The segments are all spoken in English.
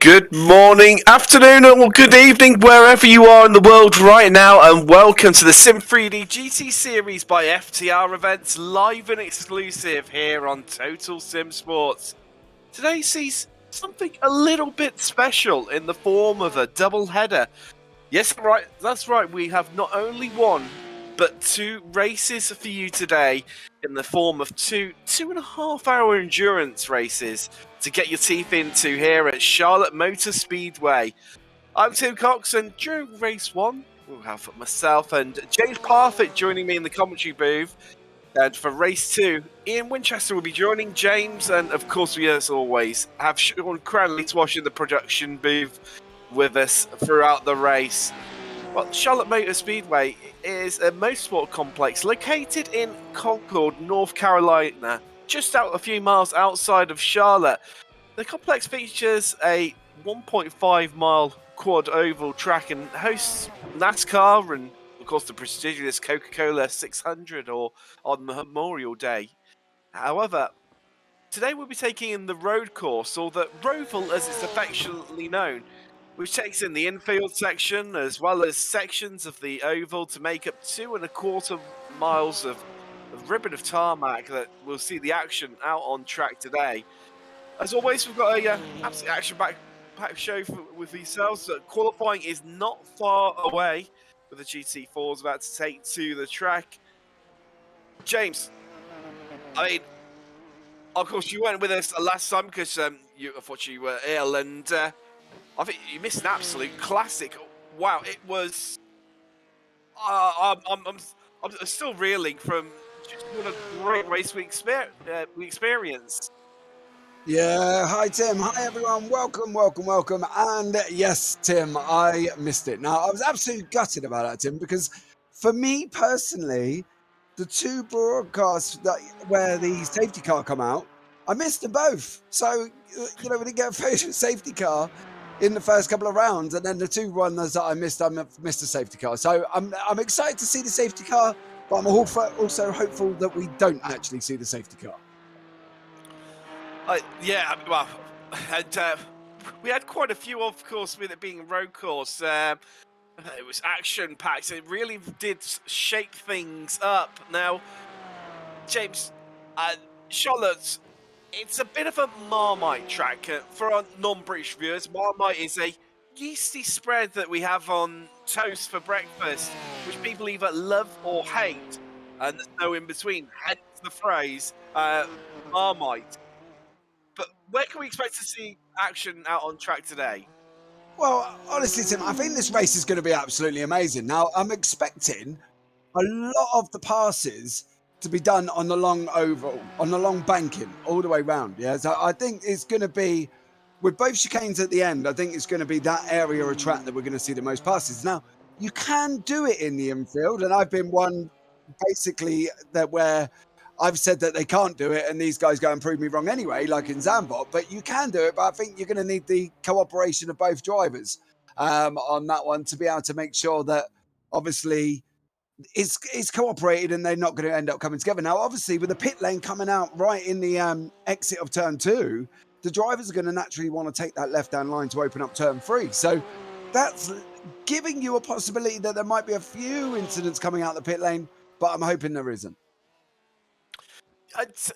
Good morning, afternoon, or good evening, wherever you are in the world right now, and welcome to the SIM3D GT series by FTR Events, live and exclusive here on Total Sim Sports. Today sees something a little bit special in the form of a double header. Yes, that's right, we have not only one, but two races for you today in the form of two 2.5 hour endurance races to get your teeth into here at Charlotte Motor Speedway. I'm Tim Cox, and during race one, we'll have myself and James Parfitt joining me in the commentary booth. And for race two, Ian Winchester will be joining James, and of course, we as always have Sean Cranleigh-Swash in the production booth with us throughout the race. Well, Charlotte Motor Speedway is a motorsport complex located in Concord, North Carolina, just a few miles outside of Charlotte. The complex features a 1.5 mile quad oval track and hosts NASCAR and, of course, the prestigious Coca-Cola 600 or on Memorial Day. However, today we'll be taking in the road course, or the Roval as it's affectionately known, which takes in the infield section as well as sections of the oval to make up 2.25 miles of ribbon of tarmac that we'll see the action out on track today. As always, we've got a absolute action-packed show with yourselves. Qualifying is not far away, with the GT4s about to take to the track. James, I mean, of course, you weren't with us last time because you unfortunately were ill, and I think you missed an absolute classic. Wow, it was. I'm still reeling from just what a great race we experienced. Yeah, hi Tim, hi everyone, welcome. And yes, Tim, I missed it. Now, I was absolutely gutted about that, Tim, because for me personally, the two broadcasts where the safety car come out, I missed them both. So, we didn't get a safety car in the first couple of rounds, and then the two runners that I missed the safety car. So I'm excited to see the safety car, but I'm also hopeful that we don't actually see the safety car. Yeah, well, and we had quite a few, of course, with it being a road course. It was action-packed. It really did shake things up. Now, James, Charlotte, it's a bit of a Marmite track. For our non-British viewers, Marmite is a yeasty spread that we have on toast for breakfast, which people either love or hate, and there's no in-between, hence the phrase Marmite. But where can we expect to see action out on track today? Well, honestly, Tim, I think this race is going to be absolutely amazing. Now, I'm expecting a lot of the passes to be done on the long oval, on the long banking, all the way round. Yeah, so I think it's going to be, with both chicanes at the end, I think it's going to be that area of track that we're going to see the most passes. Now, you can do it in the infield, and I've been one basically where I've said that they can't do it, and these guys go and prove me wrong anyway, like in Zambot. But you can do it, but I think you're going to need the cooperation of both drivers on that one to be able to make sure that obviously it's cooperated and they're not going to end up coming together. Now, obviously, with the pit lane coming out right in the exit of turn 2, the drivers are going to naturally want to take that left-hand line to open up turn 3. So that's giving you a possibility that there might be a few incidents coming out the pit lane, but I'm hoping there isn't.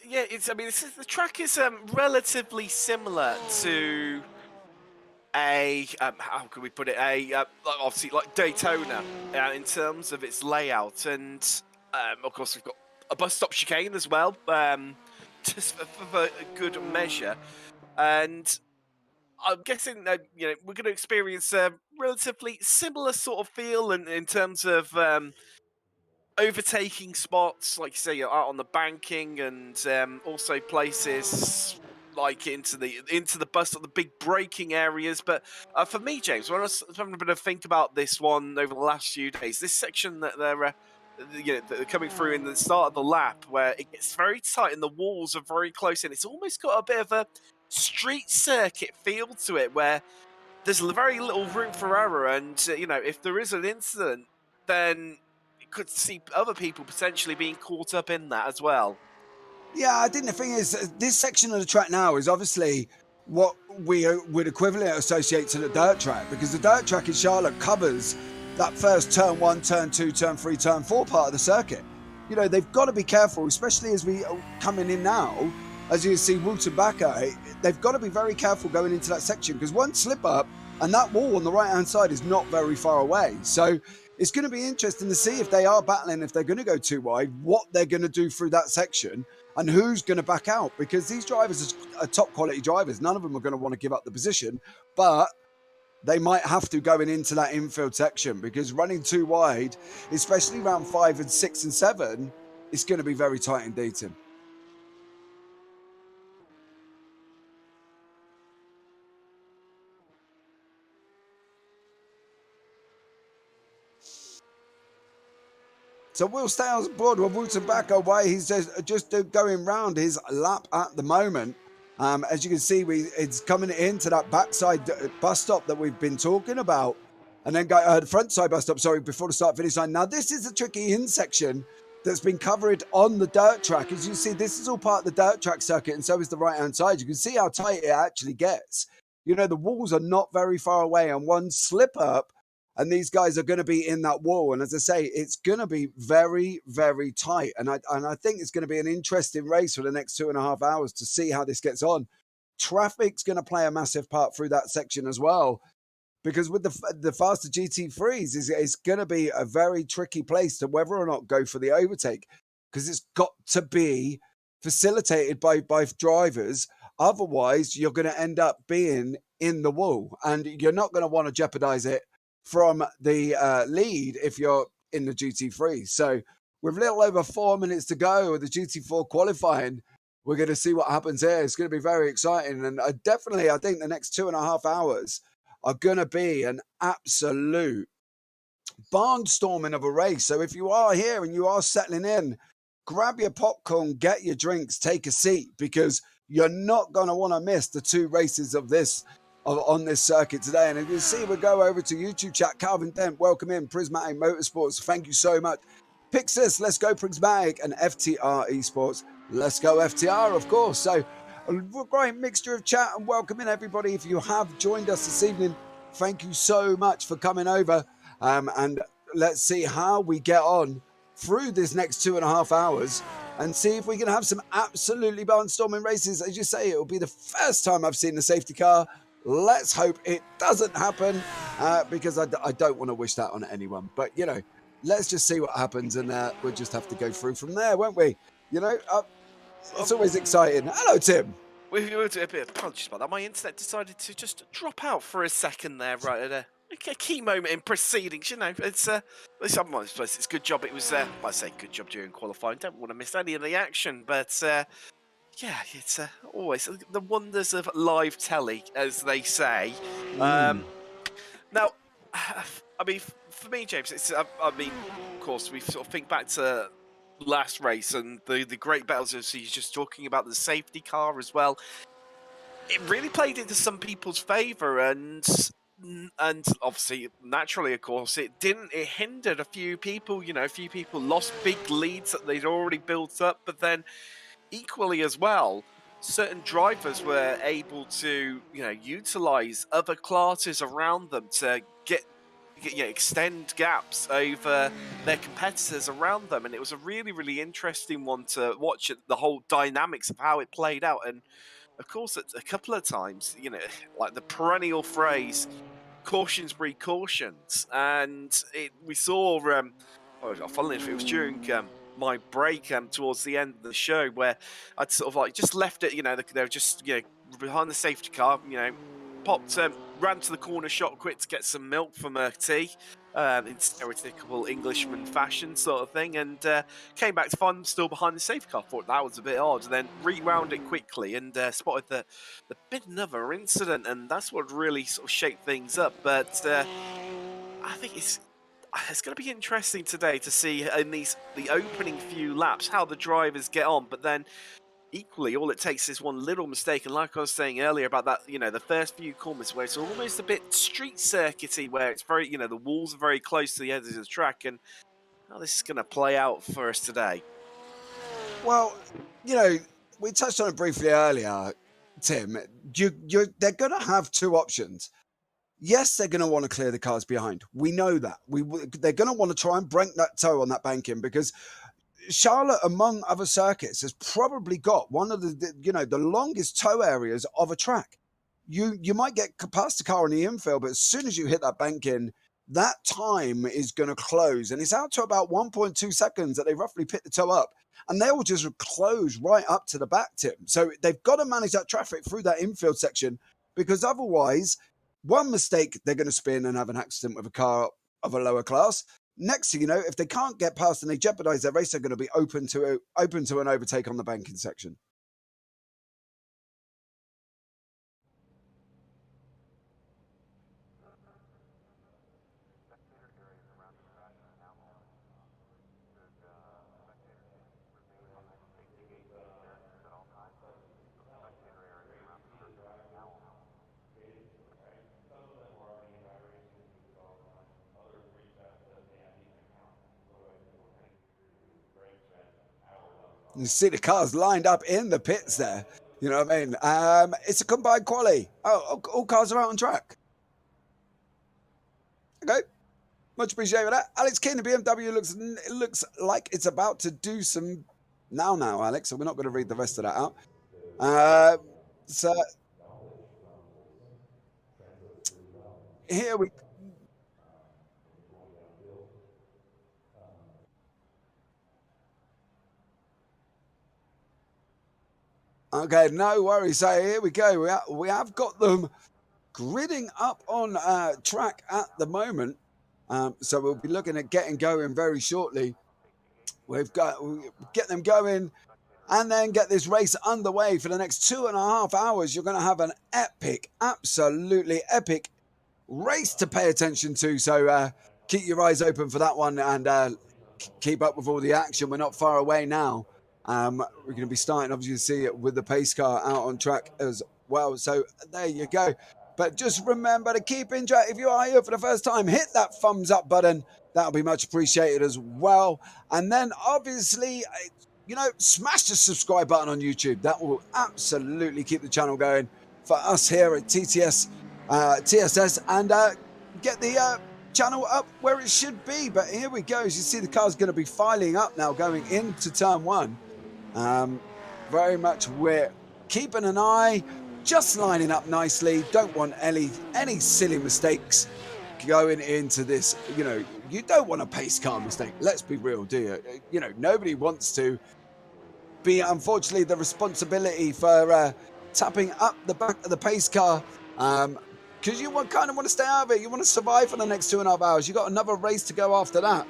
Yeah, the track is relatively similar to how can we put it, obviously like Daytona in terms of its layout, and of course we've got a bus stop chicane as well, just for a good measure, and I'm guessing that we're going to experience a relatively similar sort of feel in terms of overtaking spots, like you say, out on the banking, and also places like into the bus, the big braking areas. But for me, James, when I was having a bit of think about this one over the last few days, this section that they're coming through in the start of the lap, where it gets very tight and the walls are very close, and it's almost got a bit of a street circuit feel to it, where there's very little room for error, and if there is an incident, then could see other people potentially being caught up in that as well. Yeah, I think the thing is, this section of the track now is obviously what we would equivalent associate to the dirt track, because the dirt track in Charlotte covers that first turn 1, turn 2, turn 3, turn 4 part of the circuit. You know, they've got to be careful, especially as we are coming in now. As you see, Bakker, they've got to be very careful going into that section, because one slip up and that wall on the right hand side is not very far away. So it's going to be interesting to see if they are battling, if they're going to go too wide, what they're going to do through that section and who's going to back out, because these drivers are top quality drivers. None of them are going to want to give up the position, but they might have to going into that infield section, because running too wide, especially round 5 and 6 and 7, is going to be very tight indeed, Tim. So we'll stay on board with Bakker while he's just going round his lap at the moment. As you can see, it's coming into that backside bus stop that we've been talking about. And then the front side bus stop, sorry, before the start finish line. Now, this is a tricky in section that's been covered on the dirt track. As you see, this is all part of the dirt track circuit, and so is the right-hand side. You can see how tight it actually gets. You know, the walls are not very far away, and one slip up, and these guys are going to be in that wall. And as I say, it's going to be very, very tight. And I think it's going to be an interesting race for the next 2.5 hours to see how this gets on. Traffic's going to play a massive part through that section as well, because with the faster GT3s, it's going to be a very tricky place to whether or not go for the overtake, because it's got to be facilitated by drivers. Otherwise, you're going to end up being in the wall, and you're not going to want to jeopardize it from the lead if you're in the GT3. So with a little over 4 minutes to go with the GT4 qualifying, we're going to see what happens here. It's going to be very exciting. And I think the next 2.5 hours are going to be an absolute barnstorming of a race. So if you are here and you are settling in, grab your popcorn, get your drinks, take a seat, because you're not going to want to miss the 2 races of this on this circuit today. And as you see, we'll go over to YouTube chat. Calvin Dent, welcome in. Prismatic Motorsports, thank you so much. Pixis, let's go Prismatic, and FTR Esports, let's go FTR, of course. So a great mixture of chat, and welcome in everybody. If you have joined us this evening, thank you so much for coming over. And let's see how we get on through this next 2.5 hours and see if we can have some absolutely barnstorming races. As you say, it'll be the first time I've seen the safety car. Let's hope it doesn't happen, because I don't want to wish that on anyone. But, you know, let's just see what happens, and we'll just have to go through from there, won't we? You know, it's always exciting. Hello, Tim. We were doing a bit of apologies about that. My internet decided to just drop out for a second there, right at a key moment in proceedings. You know, it's good job it was. I say good job during qualifying. Don't want to miss any of the action, but. Yeah, it's always the wonders of live telly, as they say. Now, I mean, for me, James, it's I mean, of course, we sort of think back to last race and the great battles. As he's just talking about the safety car as well. It really played into some people's favour, and obviously, naturally, of course, it didn't. It hindered a few people. You know, a few people lost big leads that they'd already built up, but then. Equally as well, certain drivers were able to, you know, utilize other classes around them to extend gaps over their competitors around them, and it was a really, really interesting one to watch the whole dynamics of how it played out. And of course, a couple of times, you know, like the perennial phrase, "Cautions breed cautions," and we saw. Funnily enough, it was during. My break towards the end of the show, where I'd sort of like just left it, you know, they were just, you know, behind the safety car, you know, popped, ran to the corner shop quick to get some milk from a tea, in stereotypical Englishman fashion sort of thing, and came back to find them still behind the safety car. Thought that was a bit odd, and then rewound it quickly and spotted the bit another incident, and that's what really sort of shaped things up. But I think it's going to be interesting today to see in the opening few laps how the drivers get on, but then equally all it takes is one little mistake, and like I was saying earlier about that, you know, the first few corners where it's almost a bit street circuity, where it's very, you know, the walls are very close to the edge of the track, and how this is going to play out for us today. Well, you know, we touched on it briefly earlier. Tim, they're going to have two options. Yes, they're going to want to clear the cars behind. We know that. They're going to want to try and break that toe on that banking, because Charlotte, among other circuits, has probably got one of the longest toe areas of a track. You might get past the car in the infield, but as soon as you hit that banking, that time is going to close, and it's out to about 1.2 seconds that they roughly pick the toe up, and they will just close right up to the back, Tim. So they've got to manage that traffic through that infield section, because otherwise, one mistake, they're going to spin and have an accident with a car of a lower class. Next thing you know, if they can't get past and they jeopardize their race, they're going to be open to an overtake on the banking section. You see the cars lined up in the pits there. You know what I mean? It's a combined quali. Oh, all cars are out on track. Okay. Much appreciated for that. Alex King, the BMW looks like it's about to do some now, Alex. So we're not going to read the rest of that out. So here we. Okay, no worries. So here we go. We have got them gridding up on track at the moment. So we'll be looking at getting going very shortly. We'll get them going and then get this race underway for the next 2.5 hours. You're going to have an epic, absolutely epic race to pay attention to. So keep your eyes open for that one and keep up with all the action. We're not far away now. We're going to be starting, obviously, to see it with the pace car out on track as well. So there you go. But just remember to keep in track. If you are here for the first time, hit that thumbs up button. That'll be much appreciated as well. And then, obviously, smash the subscribe button on YouTube. That will absolutely keep the channel going for us here at TSS and get the channel up where it should be. But here we go. As you see, the car's going to be filing up now going into turn one. Very much we're keeping an eye, just lining up nicely. Don't want any silly mistakes going into this. You don't want a pace car mistake. Let's be real, do you? Nobody wants to be, unfortunately, the responsibility for tapping up the back of the pace car, because you kind of want to stay out of it. You want to survive for the next 2.5 hours. You've got another race to go after that,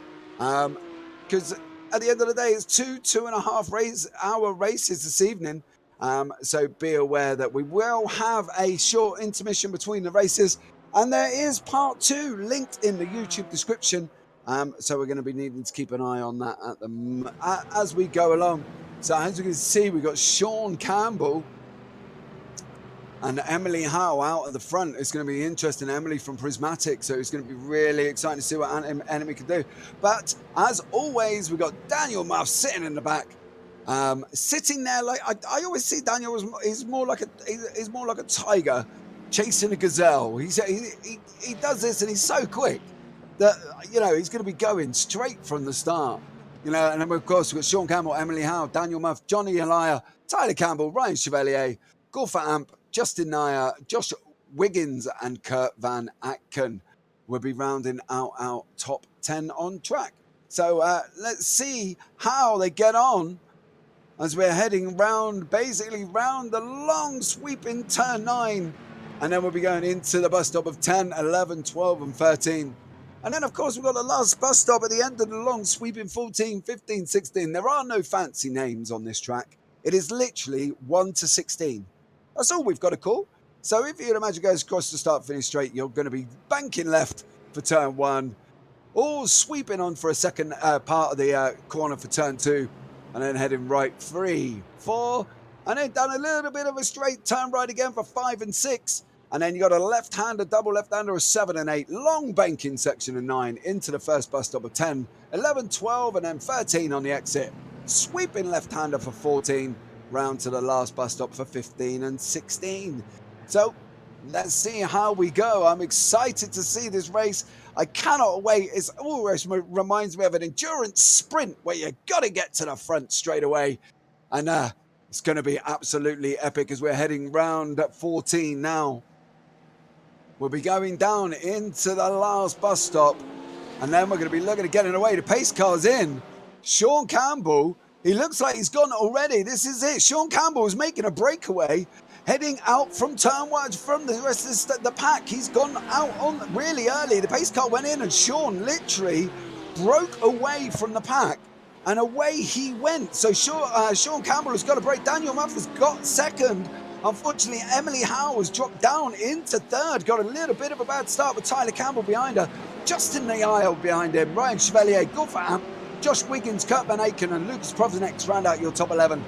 because at the end of the day, it's 2.5 hour races this evening. So be aware that we will have a short intermission between the races, and there is part 2 linked in the YouTube description. So we're going to be needing to keep an eye on that as we go along. So as you can see, we've got Sean Campbell and Emily Howe out at the front. It's going to be interesting. Emily from Prismatic, so it's going to be really exciting to see what Enemy can do. But as always, we've got Daniel Muff sitting in the back, sitting there like I always see Daniel is more like a tiger chasing a gazelle. He does this, and he's so quick that he's going to be going straight from the start. And then of course we've got Sean Campbell, Emily Howe, Daniel Muff, Johnny Elia, Tyler Campbell, Ryan Chevalier, Golfer Amp, Justin Nair, Josh Wiggins, and Kurt Van Aken will be rounding out our top 10 on track. So let's see how they get on as we're heading basically round the long sweeping turn 9. And then we'll be going into the bus stop of 10, 11, 12, and 13. And then, of course, we've got the last bus stop at the end of the long sweeping 14, 15, 16. There are no fancy names on this track. It is literally 1 to 16. That's all we've got to call. So if you'd imagine goes across the start finish straight, you're going to be banking left for turn 1. All sweeping on for a second part of the corner for turn 2. And then heading right 3, 4. And then down a little bit of a straight turn right again for 5 and 6. And then you got a left-hander, double left-hander of 7 and 8. Long banking section of 9 into the first bus stop of 10, 11, 12, and then 13 on the exit. Sweeping left-hander for 14. round to the last bus stop for 15 and 16. So let's see how we go. I'm excited to see this race. I cannot wait. It always reminds me of an endurance sprint where you got to get to the front straight away. And it's going to be absolutely epic as we're heading round at 14 now. We'll be going down into the last bus stop. And then we're going to be looking at getting away. The pace car's in. Sean Campbell, he looks like he's gone already. This is it. Sean Campbell is making a breakaway, heading out from turn one from the rest of the pack. He's gone out on really early. The pace car went in and Sean literally broke away from the pack. And away he went. So Sean Campbell has got a break. Daniel Muff has got second. Unfortunately, Emily Howe has dropped down into third. Got a little bit of a bad start with Tyler Campbell behind her. Just in the aisle behind him. Ryan Chevalier, Gulfam, Josh Wiggins, Kurt Van Aken and Lucas Provenex round out your top 11.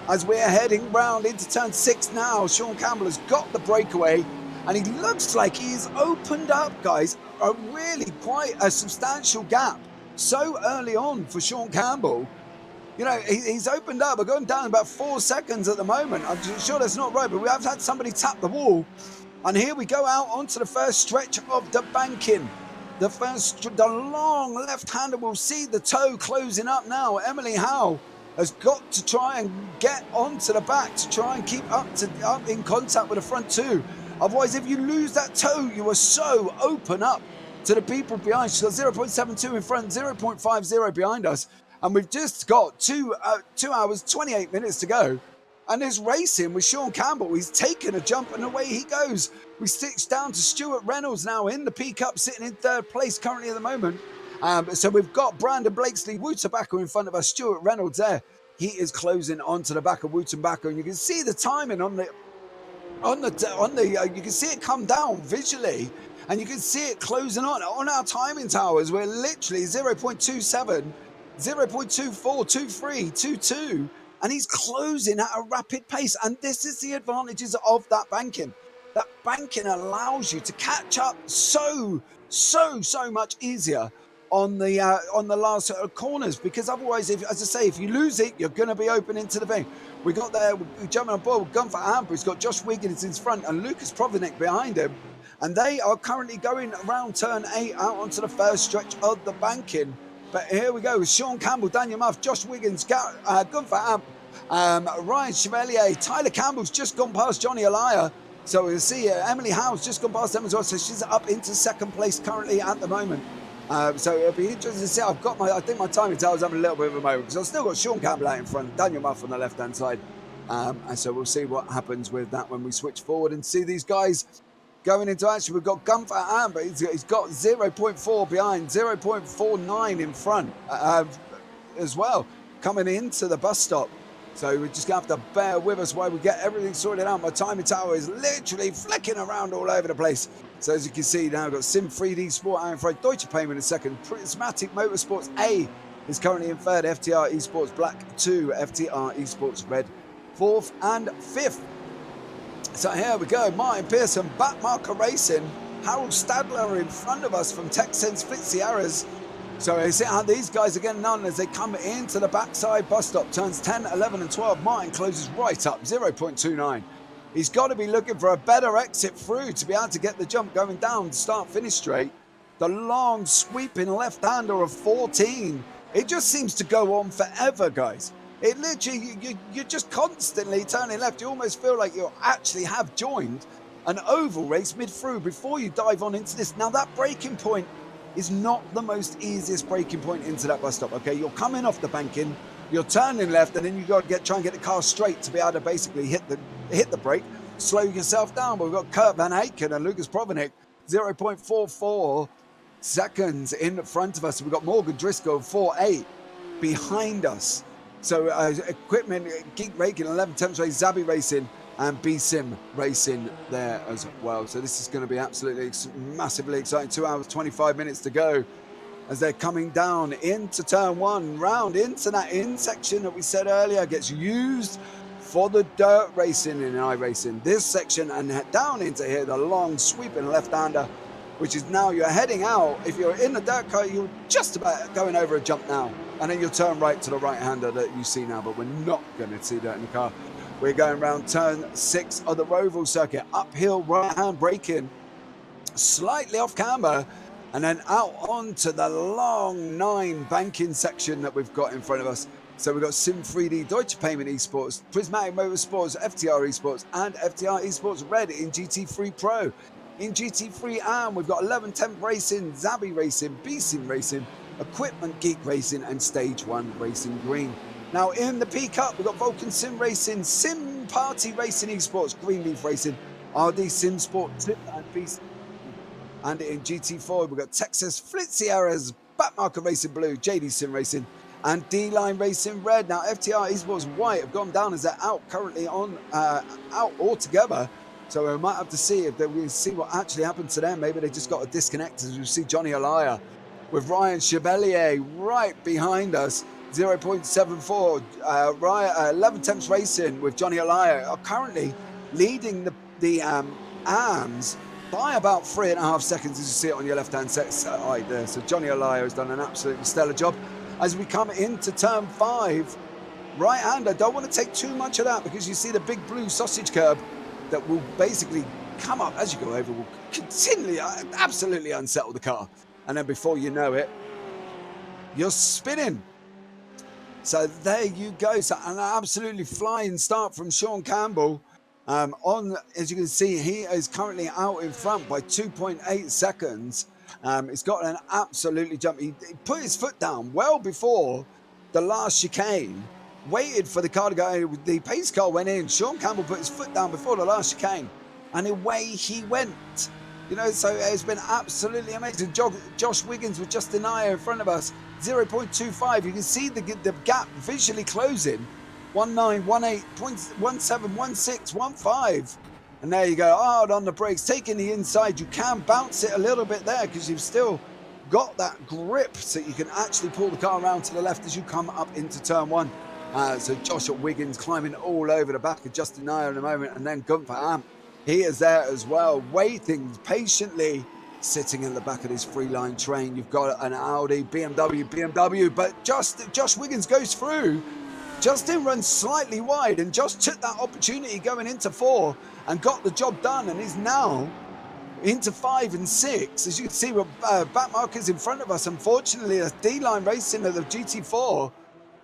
As we're heading round into turn 6 now, Sean Campbell has got the breakaway. And he looks like he's opened up, guys, a really quite a substantial gap. So early on for Sean Campbell. You know, he's opened up. We're going down about 4 seconds at the moment. I'm sure that's not right, but we have had somebody tap the wall. And here we go out onto the first stretch of the banking. The long left-hander will see the toe closing up now. Emily Howe has got to try and get onto the back to try and keep up in contact with the front two. Otherwise, if you lose that toe, you are so open up to the people behind. She's got 0.72 in front, 0.50 behind us. And we've just got 2 hours, 28 minutes to go. And there's racing with Sean Campbell. He's taken a jump and away he goes. We stitch down to Stuart Reynolds now in the P-Cup, sitting in third place currently at the moment. So we've got Brandon Blakesley, Wootabacco in front of us. Stuart Reynolds there. He is closing onto the back of Wootabacco. And you can see the timing on the you can see it come down visually. And you can see it closing on our timing towers. We're literally 0.27, 0.24, 23, 22. And he's closing at a rapid pace. And this is the advantages of that banking. That banking allows you to catch up so much easier on the last corners. Because otherwise, as I say, if you lose it, you're going to be open into the thing. We got there, we're jumping on board with Gunther Amber. He's got Josh Wiggins in front and Lucas Provenek behind him. And they are currently going around turn 8 out onto the first stretch of the banking. But here we go with Sean Campbell, Daniel Muff, Josh Wiggins, Gunther Amp, Ryan Chevalier, Tyler Campbell's just gone past Johnny Elia. So we'll see Emily Howe's just gone past them as well. So she's up into second place currently at the moment. So it'll be interesting to see. I think my timing tower's having a little bit of a moment because I've still got Sean Campbell out in front, Daniel Muff on the left-hand side. And so we'll see what happens with that when we switch forward and see these guys going into action. We've got Gunther Amber. He's got 0.4 behind, 0.49 in front as well, coming into the bus stop. So we're just going to have to bear with us while we get everything sorted out. My timing tower is literally flicking around all over the place. So as you can see now, we've got SIM3D Sport out in front, Deutsche Payment in second, Prismatic Motorsports A is currently in third, FTR Esports Black 2, FTR Esports Red 4th and 5th. So here we go, Martin Pearson, Backmarker Racing, Harold Stadler in front of us from Texans Fit Sierras. So you see how these guys are getting on as they come into the backside bus stop. Turns 10, 11 and 12. Martin closes right up, 0.29. He's got to be looking for a better exit through to be able to get the jump going down, start, finish straight. The long sweeping left-hander of 14. It just seems to go on forever, guys. It literally, you're just constantly turning left. You almost feel like you actually have joined an oval race mid-through before you dive on into this. Now that braking point is not the most easiest braking point into that bus stop, okay? You're coming off the banking, you're turning left, and then you've got to try and get the car straight to be able to basically hit the brake, slow yourself down. But we've got Kurt Van Aken and Lucas Provenek, 0.44 seconds in front of us. We've got Morgan Driscoll, 4.8 behind us. So equipment, Geek Raking, 11 temps race, Zabi Racing, and B-Sim Racing there as well. So this is going to be absolutely massively exciting. 2 hours, 25 minutes to go as they're coming down into turn 1, round into that in section that we said earlier gets used for the dirt racing in iRacing. This section and down into here, the long sweeping left-hander, which is now you're heading out. If you're in the dirt car, you're just about going over a jump now. and then you'll turn right to the right-hander that you see now, but we're not going to see that in the car. We're going around turn 6 of the Roval circuit, uphill right-hand braking, slightly off camber, and then out onto the long 9 banking section that we've got in front of us. So we've got SIM3D, Deutsche Payment Esports, Prismatic Motorsports, FTR Esports, and FTR Esports Red in GT3 Pro. In GT3 AM, we've got 11 Temp Racing, Zabi Racing, B-Sim Racing, Equipment Geek Racing, and Stage 1 Racing Green. Now in the P Cup, we've got Vulcan Sim Racing, Sim Party Racing Esports, Greenleaf Racing, RD Sim Sport 2, and B-Sim. And in GT4, we've got Texas Flit Sierras, Backmarker Racing Blue, JD Sim Racing, and D-Line Racing Red. Now FTR Esports White have gone down as they're out currently on out altogether. So we might have to see if we see what actually happened to them. Maybe they just got a disconnect, as we see Johnny Alaya with Ryan Chevalier right behind us. 0.74. 11 Temps Racing with Johnny Alaya are currently leading the AMs by about 3.5 seconds, as you see it on your left-hand side there. So Johnny Alaya has done an absolutely stellar job. As we come into turn 5, right-hander, don't want to take too much of that, because you see the big blue sausage curb that will basically come up as you go over, will continually, absolutely unsettle the car. And then before you know it, you're spinning. So there you go. So an absolutely flying start from Sean Campbell. As you can see, he is currently out in front by 2.8 seconds. He's got an absolutely jump. He put his foot down well before the last chicane, waited for the car to go. The pace car went in. Sean Campbell put his foot down before the last chicane, and away he went. You know, so it's been absolutely amazing. Josh Wiggins with Justin Iyer in front of us, 0.25. You can see the gap visually closing, 1918.171615. And there you go, hard on the brakes, taking the inside. You can bounce it a little bit there because you've still got that grip, so you can actually pull the car around to the left as you come up into turn 1. So Josh Wiggins climbing all over the back of Justin Iyer in a moment, and then Gunther Amp, he is there as well, waiting patiently, sitting in the back of this free-line train. You've got an Audi, BMW, but Josh Wiggins goes through. Justin runs slightly wide, and Josh took that opportunity going into 4 and got the job done, and is now into 5 and 6. As you can see, with backmarkers in front of us, unfortunately, a D-Line Racing of the GT4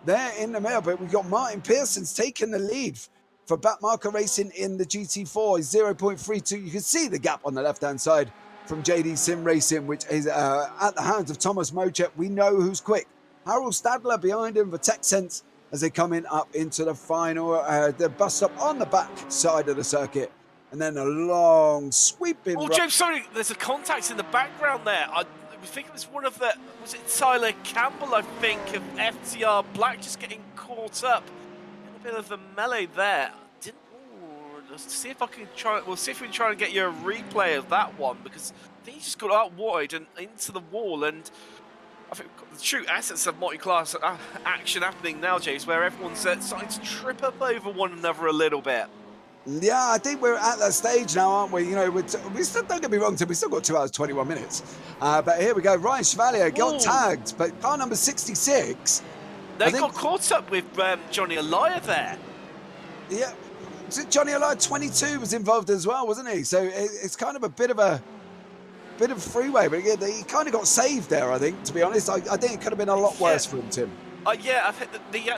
there in the middle, but we've got Martin Pearson's taking the lead for backmarker racing in the GT4, 0.32. You can see the gap on the left-hand side from JD Sim Racing, which is at the hands of Thomas Mocek. We know who's quick. Harold Stadler behind him for TechSense as they come in up into the final, the bus stop on the back side of the circuit. And then a long sweeping... Oh, James, sorry, there's a contact in the background there. I think it was one of the... Was it Tyler Campbell, I think, of FTR Black, just getting caught up in a bit of the melee there. Let's see if I can try... We'll see if we can try and get you a replay of that one, because I think he just got out wide and into the wall, and I think the true essence of multi-class action happening now, James, where everyone's starting to trip up over one another a little bit. Yeah, I think we're at that stage now, aren't we? You know, we still, don't get me wrong, Tim, we still got 2 hours, 21 minutes. But here we go. Ryan Chevalier got tagged, but car number 66. They got caught up with Johnny Alaya there. Yeah, Johnny Alaya 22 was involved as well, wasn't he? So it's kind of a bit of freeway, but he kind of got saved there, I think, to be honest. I think it could have been a lot worse for him, Tim. Yeah, I think that the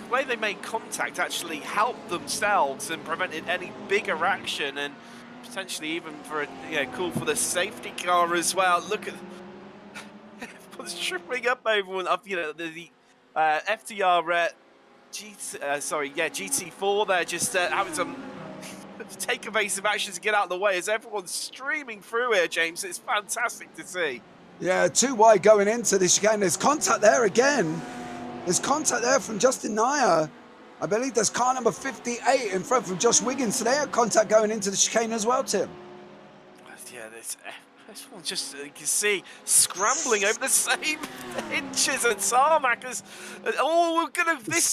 way they made contact actually helped themselves and prevented any bigger action, and potentially even for a call for the safety car as well. Look at everyone's tripping up everyone. The FTR GT4 there just having some take evasive action to get out of the way as everyone's streaming through here, James. It's fantastic to see. Yeah, too wide going into the chicane. There's contact there again. There's contact there from Justin Nyer. I believe there's car number 58 in front from Josh Wiggins. So they had contact going into the chicane as well, Tim. Yeah, this one just, you can see, scrambling over the same inches and tarmac. This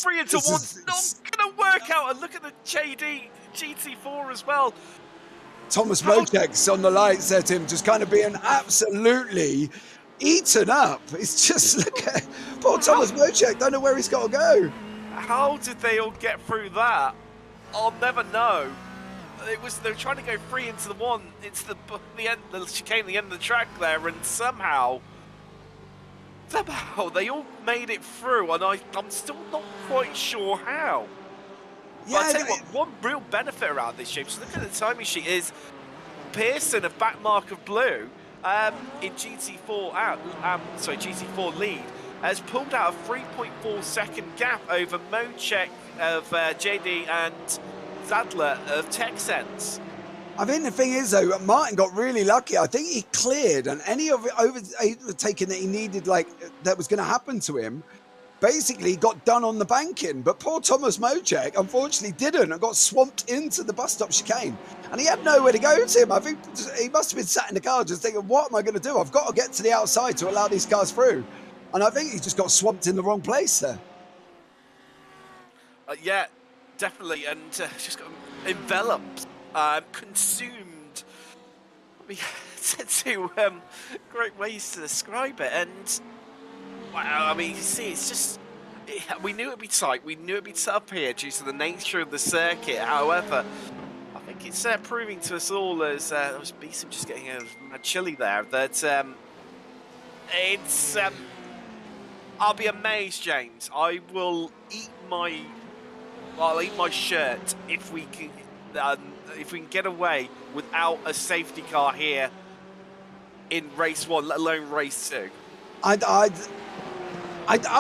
three into one's not going to work out. And look at the JD GT4 as well. Thomas Mocek's on the lights there, Tim, just kind of being absolutely eaten up. It's just, look at poor Thomas Mojek, don't know where he's got to go. How did they all get through that? I'll never know. They were trying to go free into the end, the chicane, the end of the track there, and somehow they all made it through, and I'm still not quite sure how. Yeah, but I tell you what, one real benefit around this, James, look at the timing sheet, is Pearson of backmark of blue in GT4 lead has pulled out a 3.4 second gap over Mojek of JD and Zadler of TechSense. I think the thing is, though, Martin got really lucky. I think he cleared, and any of it overtaking that he needed, like, that was going to happen to him, basically got done on the banking. But poor Thomas Mojek, unfortunately, didn't and got swamped into the bus stop chicane. And he had nowhere to go, Tim. I think he must have been sat in the car just thinking, what am I going to do? I've got to get to the outside to allow these cars through. And I think he just got swamped in the wrong place there. Yeah, definitely. And just got enveloped. Consumed. I mean, two great ways to describe it, and wow, I mean, you see, it's just we knew it'd be tight, we knew it'd be tough here due to the nature of the circuit. However, I think it's proving to us all, as Beeson just getting a chilly there, that it's. I'll be amazed, James. I'll eat my shirt if we can. If we can get away without a safety car here in race 1, let alone race 2. I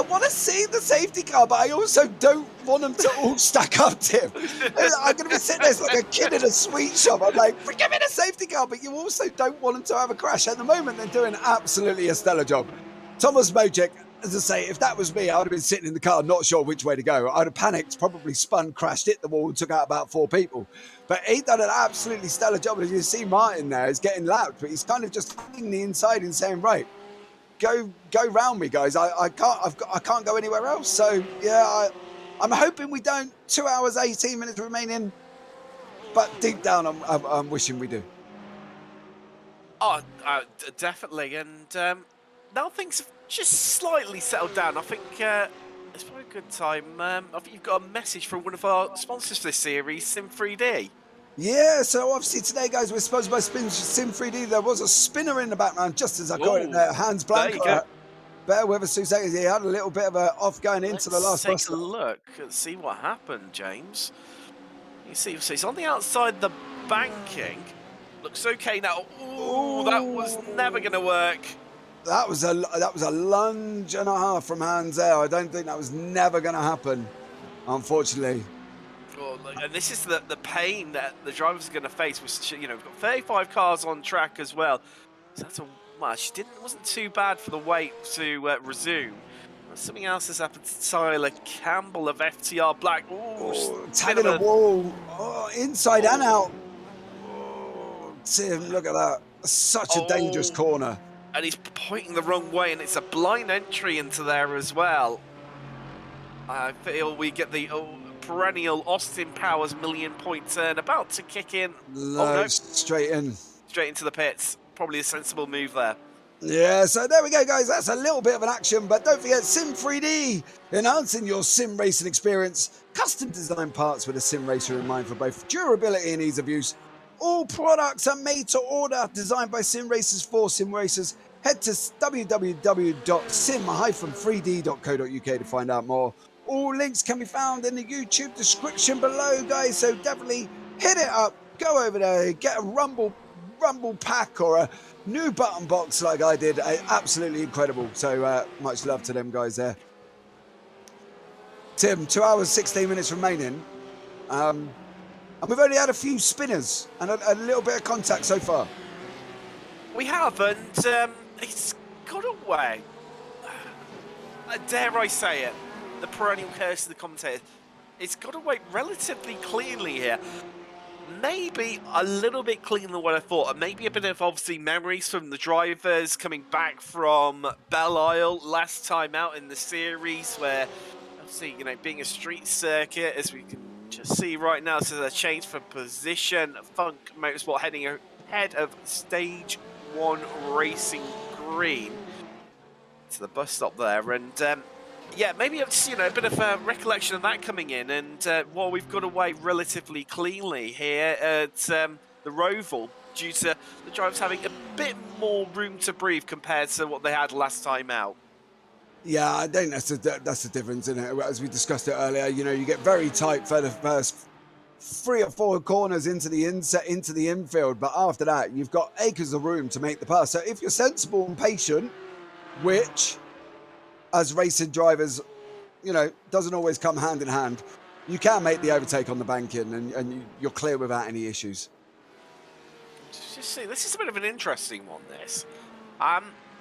want to see the safety car, but I also don't want them to all stack up, Tim. I'm going to be sitting there like a kid in a sweet shop. I'm like, give me the safety car, but you also don't want them to have a crash. At the moment, they're doing absolutely a stellar job. Thomas Mojek, as I say, if that was me, I would have been sitting in the car, not sure which way to go. I'd have panicked, probably spun, crashed, hit the wall, and took out about 4 people. But he done an absolutely stellar job. As you see, Martin there is getting lapped, but he's kind of just hitting the inside and saying, right, go round me, guys. I can't go anywhere else. So yeah, I'm hoping we don't. 2 hours 18 minutes remaining, but deep down, I'm wishing we do. Oh, definitely. And now things have just slightly settled down. I think it's probably a good time. I think you've got a message from one of our sponsors for this series, SIM3D. Yeah, so obviously today, guys, we're sponsored by SIM3D. There was a spinner in the background just as I got it there. Hands blank. Bear with us 2 seconds. He had a little bit of a off going into the last bus. Let's take a look and see what happened, James. You see, so he's on the outside the banking. Looks okay now. Ooh, that was never going to work. That was a lunge and a half from Hans there. I don't think that was never going to happen, unfortunately. Oh, and this is the pain that the drivers are going to face. We've got 35 cars on track as well. So that's wasn't too bad for the wait to resume. Something else has happened to Tyler Campbell of FTR Black. Ooh, tagging a wall. Oh, inside and out. Oh, Tim, look at that. Such a dangerous corner. And he's pointing the wrong way, and it's a blind entry into there as well. I feel we get the perennial Austin Powers million-point turn about to kick in. No, straight in. Straight into the pits. Probably a sensible move there. Yeah, so there we go, guys. That's a little bit of an action, but don't forget SIM3D, enhancing your sim racing experience. Custom designed parts with a sim racer in mind for both durability and ease of use. All products are made to order, designed by sim racers for sim racers. Head to www.sim-3d.co.uk to find out more. All links can be found in the YouTube description below, guys, so definitely hit it up. Go over there, get a Rumble pack or a new button box like I did. Absolutely incredible. So much love to them guys there. Tim, 2 hours 16 minutes remaining. And we've only had a few spinners and a little bit of contact so far. We have, and it's got away. Dare I say it, the perennial curse of the commentators. It's got away relatively cleanly here. Maybe a little bit cleaner than what I thought, and maybe a bit of obviously memories from the drivers coming back from Belle Isle last time out in the series, where obviously, being a street circuit, as we can just see right now, so a change for position. Funk Motorsport heading ahead of stage 1 Racing Green. to the bus stop there, and yeah, maybe just a bit of a recollection of that coming in, and while we've got away relatively cleanly here at the Roval, due to the drivers having a bit more room to breathe compared to what they had last time out. Yeah, I think that's the difference in it. As we discussed it earlier, you get very tight for the first 3 or 4 corners into the infield, but after that, you've got acres of room to make the pass. So if you're sensible and patient, which as racing drivers, doesn't always come hand in hand, you can make the overtake on the banking, and you're clear without any issues. Just see, this is a bit of an interesting one. This,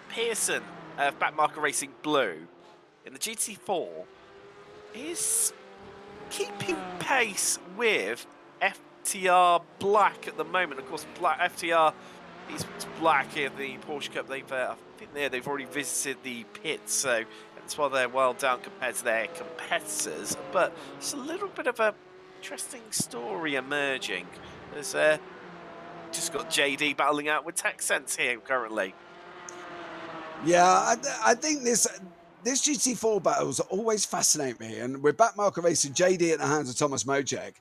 Pearson of Backmarker Racing Blue in the GT4 is keeping pace with FTR Black at the moment. Of course, FTR is Black in the Porsche Cup. I think they've already visited the pits, so that's why they're well down compared to their competitors. But it's a little bit of a interesting story emerging. There's just got JD battling out with TechSense here currently. Yeah, I think this GT4 battles always fascinate me, and with Backmarker Racing, JD at the hands of Thomas Mojek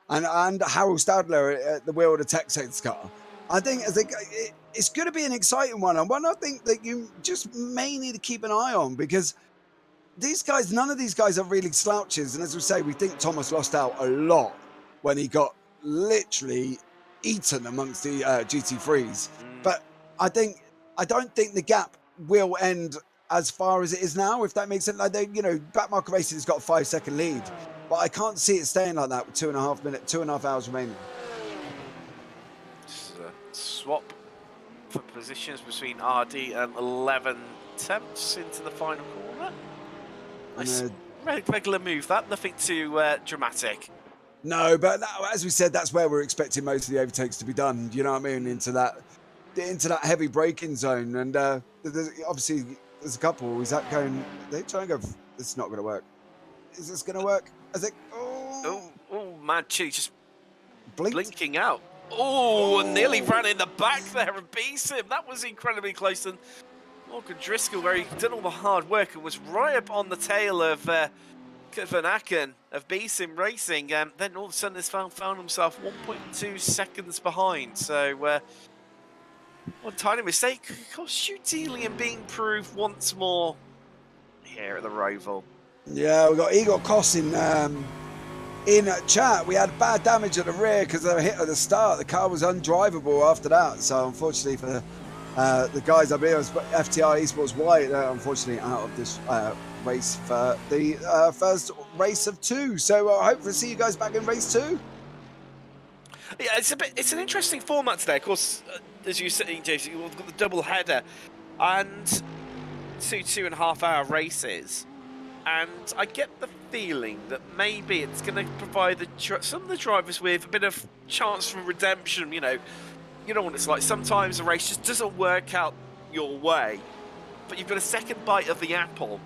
and Harold Stadler at the wheel of the TechSense car, I think it's going to be an exciting one, and one I think that you just may need to keep an eye on, because these guys, none of these guys are really slouches, and as we say, we think Thomas lost out a lot when he got literally eaten amongst the GT3s, but I don't think the gap will end as far as it is now, if that makes sense. Like Backmarker Racing has got a 5-second lead, but I can't see it staying like that with 2.5 hours remaining. This is a swap for positions between RD and 11 attempts into the final corner. Nice, regular move. That nothing too dramatic. No, but as we said, that's where we're expecting most of the overtakes to be done. You know what I mean? Into that heavy braking zone, and obviously there's a couple. Is that going? They try and go. It's not going to work. Is this going to work? Is it? Oh, man, Chili just blinking out. Oh, nearly ran in the back there and beat him. That was incredibly close. And Morgan Driscoll, where he'd done all the hard work and was right up on the tail of Van Aken of Beesim Racing. Then all of a sudden, this found himself 1.2 seconds behind. So, one tiny mistake cost you dearly and being proved once more here at the Roval. Yeah, we got Igor Koss in chat. We had bad damage at the rear because of a hit at the start. The car was undrivable after that. So unfortunately for the guys up here, FTR Esports White, unfortunately out of this race for the first race of 2. So I hope to see you guys back in race 2. Yeah, it's an interesting format today. Of course, as you say, Jason, we've got the double header and 2.5 hour races. And I get the feeling that maybe it's going to provide some of the drivers with a bit of chance for redemption. You know what it's like. Sometimes a race just doesn't work out your way, but you've got a second bite of the apple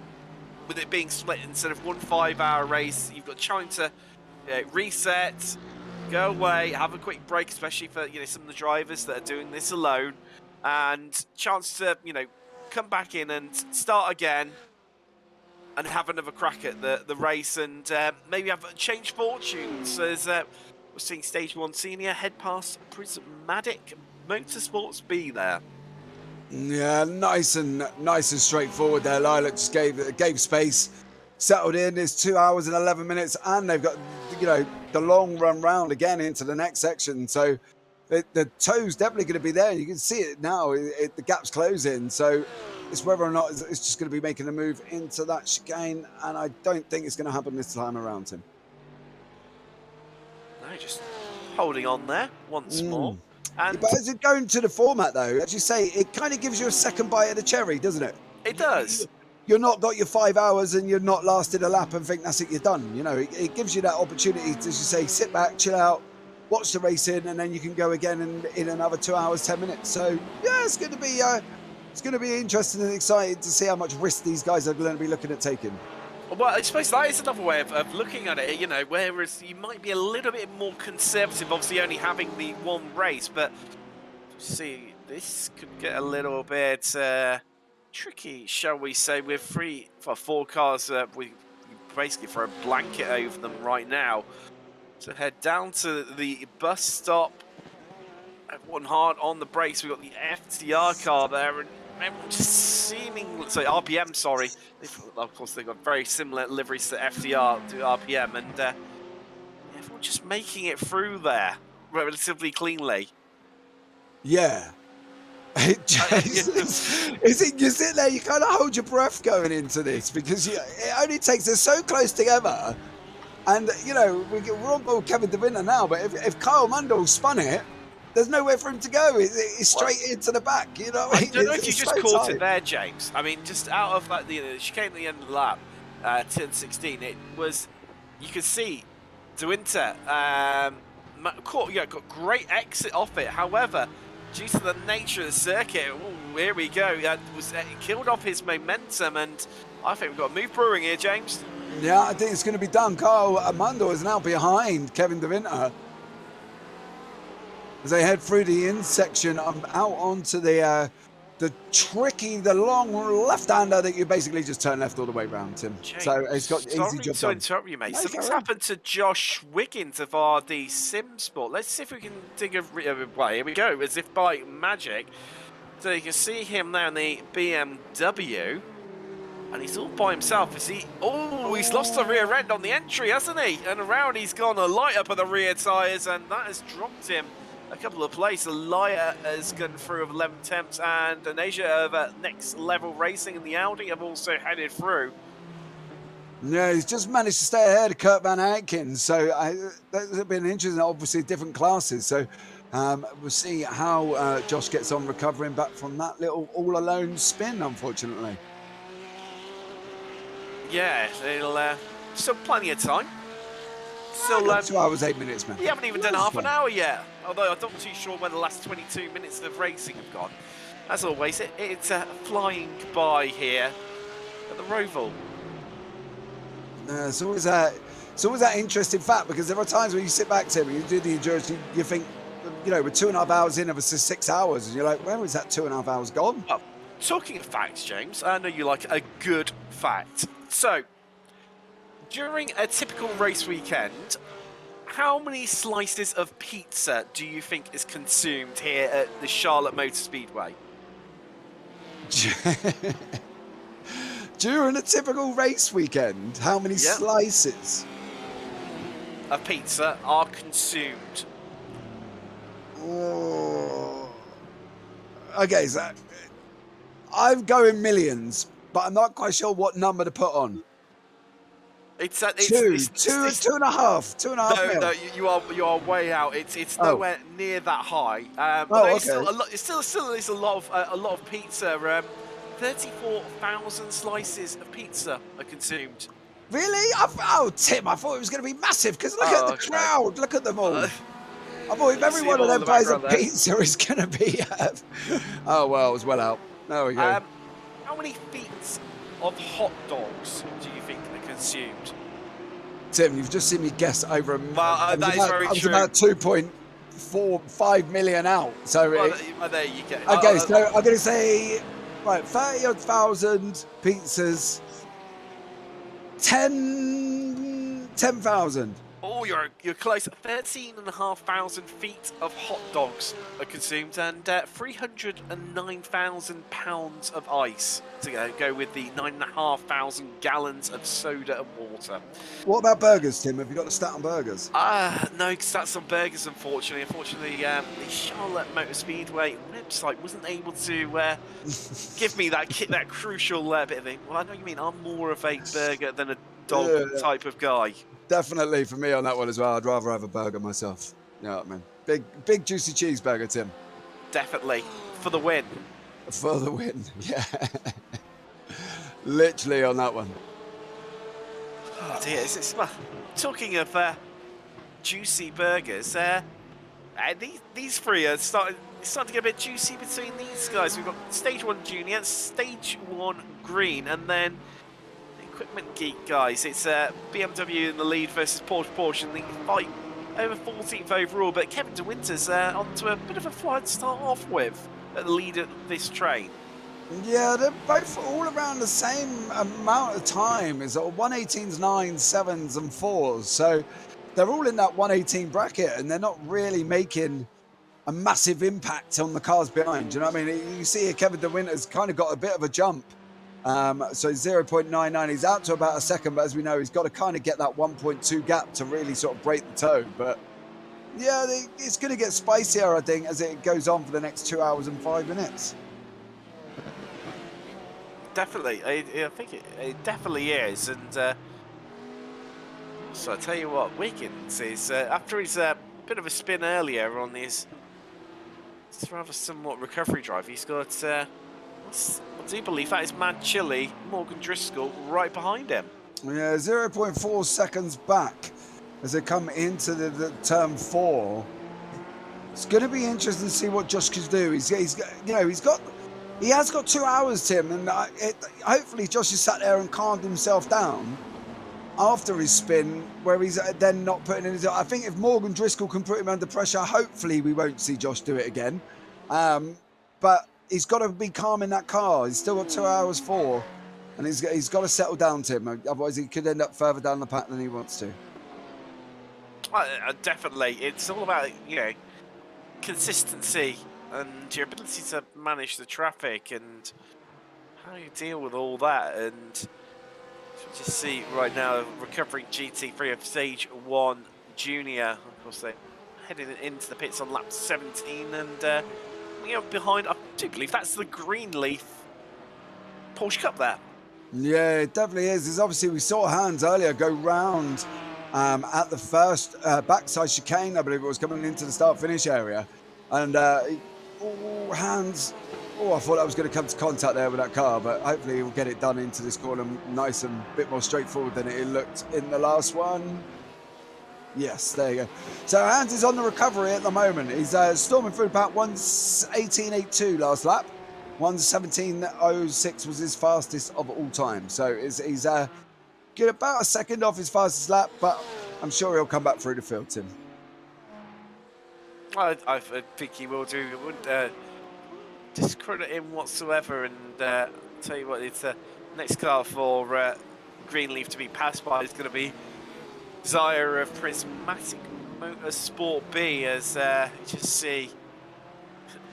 with it being split instead of 1 5-hour race. You've got time to reset, go away, have a quick break, especially for some of the drivers that are doing this alone, and chance to come back in and start again and have another crack at the race, and maybe have change fortunes as we're seeing Stage 1 Senior head past Prismatic Motorsports B there. Yeah, nice and straightforward there. Lilac just gave space, settled in. It's 2 hours and 11 minutes, and they've got the long run round again into the next section. So the toe's definitely going to be there. You can see it now. The gap's closing. So it's whether or not it's just going to be making a move into that chicane, and I don't think it's going to happen this time around, Tim. No, just holding on there once more. And but as it going to the format, though, as you say, it kind of gives you a second bite of the cherry, doesn't it? It does. You're not got your 5 hours and you're not lasted a lap and think that's it, you're done. It gives you that opportunity to, as you say, sit back, chill out, watch the racing, and then you can go again in another 2 hours, 10 minutes. So yeah, it's going to be interesting and exciting to see how much risk these guys are going to be looking at taking. Well, I suppose that is another way of looking at it, whereas you might be a little bit more conservative, obviously only having the one race, but see, this could get a little bit tricky, shall we say, with four cars. We basically throw a blanket over them right now to head down to the bus stop. Everyone hard on the brakes. We've got the FTR car there, and everyone just seeming, sorry, RPM, sorry. Of course, they've got very similar liveries to FTR, to RPM, and everyone just making it through there relatively cleanly. Yeah. You sit there, you kind of hold your breath going into this because it only takes us so close together. And, you know, we're on board Kevin De Winter now, but if Kyle Mundell spun it, there's nowhere for him to go. It's straight into the back, you know. I don't know if you just caught it there, James. I mean, just out of like the chicane at the end of the lap, turn 16, it was, you could see De Winter got great exit off it. However, due to the nature of the circuit, here we go. It killed off his momentum, and I think we've got a move brewing here, James. Yeah, I think it's going to be done. Kyle Mundell is now behind Kevin De Winter as they head through the intersection out onto the long left-hander that you basically just turn left all the way around, Tim. James, so it's got easy job done. Sorry to interrupt you, mate. Something's happened to Josh Wiggins of RD Sim Sport. Let's see if we can dig a... Well, here we go, as if by magic. So you can see him there in the BMW. And he's all by himself. Is he? Oh, he's lost the rear end on the entry, hasn't he? And around he's gone a light up of the rear tyres, and that has dropped him a couple of places. Alaya has gone through of 11 temps, and Anasia of Next Level Racing and the Audi have also headed through. Yeah, he's just managed to stay ahead of Kurt Van Atkins. So that's been interesting, obviously different classes. So we'll see how Josh gets on recovering back from that little all-alone spin, unfortunately. Yeah, it'll still plenty of time. Still 2 hours, 8 minutes, man. We haven't even done half an hour yet. Although I'm not too sure where the last 22 minutes of racing have gone. As always, it's flying by here at the Roval. It's always that interesting fact, because there are times when you sit back, Tim, and you do the endurance, you think, you know, we're 2.5 hours in of 6 hours, and you're like, where was that 2.5 hours gone? Oh, talking of facts, James, I know you like a good fact. So, during a typical race weekend, how many slices of pizza do you think is consumed here at the Charlotte Motor Speedway? During a typical race weekend, how many slices of pizza are consumed? Oh. Okay, so I'm going millions, but I'm not quite sure what number to put on. It's 2.5 mil. No, you are way out. It's nowhere near that high. Okay. It still is a lot of pizza. 34,000 slices of pizza are consumed. Really? Tim, I thought it was going to be massive, because look at the crowd. Look at them all. I thought if every one of them buys a pizza is going to be... oh, well, it was well out. There we go. How many feet of hot dogs do you think are consumed? Tim, you've just seen me guess over a... Well, that is very true. I was about 2.45 million out. So there you go. Okay, so I'm going to say... Right, 30,000 pizzas, 10,000. Oh, you're close. 13,500 feet of hot dogs are consumed, and 309,000 pounds of ice to go with the 9,500 gallons of soda and water. What about burgers, Tim? Have you got the stat on burgers? No stats on burgers, unfortunately. The Charlotte Motor Speedway website wasn't able to give me that crucial bit of it. Well, I know what you mean. I'm more of a burger than a dog type of guy. Definitely for me on that one as well. I'd rather have a burger myself. You know what I mean? Big juicy cheeseburger, Tim. Definitely. For the win. For the win, yeah. Literally on that one. Oh dear. Talking of juicy burgers, these three are starting to get a bit juicy between these guys. We've got Stage 1 Junior, Stage 1 Green, and then Equipment Geek guys. It's BMW in the lead versus Porsche in the fight over 14th overall, but Kevin De Winter's onto a bit of a flight to start off with at the lead of this train. Yeah, they're both all around the same amount of time. It's 118s, 9s, 7s, and 4s. So they're all in that 118 bracket, and they're not really making a massive impact on the cars behind. You know what I mean? You see here, Kevin De Winter's kind of got a bit of a jump. So 0.99, he's out to about a second, but as we know, he's got to kind of get that 1.2 gap to really sort of break the toe. But yeah, it's going to get spicier, I think, as it goes on for the next 2 hours and 5 minutes. Definitely, I think it definitely is. And so I tell you what, Wiggins is after his bit of a spin earlier on his rather somewhat recovery drive. He's got I do believe that is Mad Chili, Morgan Driscoll, right behind him. Yeah, 0.4 seconds back as they come into the turn 4. It's going to be interesting to see what Josh can do. He has got 2 hours, Tim, and hopefully Josh has sat there and calmed himself down after his spin, where he's then not putting in his... I think if Morgan Driscoll can put him under pressure, hopefully we won't see Josh do it again. But he's got to be calm in that car. He's still got 2 hours 4, and he's got to settle down, Tim. Otherwise, he could end up further down the path than he wants to. Definitely, it's all about consistency and your ability to manage the traffic and how you deal with all that. And you just see right now recovering GT3 of Stage 1 Junior. Of course, they're heading into the pits on lap 17, and behind, I do believe that's the Greenleaf Porsche Cup there. Yeah, it definitely is. There's obviously, we saw Hans earlier go round at the first backside chicane, I believe it was, coming into the start-finish area. And Hans, I thought I was going to come to contact there with that car, but hopefully he'll get it done into this corner nice and a bit more straightforward than it looked in the last one. Yes, there you go. So Hans is on the recovery at the moment. He's storming through about 1:18.82 last lap. 1:17.06 was his fastest of all time. So he's get about a second off his fastest lap, but I'm sure he'll come back through the field, Tim. I think he will do. I wouldn't discredit him whatsoever. And tell you what, it's the next car for Greenleaf to be passed by is going to be Zaya of Prismatic Motorsport B, as you just see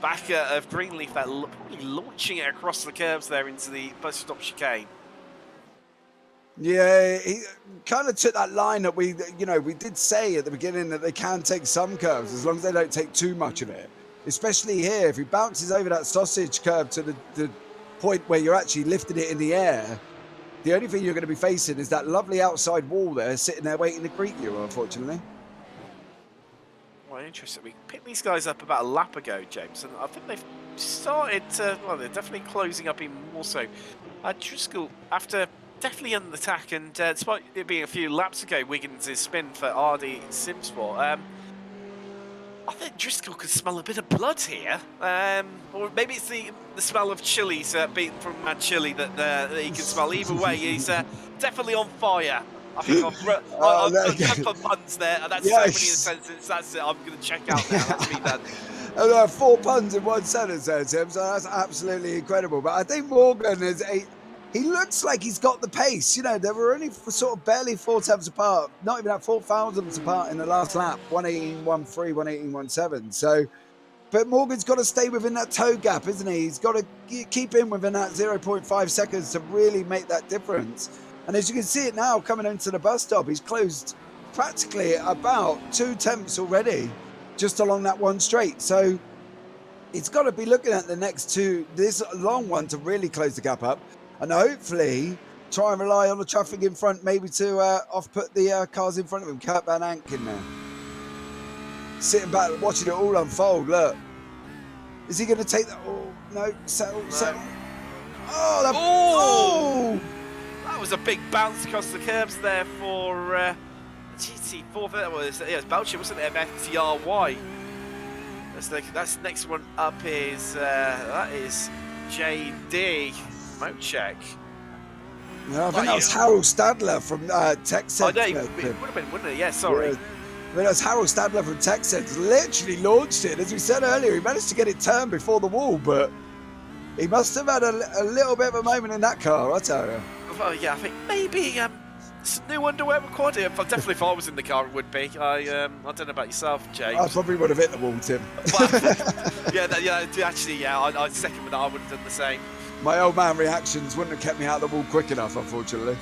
back of Greenleaf, probably launching it across the curves there into the bus stop chicane. Yeah, he kind of took that line that we did say at the beginning that they can take some curves as long as they don't take too much of it. Especially here, if he bounces over that sausage curve to the point where you're actually lifting it in the air, the only thing you're going to be facing is that lovely outside wall there, sitting there waiting to greet you, unfortunately. Well, interesting. We picked these guys up about a lap ago, James, and I think they've started to, well, they're definitely closing up even more so. Driscoll, after definitely under attack, and despite it being a few laps ago, Wiggins' spin for RD Simsport, I think Driscoll could smell a bit of blood here, or maybe it's the smell of chilies beaten from Mad Chili that he can smell. Either way, he's definitely on fire. I think I've put puns there, and that's so many sentences. That's it. I'm going to check out now. That's me done. 4 puns in 1 sentence there, Tim, so that's absolutely incredible. But I think Morgan he looks like he's got the pace. You know, they were only sort of barely 4 tenths apart, not even at 4 thousandths apart in the last lap, 1:18.13, 1:18.17. So, but Morgan's got to stay within that toe gap, isn't he? He's got to keep in within that 0.5 seconds to really make that difference. And as you can see it now, coming into the bus stop, he's closed practically about 2 tenths already, just along that one straight. So he's got to be looking at the next two, this long one, to really close the gap up. And hopefully try and rely on the traffic in front, maybe to off-put the cars in front of him. Kurt Van Ank in there. Sitting back, watching it all unfold, look. Is he going to take that? Oh, no, settle. Oh! That was a big bounce across the curbs there for GT4. That was, it was Belcher, wasn't it? FTR. That's next one up is, that is JD. Mocheck. No, I think that was Harold Stadler from Texas. Oh, no, it would have been, wouldn't it? Yeah, sorry. Yeah. I mean, that's Harold Stadler from Texas. Literally launched it. As we said earlier, he managed to get it turned before the wall, but He must have had a little bit of a moment in that car, I tell you. Well, yeah, I think maybe some new underwear required. Definitely, if I was in the car, it would be. I don't know about yourself, James. I probably would have hit the wall, Tim. I second with that. I would have done the same. My old man reactions wouldn't have kept me out of the wall quick enough, unfortunately.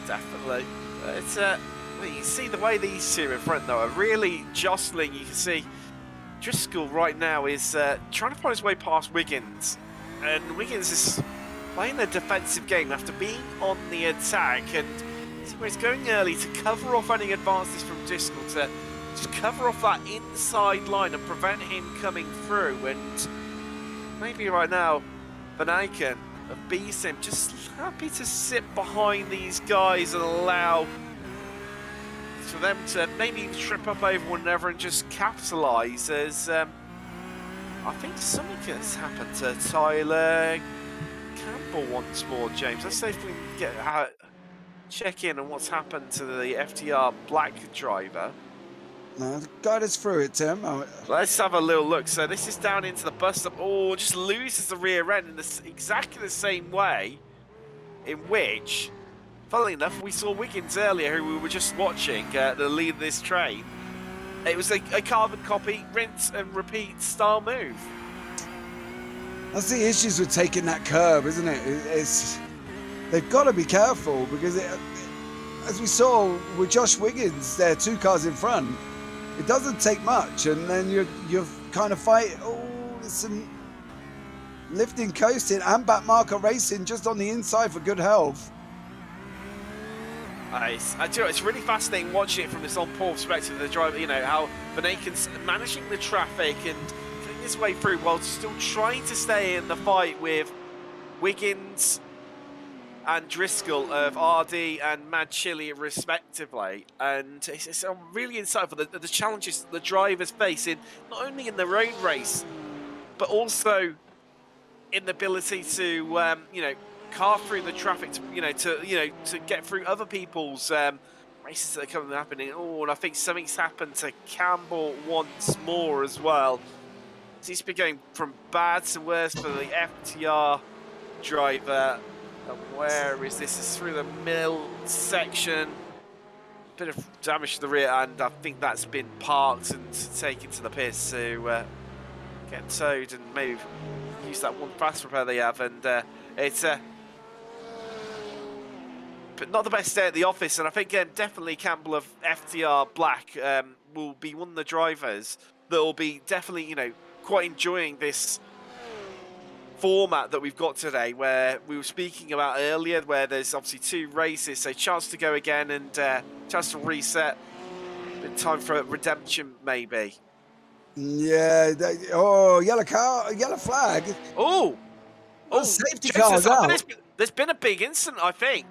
Definitely. It's well, you see the way these two in front though are really jostling. You can see Driscoll right now is trying to find his way past Wiggins, and Wiggins is playing a defensive game after being on the attack, and he's going early to cover off any advances from Driscoll, to just cover off that inside line and prevent him coming through. And maybe right now Van Eycken of B-Sim just happy to sit behind these guys and allow for them to maybe trip up over one another and just capitalise, as I think something has happened to Tyler Campbell once more, James. Let's see if we can get check in on what's happened to the FTR black driver. No, guide us through it, Tim. Let's have a little look. So this is down into the bus stop. Oh, just loses the rear end in exactly the same way in which, funnily enough, we saw Wiggins earlier, who we were just watching, the lead of this train. It was a carbon copy, rinse and repeat style move. That's the issues with taking that curb, isn't it? They've got to be careful, because as we saw with Josh Wiggins, there 2 cars in front. It doesn't take much, and then you're kind of fighting. Oh, there's some lifting, coasting, and back marker racing just on the inside for good health. It's really fascinating watching it from this on-pole perspective of the driver. You know how Van Eycken's managing the traffic and getting his way through while still trying to stay in the fight with Wiggins and Driscoll of RD and Mad Chili respectively. And it's really insightful, the challenges the drivers face in not only in their own race but also in the ability to carve through the traffic to get through other people's races that are happening. Oh, and I think something's happened to Campbell once more as well. He's been going from bad to worse for the FTR driver. And where is this? It's through the middle section. Bit of damage to the rear, and I think that's been parked and taken to the pits to get towed and maybe use that one fast repair they have. And it's but not the best day at the office. And I think definitely Campbell of FTR Black will be one of the drivers that will be definitely quite enjoying this format that we've got today, where we were speaking about earlier, where there's obviously 2 races, so chance to go again and chance to reset. Bit time for redemption, maybe. Yeah. Yellow car, yellow flag. Oh, safety car's out. There's been a big incident, I think.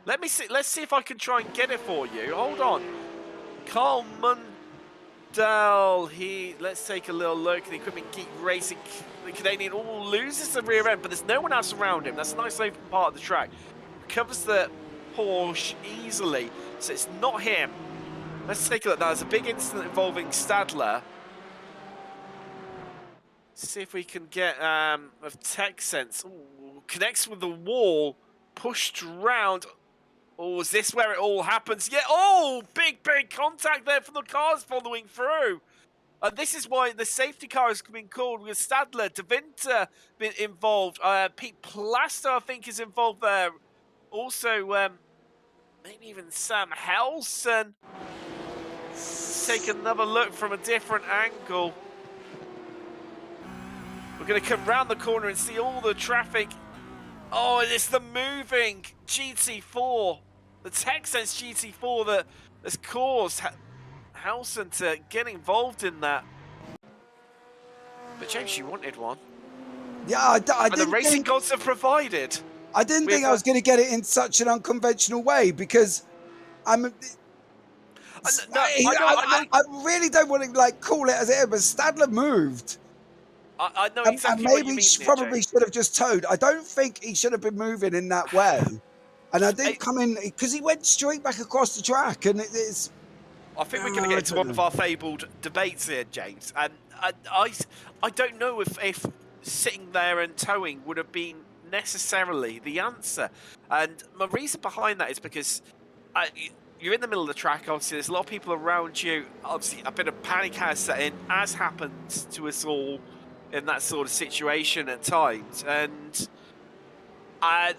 Let me see. Let's see if I can try and get it for you. Hold on, Carl Mundell. Let's take a little look. The equipment keep racing. The Canadian loses the rear end, but there's no one else around him. That's a nice open part of the track. Recovers the Porsche easily, so it's not him. Let's take a look. Now, there's a big incident involving Stadler. Let's see if we can get of tech sense. Ooh, connects with the wall, pushed round. Oh, is this where it all happens? Yeah. Oh, big contact there from the cars following through. This is why the safety car has been called, with Stadler, De Winter been involved. Pete Plaster, I think, is involved there. Also, maybe even Sam Helson. Let's take another look from a different angle. We're going to come round the corner and see all the traffic. Oh, it's the moving GT4, the TechSense GT4 that has caused Helson to get involved in that. But James, you wanted one. Yeah, I and the racing gods have provided. I didn't think I was going to get it in such an unconventional way, because I really don't want to call it as it is, but Stadler moved. I know exactly and what you maybe mean. Probably should have just towed. I don't think he should have been moving in that way. And I didn't come in because he went straight back across the track, and it's. I think we're going to get into one of our fabled debates here, James. And I don't know if sitting there and towing would have been necessarily the answer. And my reason behind that is because you're in the middle of the track. Obviously, there's a lot of people around you. Obviously, a bit of panic has set in, as happens to us all in that sort of situation at times. And I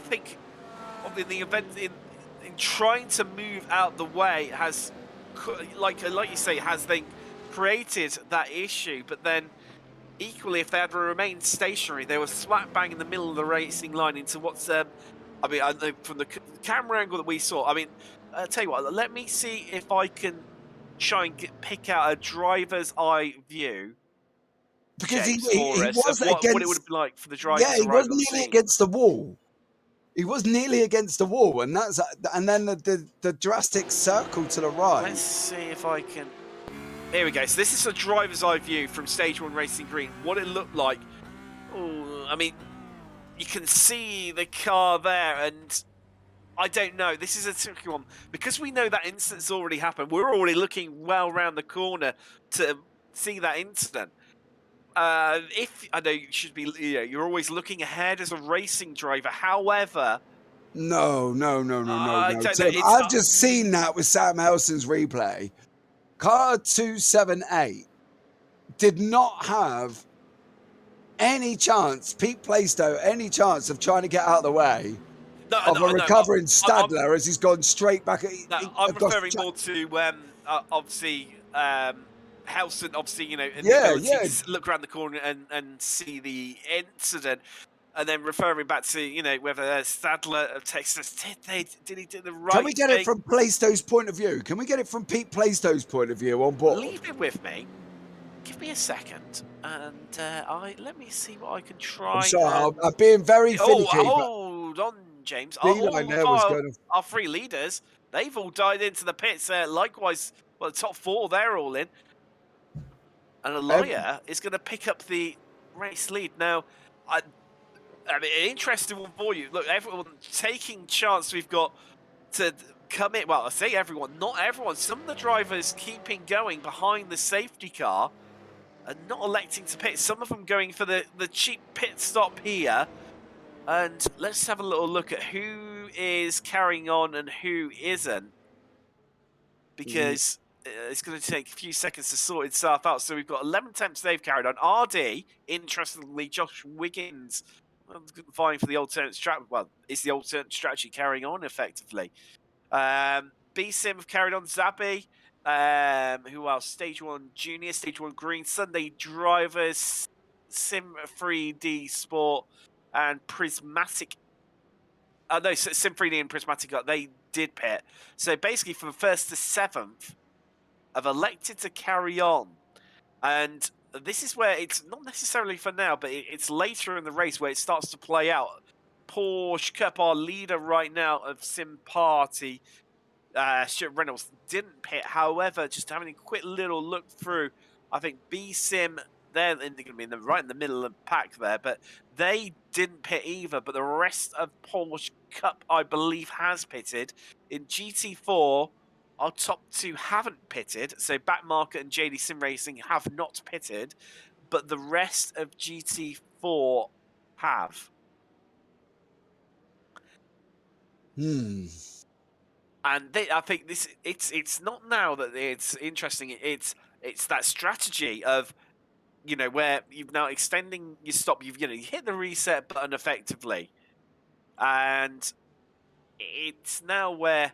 think in the event, in trying to move out the way, has, like you say, has then created that issue. But then equally, if they had remained stationary, they were slap bang in the middle of the racing line into what's I mean, I know from the camera angle that we saw. I mean, I'll tell you what, let me see if I can try and pick out a driver's eye view. Because James, he for us, was of what it would have been like for the drivers. Yeah, he was nearly against the wall. He was nearly against the wall, and then the drastic circle to the right. Let's see if I can. Here we go. So this is a driver's eye view from Stage 1 Racing Green. What it looked like. Oh, I mean, you can see the car there, and I don't know. This is a tricky one. Because we know that incident's already happened, we're already looking well around the corner to see that incident. If I know you should be, you're always looking ahead as a racing driver. However, no. Tim, I've just seen that with Sam Helson's replay. Car 278 did not have any chance, Pete Plaistow, any chance of trying to get out of the way of a recovering Stadler as he's gone straight back. I'm referring more to obviously Helson, obviously, the ability to look around the corner and see the incident, and then referring back to whether Stadler of Texas did he do the right thing? Can we get it from Plaistow's point of view? Can we get it from Pete Plaistow's point of view on board? Leave it with me. Give me a second, and let me see what I can try. I'm sorry, I'm being very finicky. Hold on, James. Our three leaders, they've all died into the pits. Likewise, well, the top four, they're all in. And Alaya is going to pick up the race lead. Now, I mean, an interesting one for you. Look, everyone taking chance we've got to come in. Well, I say everyone, not everyone. Some of the drivers keeping going behind the safety car and not electing to pit. Some of them going for the cheap pit stop here. And let's have a little look at who is carrying on and who isn't. Because it's going to take a few seconds to sort itself out. So we've got 11 attempts they've carried on. RD, interestingly, Josh Wiggins, vying for the alternate strategy. Well, is the alternate strategy carrying on effectively? B-Sim have carried on. Zabi. Who else? Stage 1 Junior, Stage 1 Green, Sunday Drivers, SIM3D Sport, and Prismatic. No, SIM3D and Prismatic, they did pit. So basically, from 1st to 7th, have elected to carry on. And this is where it's not necessarily for now, but it's later in the race where it starts to play out. Porsche Cup, our leader right now of Sim Party, Stuart Reynolds didn't pit. However, just having a quick little look through, I think B-Sim, they're going to be right in the middle of the pack there, but they didn't pit either. But the rest of Porsche Cup, I believe, has pitted. In GT4, our top two haven't pitted. So Backmarket and JD Sim Racing have not pitted, but the rest of GT4 have. And I think it's not now that it's interesting. It's that strategy of, where you've now extending your stop. You hit the reset button effectively, and it's now where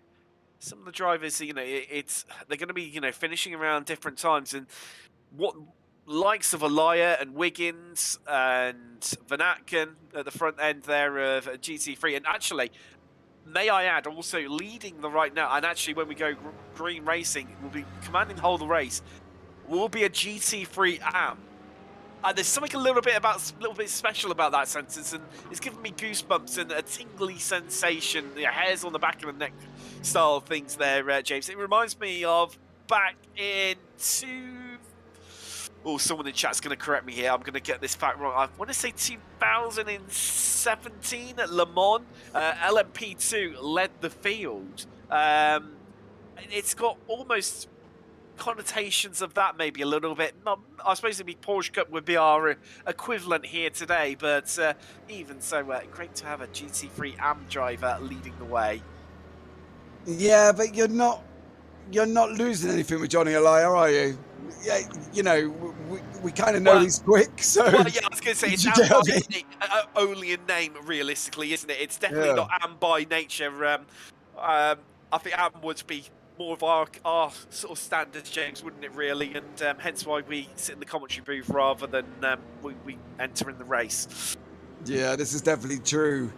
some of the drivers, they're going to be, finishing around different times, and what likes of Alaya and Wiggins and Van Atken at the front end there of GT3, and actually, may I add, also leading the right now, and actually when we go green racing, we'll be commanding the whole of the race, will be a GT3 AM. There's something a little bit special about that sentence, and it's giving me goosebumps and a tingly sensation, the hairs on the back of the neck style of things there, James. It reminds me of back in someone in chat's going to correct me here. I'm going to get this fact wrong. I want to say 2017 at Le Mans. LMP2 led the field. It's got almost connotations of that maybe a little bit. Not, I suppose the Porsche Cup would be our equivalent here today, but even so, great to have a GT3 AM driver leading the way. Yeah, but you're not losing anything with Johnny Elia, are you? Yeah, you know, we kind of know he's quick, so. Well, yeah, I was going to say it's AM only in name, realistically, isn't it? It's definitely not AM by nature. I think AM would be more of our sort of standards, James, wouldn't it, really? And hence why we sit in the commentary booth rather than we enter in the race. Yeah, this is definitely true,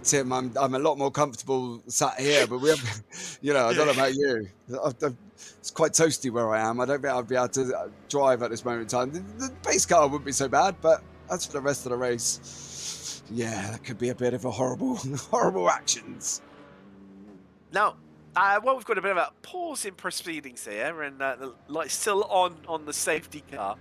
Tim. I'm a lot more comfortable sat here, but we have, you know, I don't know about you. It's quite toasty where I am. I don't think I'd be able to drive at this moment in time. The base car wouldn't be so bad, but as for the rest of the race, yeah, that could be a bit of a horrible actions. Now, well, we've got a bit of a pause in proceedings here, and the light's still on the safety car.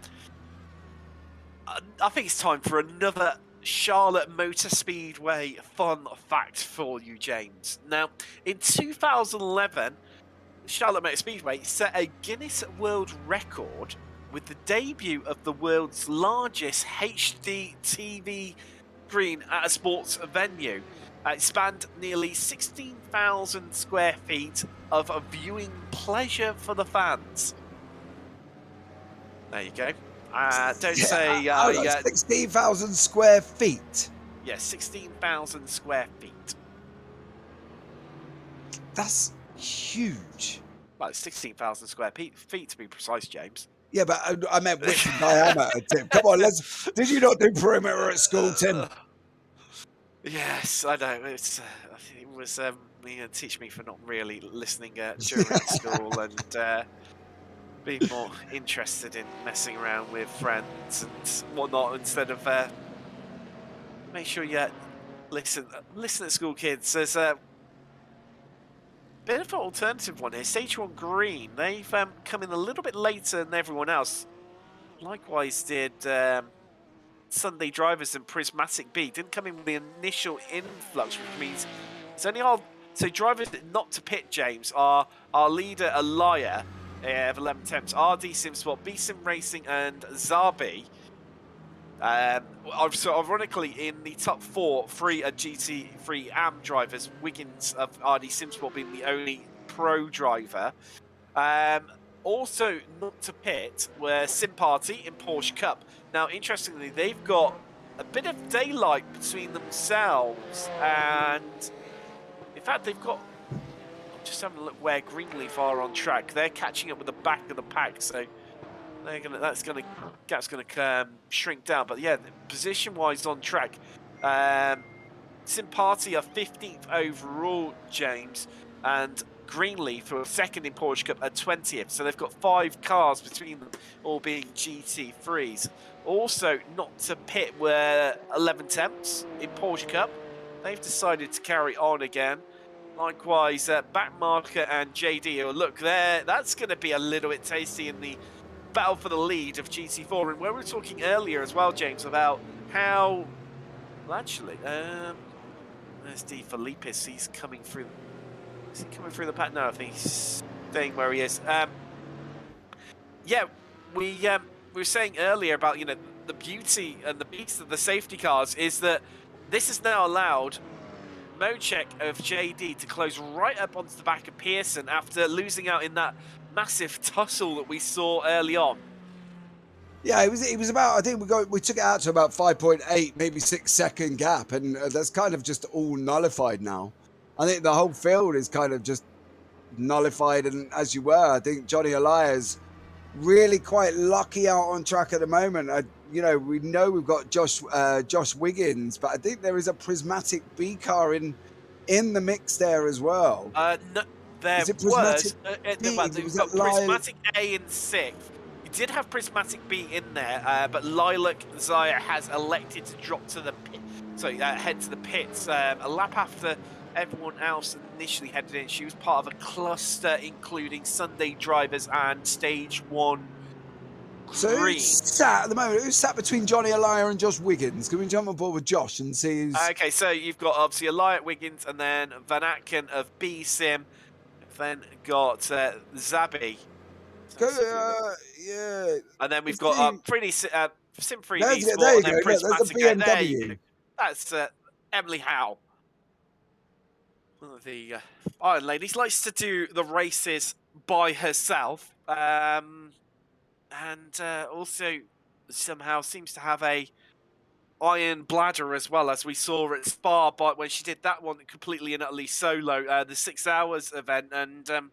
I think it's time for another Charlotte Motor Speedway fun fact for you, James. Now, in 2011, Charlotte Motor Speedway set a Guinness World Record with the debut of the world's largest HD TV screen at a sports venue. It spanned nearly 16,000 square feet of viewing pleasure for the fans. There you go. Don't say... 16,000 square feet? Yeah, 16,000 square feet. That's huge. Well, it's 16,000 square feet to be precise, James. Yeah, but I meant width and diameter, Tim. Come on, did you not do perimeter at school, Tim? Yes, I know. It was teach me for not really listening during school and being more interested in messing around with friends and whatnot instead of make sure you listen at school, kids. There's a bit of an alternative one here. Stage 1 Green. They've come in a little bit later than everyone else. Likewise did Sunday Drivers and Prismatic B. Didn't come in with the initial influx, which means it's only so drivers not to pit, James, are our leader Elia of 11 attempts, RD Sim Sport, B Sim Racing, and Zabi. So ironically, in the top 4, 3 are GT3 AM drivers, Wiggins of RD Sim Sport being the only pro driver. Also not to pit were Sim Party in Porsche Cup. Now, interestingly, they've got a bit of daylight between themselves, and in fact, they've got. I'm just having a look where Greenleaf are on track. They're catching up with the back of the pack, so gap's gonna shrink down. But yeah, position-wise on track, Sim Party are 15th overall, James, and Greenleaf, who are second in Porsche Cup, are 20th. So they've got 5 cars between them, all being GT3s. Also, not to pit were 11 temps in Porsche Cup. They've decided to carry on again. Likewise, Backmarker and JD, look there, that's going to be a little bit tasty in the battle for the lead of GT4. And where we were talking earlier as well, James, about how, well, actually, there's D. Felipis, he's coming through. Is he coming through the pack? No, I think he's staying where he is. Yeah, we were saying earlier about, the beauty and the beast of the safety cars is that this has now allowed Mocek of JD to close right up onto the back of Pearson after losing out in that massive tussle that we saw early on. Yeah, it was about, I think we took it out to about 5.8, maybe 6 second gap, and that's kind of just all nullified now. I think the whole field is kind of just nullified, and as you were, I think Johnny Elias really quite lucky out on track at the moment. We know we've got Josh Wiggins, but I think there is a Prismatic B car in the mix there as well. No, there was. We've got Prismatic A in 6th. You did have Prismatic B in there, but Lilac Zaya has elected to drop to the pit. So head to the pits a lap after everyone else initially headed in. She was part of a cluster including Sunday Drivers and Stage 1 So Green. who's sat between Johnny Elia and Josh Wiggins? Can we jump on board with Josh and see who's... Okay, so you've got obviously Elia Wiggins and then Van Aken of B Sim. Then got Zabi Go, Absolutely not. yeah. And then we've Let's got see. Sim3D There Sport, you and then go. Look, there's a Prismatic. There you go. BMW. That's Emily Howe. One of the Iron Ladies likes to do the races by herself, and also somehow seems to have a iron bladder as well, as we saw at Spa, but when she did that one completely and utterly solo, the 6 hours event, and I'm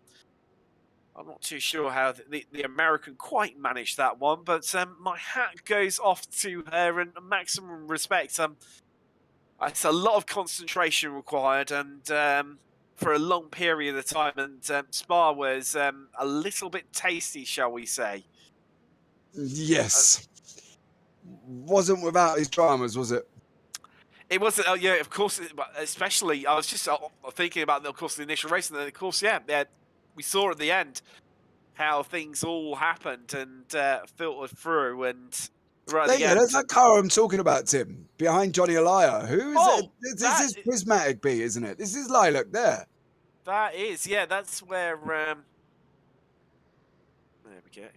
not too sure how the American quite managed that one, but my hat goes off to her and maximum respect. It's a lot of concentration required, and for a long period of time, and Spa was a little bit tasty, shall we say. Yes. Wasn't without his dramas, was it? It wasn't, yeah, of course, but especially, I was just thinking about, of course, the initial race, and then, of course, yeah, we saw at the end how things all happened and filtered through, and right at There the you go. end. There's that car I'm talking about, Tim, behind Johnny Elia. Who is it? Oh, This is Prismatic B, isn't it? This is Lilac there. that is, yeah, that's where, there we go.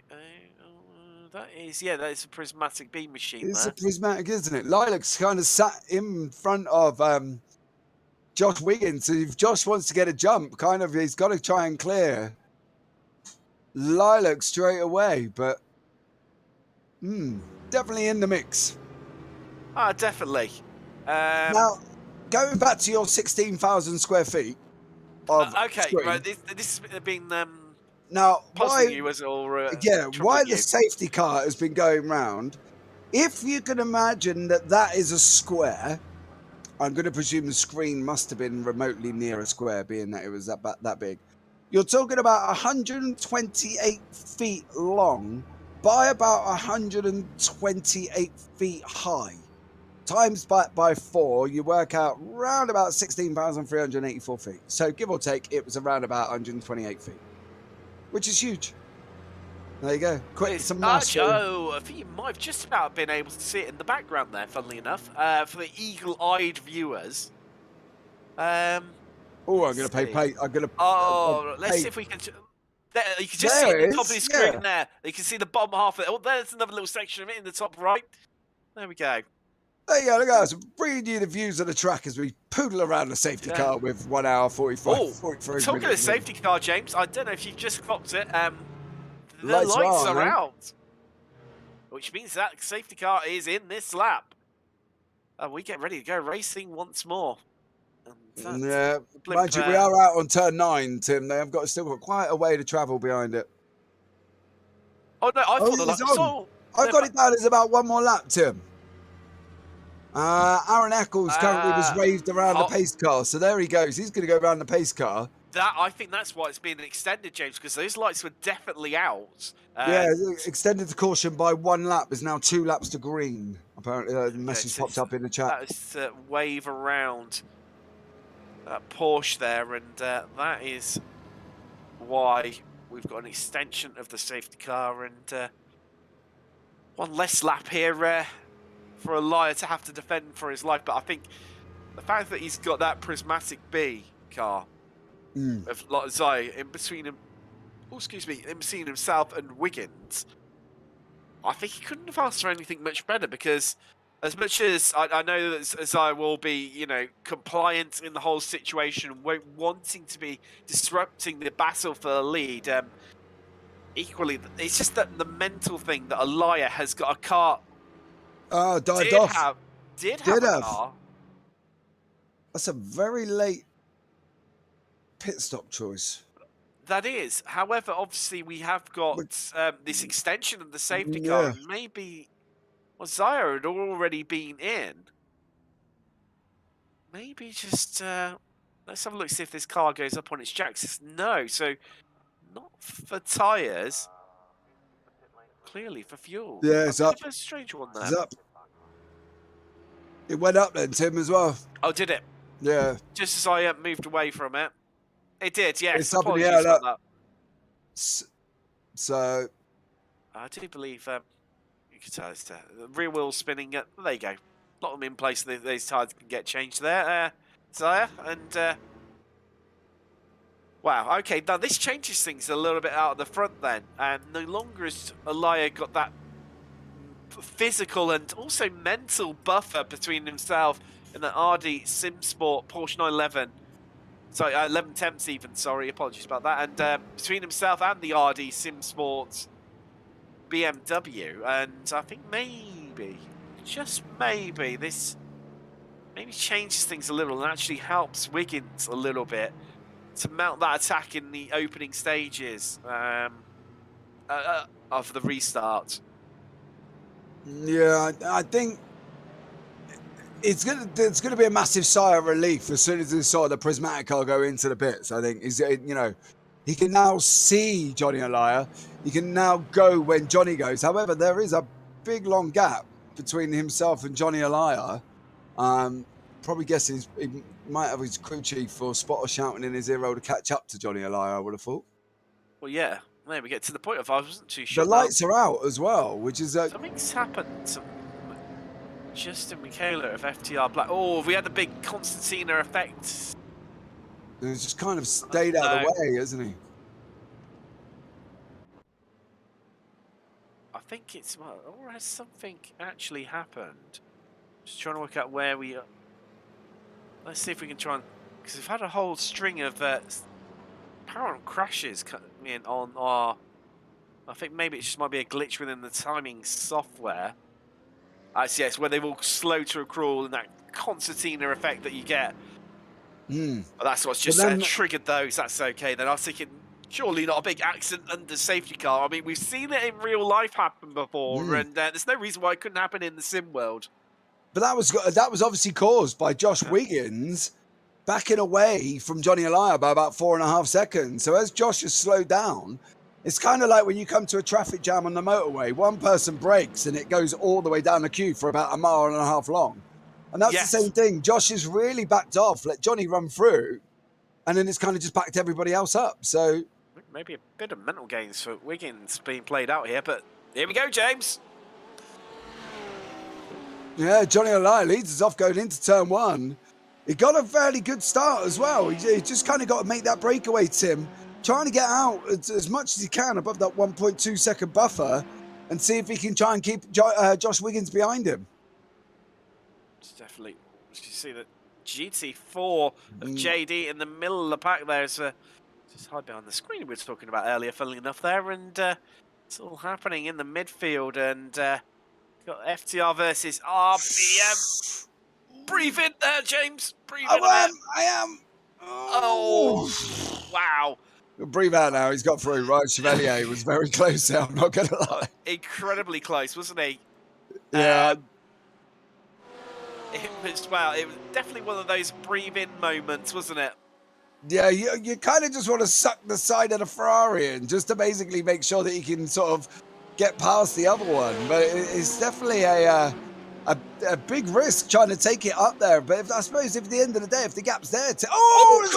That is, yeah, that is a Prismatic B machine It's there. a Prismatic, isn't it? Lilac's kind of sat in front of Josh Wiggins. So if Josh wants to get a jump, kind of, he's got to try and clear Lilac straight away. But definitely in the mix. Ah, definitely. Now, going back to your 16,000 square feet of okay, screen. right, this has been Now, puzzling why? you, was it, or Yeah, why troubling the you? safety car has been going round? If you can imagine that is a square, I'm going to presume the screen must have been remotely near a square, being that it was that big. You're talking about 128 feet long by about 128 feet high. Times by 4, you work out round about 16,384 feet. So give or take, it was around about 128 feet, which is huge. There you go. Quick, some maths. Oh, I think you might have just about been able to see it in the background there, funnily enough, for the eagle-eyed viewers. Oh, I'm going to pay. I'm going to. Oh, let's see if we can. There, you can just see it at the top of the screen there. You can see the bottom half of it. Oh, there's another little section of it in the top right. There we go. There you go, look at us, bringing you the views of the track as we poodle around the safety car with 1 hour 45. 43 talking of the safety car, James, I don't know if you've just clocked it. The lights are out, which means that safety car is in this lap. We get ready to go racing once more. Yeah, mind you, we are out on turn 9, Tim. They have still got quite a way to travel behind it. Oh no, I thought the lights on. I've got it down as about 1 more lap, Tim. Aaron Eccles currently was waved around the pace car, so there he goes. He's going to go around the pace car. I think that's why it's been extended, James, because those lights were definitely out. Yeah, extended the caution by 1 lap. There's now 2 laps to green. Apparently, the message popped up in the chat. That is wave around that Porsche there, and that is why we've got an extension of the safety car, and 1 less lap here for a liar to have to defend for his life. But I think the fact that he's got that Prismatic B car of Zaya in between him, in between himself and Wiggins, I think he couldn't have asked for anything much better, because as much as I know that Zaya will be, compliant in the whole situation, wanting to be disrupting the battle for the lead, equally, it's just that the mental thing that Elia has got a car. Oh, dived off. Did have a car. That's a very late pit stop choice. That is. However, obviously, we have got this extension of the safety car. Maybe Zaya had already been in. Maybe just let's have a look, see if this car goes up on its jacks. No, so not for tyres. Clearly for fuel. Yeah, it's up. A strange one there. It's up. It went up then, Tim, as well. Oh, did it? Yeah. Just as I moved away from it. It did, yes. It's up in the air, look. So I do believe you can tell it's the rear wheel spinning. There you go. Lock them in place, and these tyres can get changed there. Zaya, and Wow, okay, now this changes things a little bit out of the front then, and no longer has Elia got that physical and also mental buffer between himself and the RD Sim Sport Porsche 911. Sorry, 11 temps even, sorry, apologies about that. And between himself and the RD Sim Sport BMW, and I think maybe, just maybe, this maybe changes things a little and actually helps Wiggins a little bit to mount that attack in the opening stages of the restart. Yeah, I think it's gonna be a massive sigh of relief as soon as he saw the prismatic car go into the pits. I think he can now see Johnny Elia. He can now go when Johnny goes. However, there is a big long gap between himself and Johnny Elia. Probably guessing he might have his crew chief or spotter shouting in his ear to catch up to Johnny Elia, I would have thought. Well, yeah, there we get to the point of I wasn't too sure. The lights are out as well, which is something's happened. Justin Michaela of FTR Black. Oh, we had the big Constantina effect. He's just kind of stayed out of the way, hasn't he? I think it's, well, or has something actually happened? Just trying to work out where we are. Let's see if we can try and, because we've had a whole string of apparent crashes coming in on our, I think maybe it just might be a glitch within the timing software. Yes, where they will slow to a crawl and that concertina effect that you get. But that's what's just triggered those. That's okay. Then I was thinking, surely not a big accident under safety car. I mean, we've seen it in real life happen before, and there's no reason why it couldn't happen in the sim world. But that was obviously caused by Josh Wiggins backing away from Johnny Elia by about 4.5 seconds. So as Josh has slowed down, it's kind of like when you come to a traffic jam on the motorway, one person brakes and it goes all the way down the queue for about 1.5 miles long. And that's the same thing. Josh has really backed off, let Johnny run through, and then it's kind of just backed everybody else up. So maybe a bit of mental gains for Wiggins being played out here, but here we go, James. Yeah, Johnny Elia leads us off going into turn one. He got a fairly good start as well. He just kind of got to make that breakaway, Tim. Trying to get out as much as he can above that 1.2 second buffer and see if he can try and keep Josh Wiggins behind him. It's definitely, you see that GT4 of JD in the middle of the pack there is just hide behind the screen we were talking about earlier, funnily enough there, and it's all happening in the midfield, and got FTR versus RPM. Breathe in there, James. Breathe in there. I am. Oh, wow. Breathe out now. He's got through. Right, Chevalier was very close there. I'm not going to lie. Incredibly close, wasn't he? Yeah. It was definitely one of those breathe-in moments, wasn't it? Yeah, you kind of just want to suck the side of the Ferrari in just to basically make sure that you can sort of get past the other one. But it's definitely a big risk trying to take it up there. But I suppose if at the end of the day, if the gap's there, there's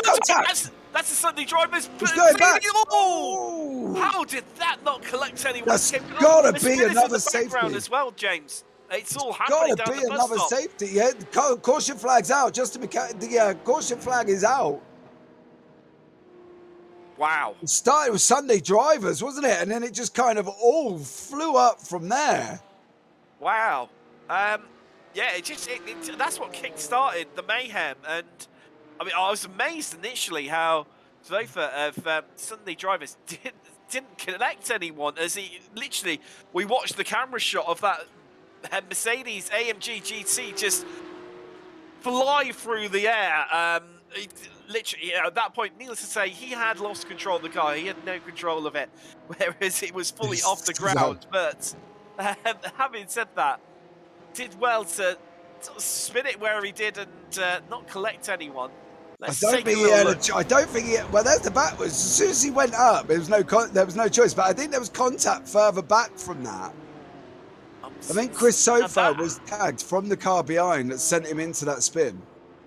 contact. That's the Sunday drivers. He's going back. Oh, how did that not collect anyone? That's got to be another safety as well, James. It's all happening down the bus stop. Got to be another safety. Yeah, the caution flag's out. Just to be the caution flag is out. Wow. It started with Sunday drivers, wasn't it? And then it just kind of all flew up from there. Wow. Yeah, that's what kick-started the mayhem. And I mean, I was amazed initially how both of Sunday drivers didn't connect anyone, as we watched the camera shot of that Mercedes AMG GT just fly through the air. Literally, at that point, needless to say, he had lost control of the car. He had no control of it, whereas it was fully off the ground. But having said that, did well to sort of spin it where he did and not collect anyone. I don't think he well, there's the backwards. As soon as he went up, there was no choice. But I think there was contact further back from that. I think Chris Sofa was tagged from the car behind that sent him into that spin.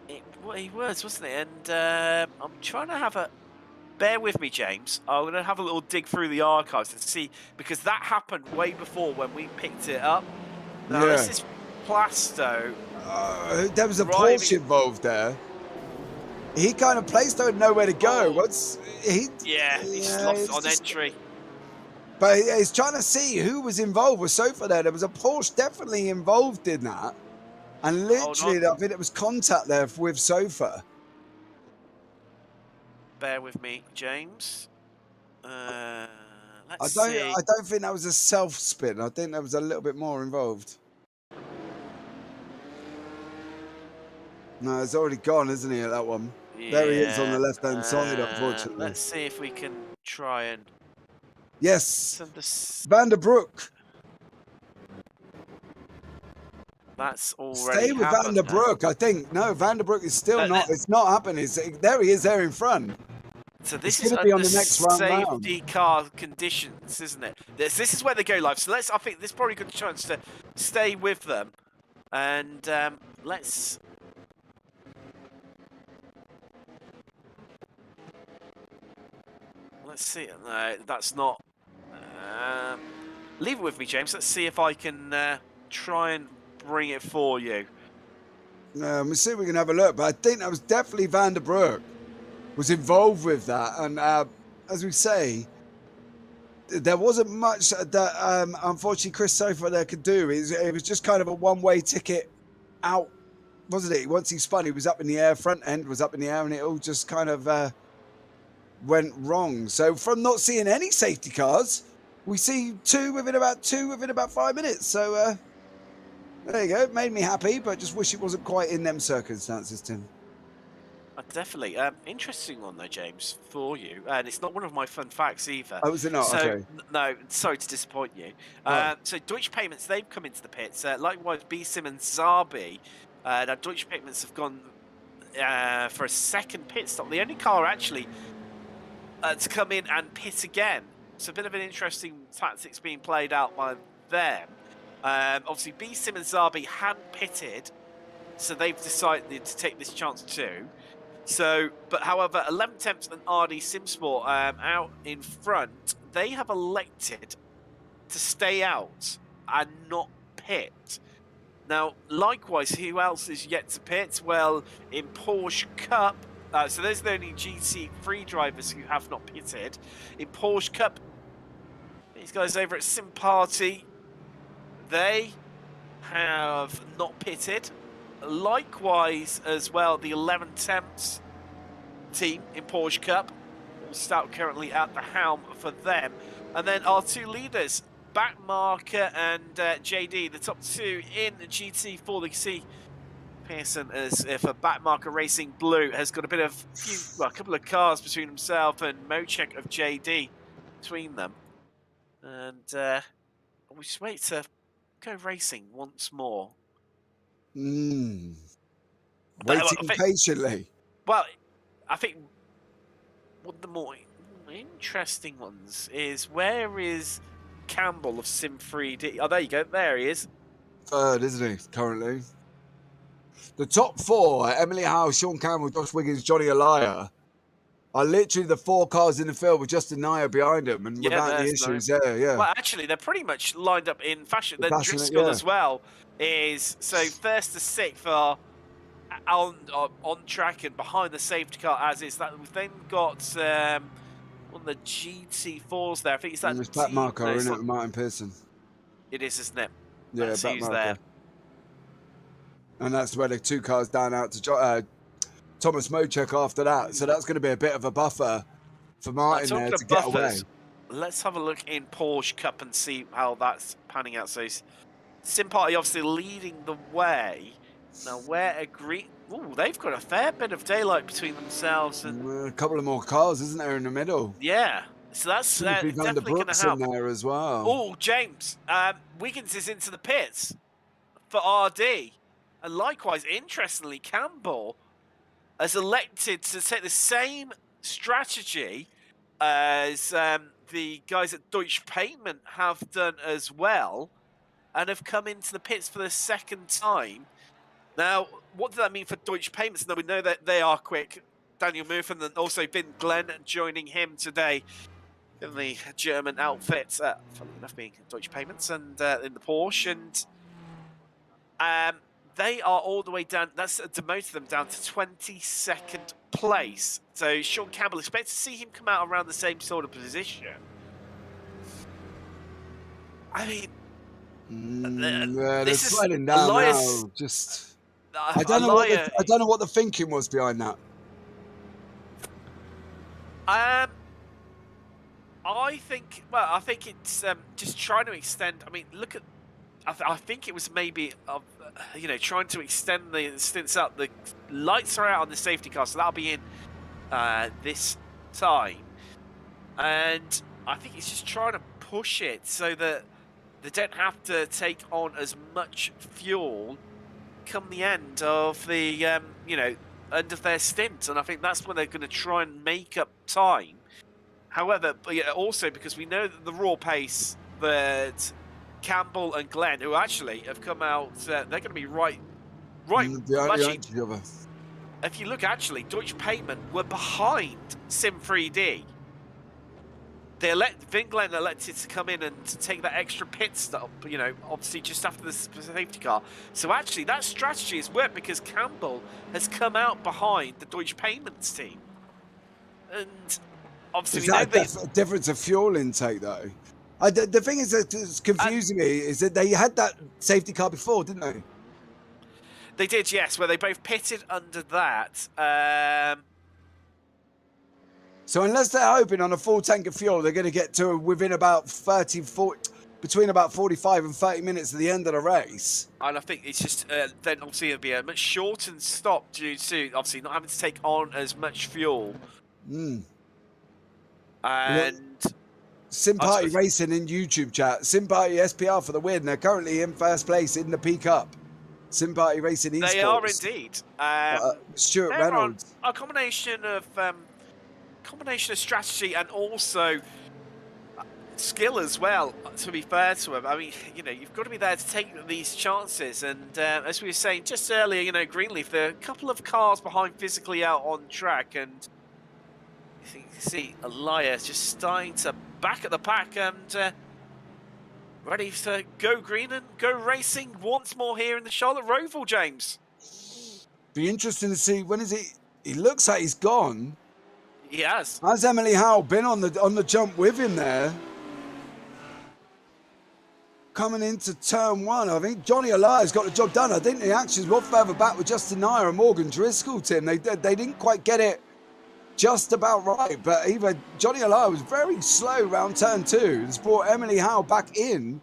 He was, wasn't he? And I'm trying to have a... Bear with me, James. I'm going to have a little dig through the archives and see, because that happened way before when we picked it up. Now, this is Plasto. There was a Porsche involved there. he kind of placed there and nowhere to go. What's he? Yeah, he just lost on entry. But he's trying to see who was involved with Sofa there. There was a Porsche definitely involved in that. And literally, I think it was contact there with Sofa. Bear with me, James. I Let's see. don't think that was a self spin. I think there was a little bit more involved. No, it's already gone, isn't he, at that one? Yeah, there he is on the left-hand side, unfortunately. Let's see if we can try and... Yes, Van der Broek. That's already Stay with Van der Broek, I think. No, Van der Broek is still not... It's not happening. There he is there in front. So this is be on the next safety car conditions, isn't it? This is where they go live. So I think this is probably a good chance to stay with them. And let's... Let's see. No, that's not... leave it with me, James. Let's see if I can try and bring it for you. We'll see if we can have a look. But I think that was definitely Van der Broek was involved with that. And as we say, there wasn't much that, unfortunately, Chris Sofa there could do. It was just kind of a one-way ticket out, wasn't it? Once he spun, he was up in the air. Front end was up in the air, and it all just kind of... went wrong. So from not seeing any safety cars, we see two within about 5 minutes. So there you go. Made me happy, but just wish it wasn't quite in them circumstances, Tim. Definitely. Interesting one though, James, for you. And it's not one of my fun facts either. Oh, was it not? So, okay. No, sorry to disappoint you. Oh. So Deutsche Payments, they've come into the pits. Likewise, B-Sim and Zabi. Now Deutsche Payments have gone for a second pit stop. The only car actually to come in and pit again. It's a bit of an interesting tactics being played out by them. Obviously, B-Sim and Zabi hadn't pitted, so they've decided to take this chance too. So, but however, 11 Temps and RD Simsport out in front, they have elected to stay out and not pit. Now, likewise, who else is yet to pit? Well, in Porsche Cup, so there's the only GT3 drivers who have not pitted. In Porsche Cup, these guys over at Sim Party, they have not pitted. Likewise as well, the 11 Temps team in Porsche Cup, all Stout currently at the helm for them. And then our two leaders, Backmarker and JD, the top two in GT4. They see Pearson as if a Backmarker Racing Blue has got a bit of a couple of cars between himself and Mochek of JD between them. And we just wait to go racing once more. Waiting patiently. Well, I think one of the more interesting ones is, where is Campbell of Sim3D? Oh, there you go. There he is. Third, isn't he, currently? The top four, Emily Howe, Sean Campbell, Josh Wiggins, Johnny Elia, are literally the four cars in the field with Justin Naya behind them, and without the issues there, yeah. Well, actually, they're pretty much lined up in fashion. Then Driscoll as well is, so first to sixth are on track and behind the safety car as is. That we've then got one of the GT4s there. I think it's that. It's Backmarker, isn't it, Martin Pearson? It is, isn't it? Yeah, that's who's there. And that's where the two cars down out to Thomas Mochek after that. So that's going to be a bit of a buffer for Martin there to get away. Let's have a look in Porsche Cup and see how that's panning out. So Sim Party obviously leading the way. Now where agree? Ooh, they've got a fair bit of daylight between themselves and a couple of more cars, isn't there, in the middle? Yeah, so that's definitely going to help. In there as well. Oh, James, Wiggins is into the pits for RD, and likewise, interestingly, Campbell has elected to take the same strategy as the guys at Deutsche Payment have done as well, and have come into the pits for the second time. Now, what does that mean for Deutsche Payments? Now, we know that they are quick. Daniel Murphy and also Vin Glenn joining him today in the German outfit, funny enough being Deutsche Payments, and in the Porsche. And they are all the way down. That's demoted them down to 22nd place. So Sean Campbell, expect to see him come out around the same sort of position. I mean, they're this is sliding down Elias. now. Just, I don't know what the thinking was behind that. I think it's just trying to extend. I mean, look at. I think it was maybe, trying to extend the stints up. The lights are out on the safety car, so that'll be in this time. And I think it's just trying to push it so that they don't have to take on as much fuel come the end of the, end of their stint. And I think that's when they're going to try and make up time. However, also because we know that the raw pace that Campbell and Glenn, who actually have come out, they're going to be right. If you look, actually, Deutsche Payment were behind SIM3D. Vin Glenn elected to come in and to take that extra pit stop, obviously just after the safety car. So actually, that strategy has worked because Campbell has come out behind the Deutsche Payments team. And obviously, is that a difference of fuel intake, though? The thing is that's confusing me is that they had that safety car before, didn't they? They did, yes, where they both pitted under that. So unless they're hoping on a full tank of fuel, they're going to get to within about 40, between about 45 and 30 minutes of the end of the race. And I think it's just then obviously it'll be a much shortened stop due to obviously not having to take on as much fuel. And Sim Party Racing in YouTube chat. Sim Party SPR for the win. They're currently in first place in the P Cup. Sim Party Racing Esports. They are indeed. Stuart Reynolds. A combination of strategy and also skill as well, to be fair to him. I mean, you've got to be there to take these chances. And as we were saying just earlier, Greenleaf, they're a couple of cars behind physically out on track. And you see Elias just starting to back at the pack and ready to go green and go racing once more here in the Charlotte Roval, James. Be interesting to see, when is he looks like he's gone. He has. Has Emily Howe been on the jump with him there? Coming into turn one, I think Johnny Elias got the job done. I think the actions were further back with Justin Nair and Morgan Driscoll, Tim. They didn't quite get it just about right, but even Johnny Elias was very slow round turn two. It's brought Emily Howe back in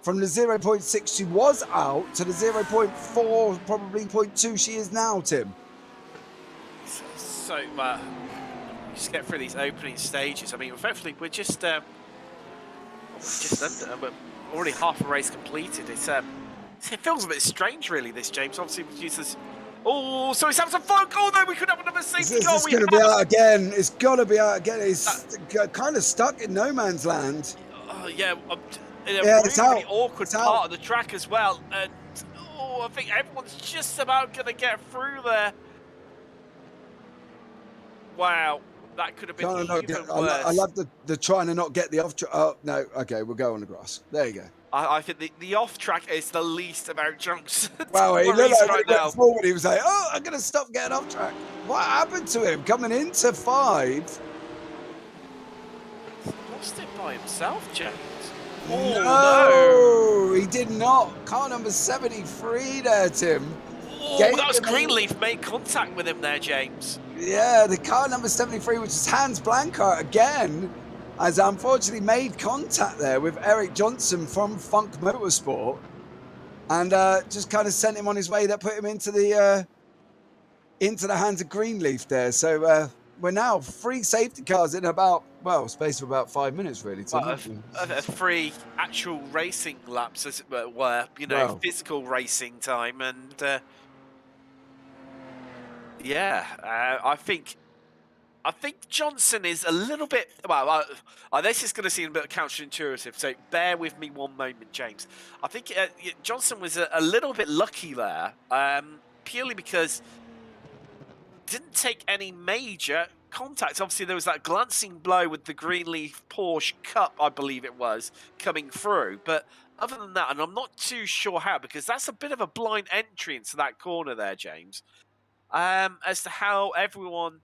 from the 0.6 she was out to the 0.4, probably 0.2 she is now, Tim. So, just get through these opening stages. I mean, effectively, we're just under, we're already half a race completed. It feels a bit strange, really, this, James. Obviously, producers. Oh, so he's having some fun. Oh, no, we could have another safety car. It's going to be out again. It's got to be out again. It's kind of stuck in no man's land. Yeah, in a really awkward part of the track as well. And I think everyone's just about going to get through there. Wow. That could have been even worse. I love the trying to not get the off track. Oh, no. Okay, we'll go on the grass. There you go. I think the off track is the least of our junks. Wow, he looked like when he went forward, he was like, oh, I'm going to stop getting off track. What happened to him? Coming into 5. He lost it by himself, James. Oh, no, he did not. Car number 73 there, Tim. Oh, that was Greenleaf made contact with him there, James. Yeah, the car number 73, which is Hans Blankart again, has unfortunately made contact there with Eric Johnson from Funk Motorsport, and just kind of sent him on his way. That put him into the hands of Greenleaf there. So we're now 3 safety cars in about, space of about 5 minutes, really. Well, 3 actual racing laps, as it were, physical racing time, and. I think Johnson is a little bit. This is going to seem a bit counterintuitive, so bear with me one moment, James. I think Johnson was a little bit lucky there, purely because didn't take any major contact. Obviously, there was that glancing blow with the Greenleaf Porsche Cup, I believe it was, coming through. But other than that, and I'm not too sure how, because that's a bit of a blind entry into that corner there, James. As to how everyone...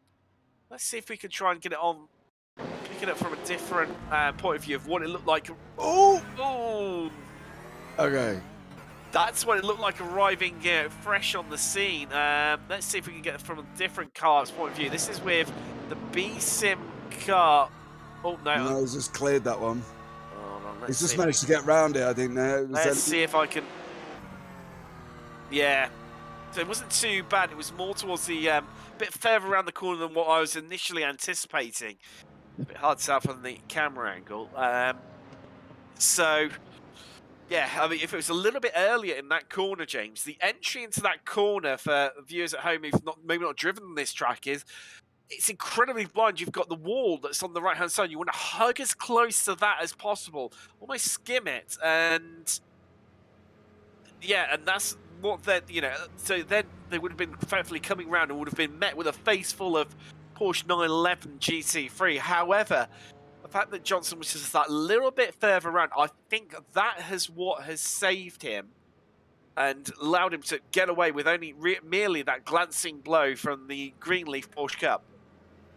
Let's see if we can try and get it on, pick it up from a different point of view of what it looked like. Oh! Oh! Okay. That's what it looked like arriving fresh on the scene. Let's see if we can get it from a different car's point of view. This is with the B-Sim car. Oh, no. No, he's just cleared that one. Hold on, He's just managed to get round it, I think. There. Let's see if I can... Yeah. So it wasn't too bad. It was more towards the bit further around the corner than what I was initially anticipating. A bit hard to tell from the camera angle. So... Yeah, I mean, if it was a little bit earlier in that corner, James, the entry into that corner for viewers at home who've maybe not driven this track is, it's incredibly blind. You've got the wall that's on the right-hand side. You want to hug as close to that as possible, almost skim it. And, yeah, and that's what then, you know, so then they would have been effectively coming around and would have been met with a face full of Porsche 911 GT3. However, the fact that Johnson was just that little bit further around, I think that has what has saved him and allowed him to get away with only merely that glancing blow from the Greenleaf Porsche Cup.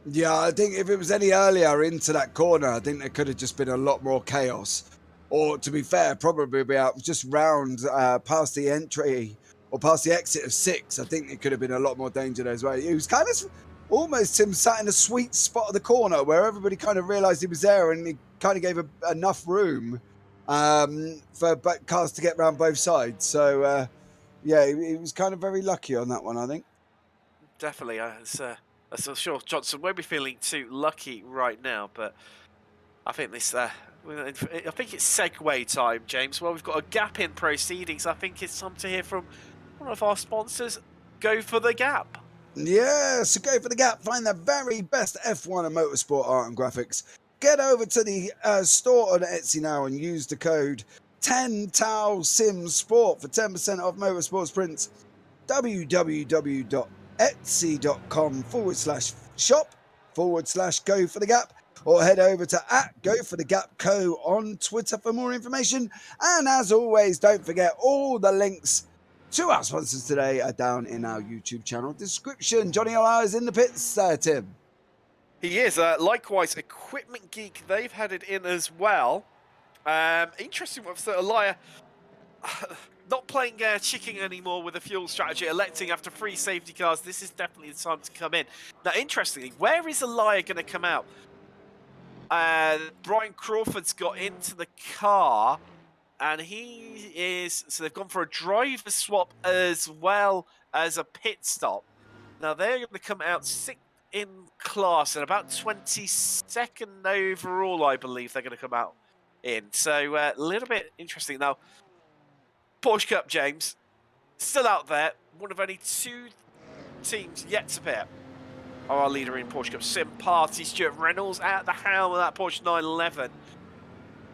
Yeah, I think if it was any earlier into that corner, I think there could have just been a lot more chaos. Or, to be fair, probably be out just round past the entry or past the exit of 6. I think it could have been a lot more danger there as well. It was kind of... almost him sat in a sweet spot of the corner where everybody kind of realised he was there, and he kind of gave enough room for cars to get around both sides. So, yeah, he was kind of very lucky on that one, I think. Definitely. I'm sure Johnson won't be feeling too lucky right now, but I think this... I think it's segue time, James. Well, we've got a gap in proceedings. I think it's time to hear from one of our sponsors. Go for the gap. Yeah, so go for the gap. Find the very best F1 and motorsport art and graphics. Get over to the store on Etsy now and use the code 10TAOSIMSPORT for 10% off motorsports prints. www.etsy.com/shop/go for the gap, or head over to @GoForTheGapCo on Twitter for more information. And as always, don't forget all the links to our sponsors today are down in our YouTube channel description. Johnny O'Hara is in the pits, Tim. He is. Likewise, Equipment Geek, they've had it in as well. Interesting with Elia not playing chicken anymore with a fuel strategy, electing after 3 safety cars. This is definitely the time to come in. Now, interestingly, where is Elia going to come out? Brian Crawford's got into the car. And he is... So they've gone for a driver swap as well as a pit stop. Now, they're going to come out 6th in class and about 22nd overall, I believe they're going to come out in. So, a little bit interesting. Now, Porsche Cup, James, still out there. One of only 2 teams yet to pit. Our leader in Porsche Cup, Sim Party, Stuart Reynolds at the helm of that Porsche 911.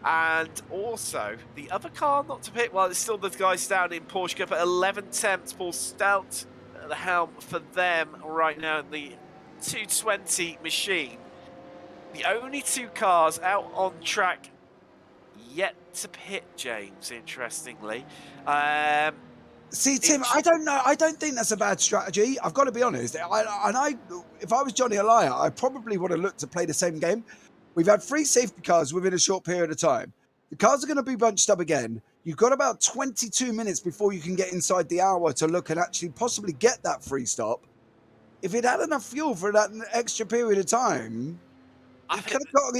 And also, the other car not to pit, well, it's still the guys down in Porsche Cup at 11 tenths. Paul Stout at the helm for them right now in the 220 machine. The only 2 cars out on track yet to pit, James, interestingly. See, Tim, I don't know. I don't think that's a bad strategy. I've got to be honest. If I was Johnny Elia, I probably would have looked to play the same game. We've had 3 safety cars within a short period of time. The cars are going to be bunched up again. You've got about 22 minutes before you can get inside the hour to look and actually possibly get that free stop. If it had enough fuel for that extra period of time, he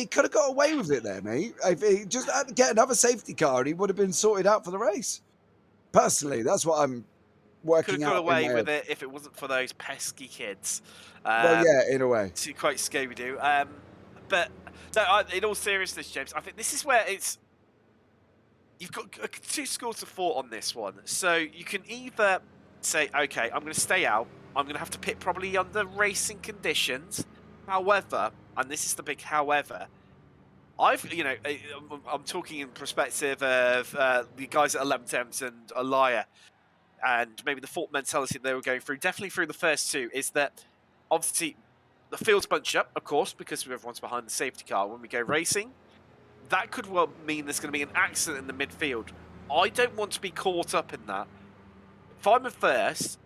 could have got away with it there, mate. If he just had to get another safety car, and he would have been sorted out for the race. Personally, that's what I'm working out. Could have got away with it if it wasn't for those pesky kids. Well, yeah, in a way. To quite Scooby-Doo. But no, in all seriousness, James, I think this is where it's... You've got 2 schools of thought on this one. So you can either say, okay, I'm going to stay out. I'm going to have to pit probably under racing conditions. However, and this is the big however, I'm talking in perspective of the guys at 11 temps and Elia, and maybe the thought mentality they were going through, definitely through the first 2, is that obviously the field's bunched up, of course, because everyone's behind the safety car. When we go racing, that could well mean there's going to be an accident in the midfield. I don't want to be caught up in that. If I'm in first,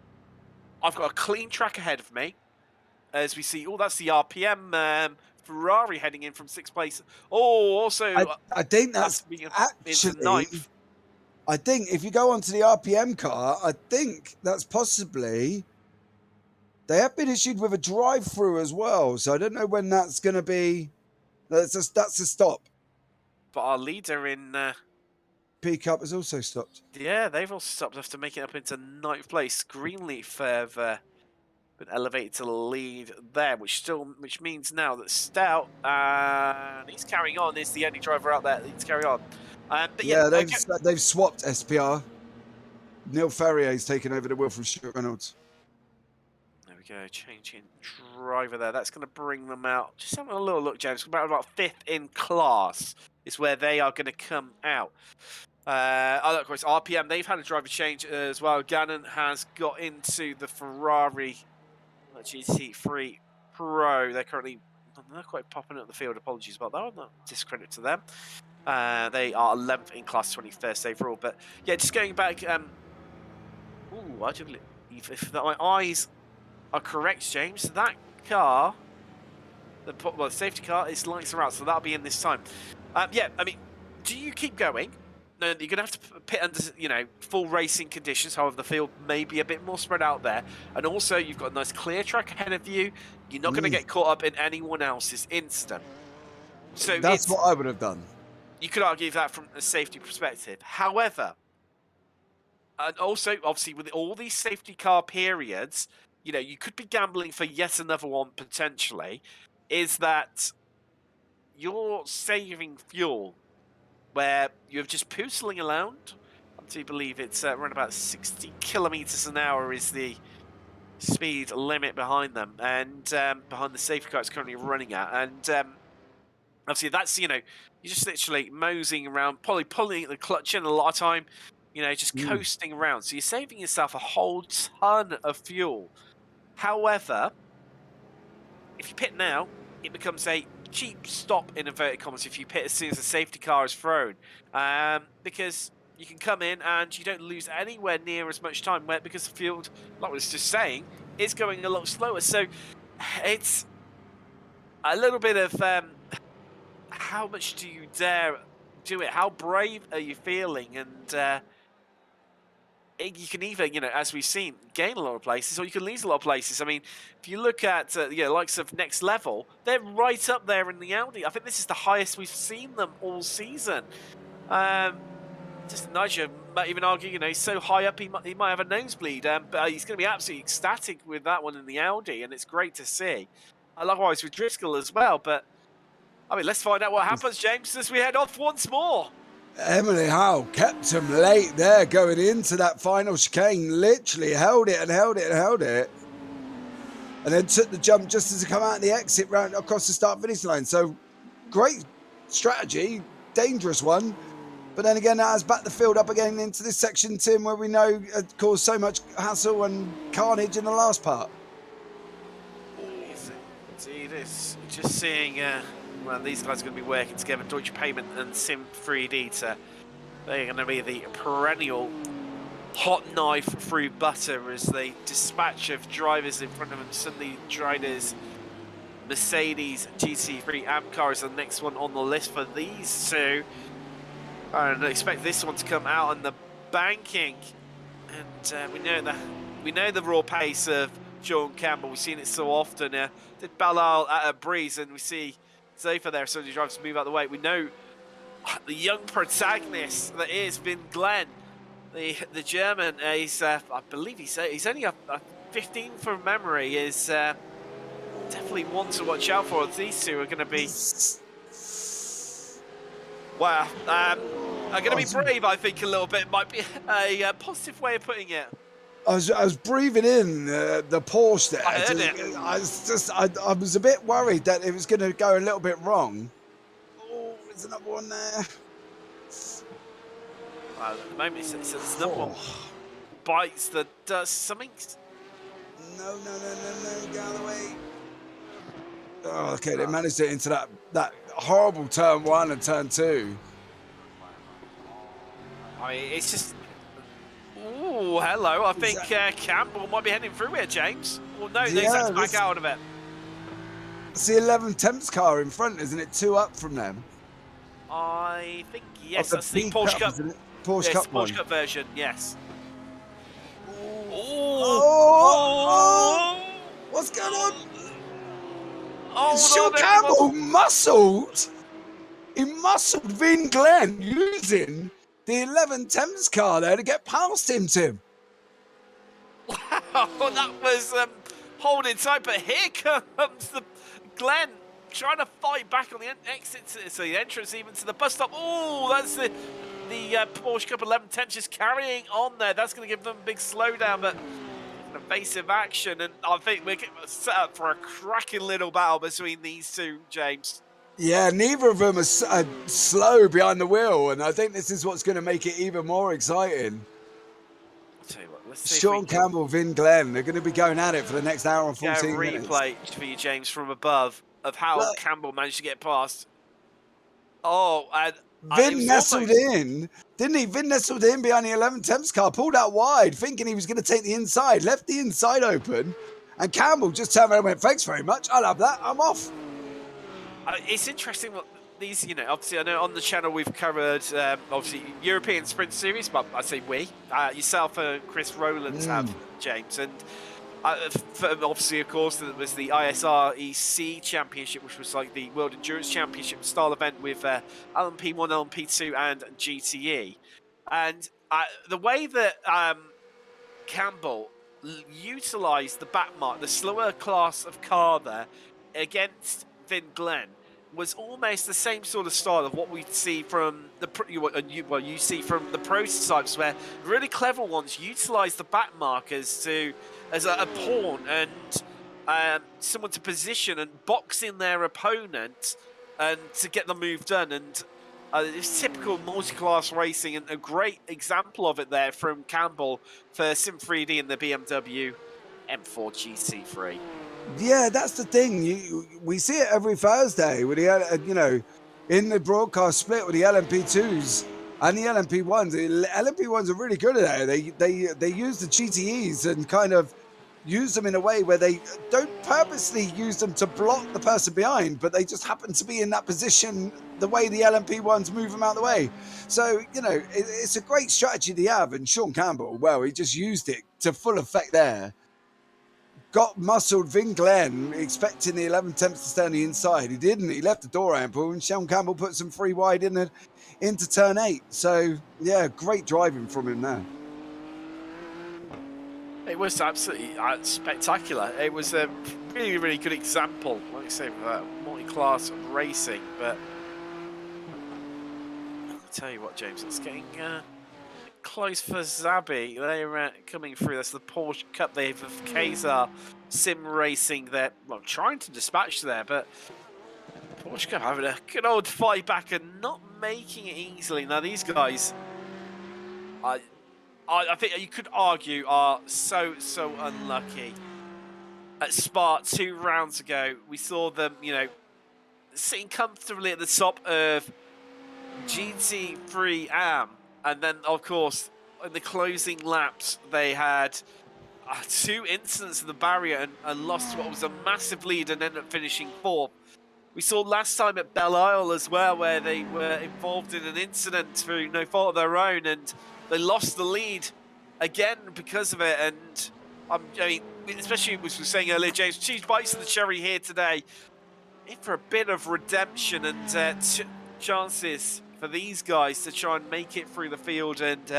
I've got a clean track ahead of me. As we see, that's the RPM Ferrari heading in from 6th place. Oh, also, I think that's into 9th. I think if you go onto the RPM car, I think that's possibly... They have been issued with a drive-through as well, so I don't know when that's going to be. That's a stop. But our leader in P-Cup has also stopped. Yeah, they've also stopped after making it up into 9th place. Greenleaf have been elevated to the lead there, which means now that Stout, he's carrying on, is the only driver out there that's carrying on. But yeah, they've swapped SPR. Neil Ferrier's taken over the wheel from Stuart Reynolds. There we go, changing driver there. That's going to bring them out. Just having a little look, James. About 5th in class is where they are going to come out. Of course, RPM, they've had a driver change as well. Gannon has got into the Ferrari GT3 Pro. They're quite popping up the field. Apologies about that. Not discredit to them. They are 11th in class, 21st overall. But yeah, just going back. I do believe if my eyes are correct, James, that car, the safety car, is lights are out, so that'll be in this time. Yeah, I mean, do you keep going? No, you're going to have to pit under, full racing conditions. However, the field may be a bit more spread out there. And also, you've got a nice clear track ahead of you. You're not going to get caught up in anyone else's instant. So that's what I would have done. You could argue that from a safety perspective. However, and also, obviously, with all these safety car periods, you could be gambling for yet another one potentially, is that you're saving fuel where you're just pootling around. I do believe it's around about 60 kilometers an hour is the speed limit behind them, and behind the safety car it's currently running at. And obviously that's, you're just literally moseying around, probably pulling the clutch in a lot of time, just coasting around. So you're saving yourself a whole ton of fuel. However, if you pit now, it becomes a cheap stop in inverted commas if you pit as soon as the safety car is thrown, because you can come in and you don't lose anywhere near as much time because the field, like I was just saying, is going a lot slower. So it's a little bit of how much do you dare do it? How brave are you feeling? And you can either, as we've seen, gain a lot of places, or you can lose a lot of places. I mean, if you look at likes of Next Level, they're right up there in the Audi. I think this is the highest we've seen them all season. Just Nigel might even argue, he's so high up he might have a nosebleed, but he's going to be absolutely ecstatic with that one in the Audi, and it's great to see. Likewise with Driscoll as well, but I mean, let's find out what happens, James, as we head off once more. Emily Howe kept him late there going into that final chicane, literally held it and held it and held it, and then took the jump just as it come out of the exit round across the start-finish line. So great strategy, dangerous one, but then again that has backed the field up again into this section, Tim, where we know it caused so much hassle and carnage in the last part. Indeed, it's just seeing well, these guys are going to be working together, Deutsche Payment and SIM3D. They're going to be the perennial hot knife through butter as they dispatch of drivers in front of them. Suddenly, Dryder's Mercedes GT3 AMP car is the next one on the list for these two. And I expect this one to come out on the banking. And we know the raw pace of Sean Campbell. We've seen it so often. Did Ballal at a breeze, and we see Zafer there, so the drivers move out of the way. We know the young protagonist that is Vin Glenn, the German. He's I believe he's only a 15 from memory. Is definitely one to watch out for. These two are going to be are going to be brave. I think a little bit might be a positive way of putting it. I was breathing in the Porsche there. I heard it. I was a bit worried that it was going to go a little bit wrong. Oh, there's another one there. Well, at the moment, it's another one. Bites the dust. Something. No, get out of the way. Oh, okay, they managed it into that horrible turn 1 and turn 2. I mean, it's just... Ooh, hello. I think Campbell might be heading through here, James. Well, no, he's had to back out of it. It's the 11 Temps car in front, isn't it? 2 up from them. I think, yes, that's the Porsche Porsche Cup. Porsche Cup one. Porsche Cup version, yes. Oh! What's going on? Sean Campbell muscled. He muscled Vin Glenn using the 11 Thames car there to get past him, Tim. Wow, that was holding tight, but here comes the Glenn trying to fight back on the exit, so the entrance even to the bus stop. Oh, that's the Porsche Cup 11 Thames just carrying on there. That's going to give them a big slowdown, but evasive action, and I think we're set up for a cracking little battle between these two, James. Yeah, neither of them are slow behind the wheel, and I think this is what's going to make it even more exciting. I'll tell you what, let's see Sean Campbell, Vin Glenn, they're going to be going at it for the next hour and 14 minutes. Replay for you, James, from above of how Campbell managed to get past. Oh, and Vin nestled in, didn't he? Vin nestled in behind the 11 Temps car, pulled out wide, thinking he was going to take the inside, left the inside open, and Campbell just turned around and went, "Thanks very much, I love that, I'm off." It's interesting what these, obviously I know on the channel we've covered, obviously, European Sprint Series, but I say we, yourself and Chris Rowlands have, James, and obviously, of course, there was the ISREC Championship, which was like the World Endurance Championship style event with LMP1, LMP2, and GTE. And the way that Campbell utilised the back mark, the slower class of car there, against Vin Glenn, was almost the same sort of style of what we see from you see from the prototypes, where really clever ones utilise the back markers as a pawn and someone to position and box in their opponent and to get the move done. And it's typical multi-class racing, and a great example of it there from Campbell for SIM3D and the BMW M4 GT3. Yeah, that's the thing. We see it every Thursday with the, in the broadcast split with the LMP2s and the LMP1s. The LMP1s are really good at it. They use the GTEs and kind of use them in a way where they don't purposely use them to block the person behind, but they just happen to be in that position the way the LMP1s move them out of the way. So, it's a great strategy to have. And Sean Campbell, well, he just used it to full effect there. Got muscled Vin Glenn, expecting the 11 Temps to stay on the inside. He didn't. He left the door ample, and Sean Campbell put some free wide into turn 8. So, yeah, great driving from him there. It was absolutely spectacular. It was a really, really good example, like I say, of multi-class racing. But I'll tell you what, James, it's getting close for Zabi. They're coming through. That's the Porsche Cup. They have Kazar Sim Racing. They're trying to dispatch there, but Porsche Cup having a good old fight back and not making it easily. Now these guys, I think you could argue, are so unlucky. At Spa 2 rounds ago, we saw them, sitting comfortably at the top of GT3 AM. And then, of course, in the closing laps, they had 2 incidents of the barrier and lost what was a massive lead and ended up finishing 4th. We saw last time at Belle Isle as well, where they were involved in an incident through no fault of their own, and they lost the lead again because of it. And I mean, especially as we were saying earlier, James, 2 bites of the cherry here today, in for a bit of redemption and chances for these guys to try and make it through the field and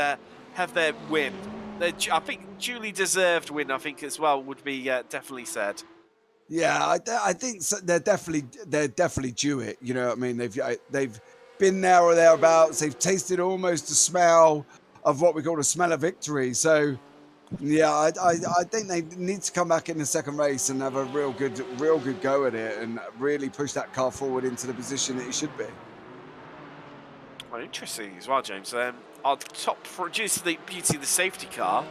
have their win. I think duly deserved win, I think, as well, would be definitely said. Yeah, I think so. They're definitely due it. You know what I mean? They've been there or thereabouts. They've tasted almost the smell of what we call a smell of victory. So, yeah, I think they need to come back in the second race and have a real good go at it and really push that car forward into the position that it should be. Well, interesting as well, James. Our top 3, due to the beauty of the safety car,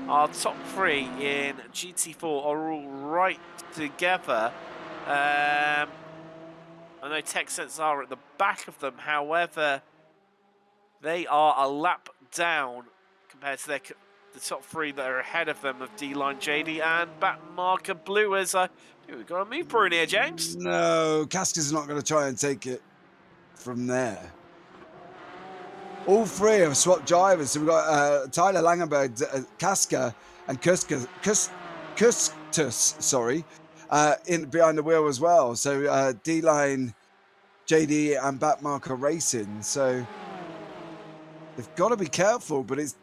our top 3 in GT4 are all right together. I know TechSense are at the back of them. However, they are a lap down compared to the top three that are ahead of them of D-Line JD and back marker Blue. As we've got a move in here, James. No, Casca's not going to try and take it from there. All three have swapped drivers. So we've got Tyler Langenberg, Casca, and Custus, sorry, in behind the wheel as well. So D-Line, JD, and Backmarker Racing. So they've got to be careful, but it's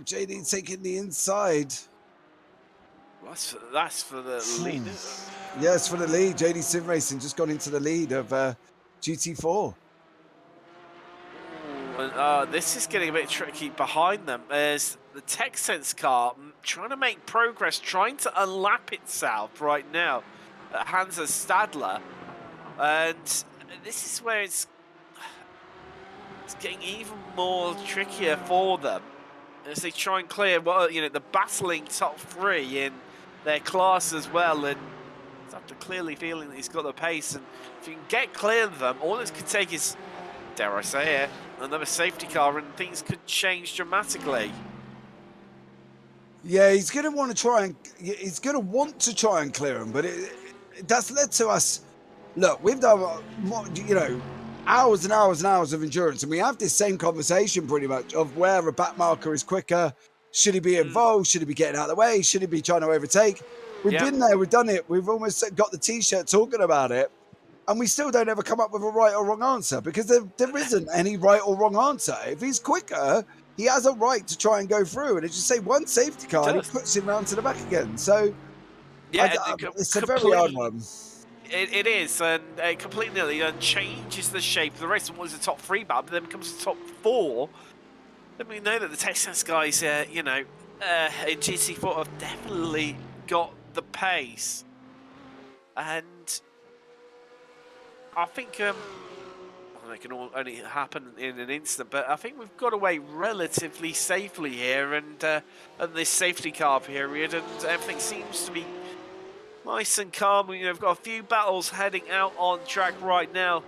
JD taking the inside. That's for the lead. Yes, for the lead. JD Sim Racing just gone into the lead of GT4. This is getting a bit tricky behind them as the TechSense car trying to make progress, trying to unlap itself right now at Hansa Stadler. And this is where it's getting even more trickier for them as they try and clear the battling top three in their class as well. And it's after clearly feeling that he's got the pace. And if you can get clear of them, all this could take is, dare I say it, another safety car, and things could change dramatically. Yeah, he's going to want to try and clear him, but that's led to us. Look, we've done, hours and hours and hours of endurance, and we have this same conversation pretty much of where a back marker is quicker. Should he be involved? Should he be getting out of the way? Should he be trying to overtake? We've been there, we've done it. We've almost got the T-shirt talking about it. And we still don't ever come up with a right or wrong answer because there isn't any right or wrong answer. If he's quicker, he has a right to try and go through. And as you say, one safety car, and he puts him round to the back again. So, yeah, it's a very hard one. It is, and it completely changes the shape of the race. It was the top three, but then becomes the top four. Then we know that the Texas guys, in GT4 have definitely got the pace. And I think it can only happen in an instant, but I think we've got away relatively safely here, and this safety car period, and everything seems to be nice and calm. We've got a few battles heading out on track right now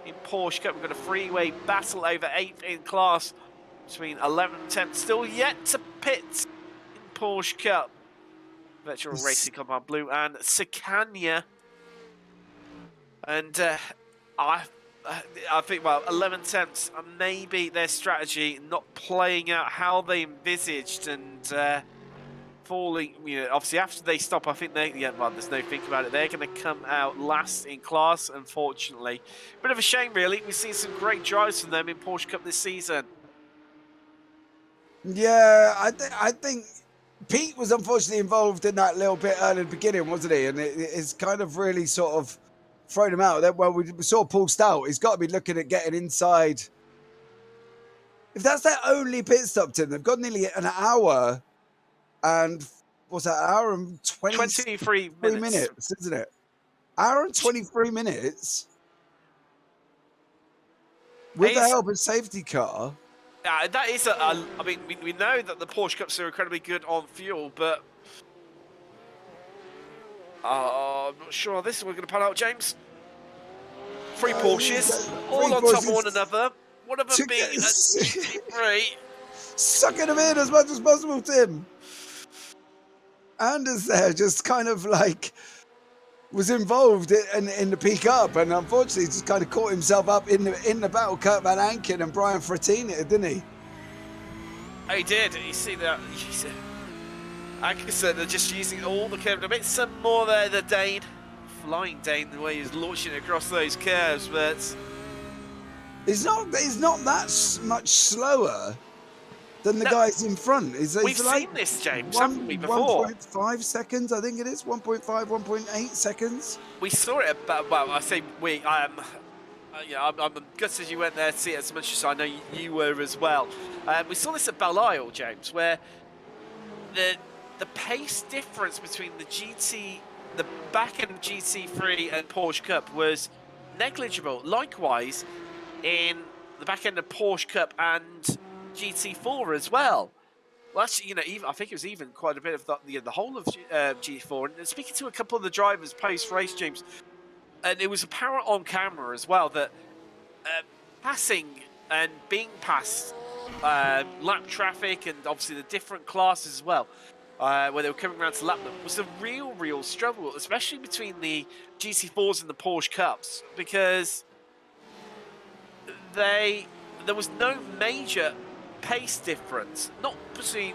in Porsche Cup. We've got a freeway battle over 8th in class between 11th and 10th. Still yet to pit in Porsche Cup. Virtual Racing Compound Blue and Sicania. And I think, 11 attempts, maybe their strategy not playing out how they envisaged, and falling, obviously after they stop, I think there's no think about it. They're going to come out last in class, unfortunately. Bit of a shame, really. We've seen some great drives from them in Porsche Cup this season. Yeah, I think Pete was unfortunately involved in that little bit early in the beginning, wasn't he? And it's kind of really sort of thrown him out. Well, we saw Paul Stout. He's got to be looking at getting inside. If that's their only pit stop, Tim, they've got nearly an hour and what's that? An hour and 23 minutes, isn't it? Hour and 23 minutes with the help of safety car. That is we know that the Porsche Cups are incredibly good on fuel, but I'm not sure this is what we're going to pan out, James. Three Porsches, all on top of one another. One of them being a GT3. Sucking them in as much as possible, Tim. Anders there just kind of like was involved in the peak up, and unfortunately just kind of caught himself up in the battle. Kurt Van Anken and Brian Frattini, didn't he? He did. You see that? Atkinson are just using all the curves. A bit some more there, the Dane. Flying Dane, the way he's launching across those curves, but he's not that much slower than the guys in front. We've seen this, James, haven't we, before? 1.5 seconds, I think it is. 1.5, 1.8 seconds. We saw it about, well, I say we, I'm gutted you went there to see it as much as I know you were as well. We saw this at Belle Isle, James, where the pace difference between the back-end GT3 and Porsche Cup was negligible. Likewise, in the back-end of Porsche Cup and GT4 as well. Well, actually, you know, even I think it was even quite a bit of the whole of G4. And speaking to a couple of the drivers post-race, James, and it was apparent on camera as well that passing and being past lap traffic and obviously the different classes as well, where they were coming around to lap them, was a real struggle, especially between the GT4s and the Porsche Cups, because there was no major pace difference, not between,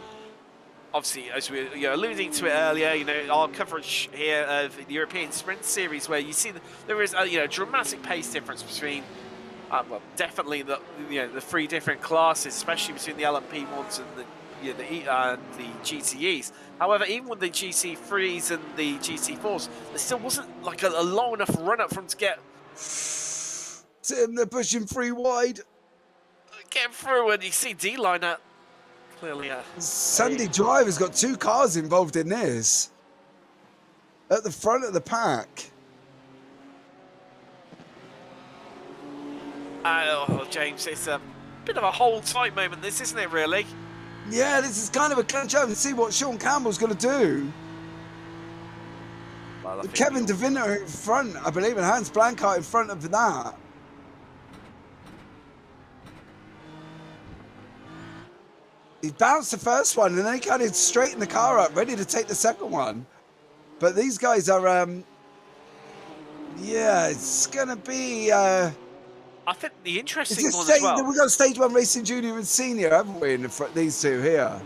obviously, as we were alluding to it earlier, you know, our coverage here of the European Sprint Series, where you see there is a dramatic pace difference between, well, definitely the three different classes, especially between the LMP ones and the GTEs. However, even with the GT3s and the GT4s, there still wasn't like a long enough run up for them to get. Tim, they're pushing 3 wide. Get through, and you see D-Liner clearly. Sandy Driver's got 2 cars involved in this. At the front of the pack. Oh, James, it's a bit of a hold-tight moment, this, isn't it, really? Yeah, this is kind of a clinch up and see what Sean Campbell's going to do. Well, Kevin DeVinter in front, I believe, and Hans Blankart in front of that. He bounced the first one and then he kind of straightened the car up, ready to take the second one. But these guys are, yeah, it's going to be... I think the interesting one as well... We've got Stage 1 Racing Junior and Senior, haven't we, in the front, these two here?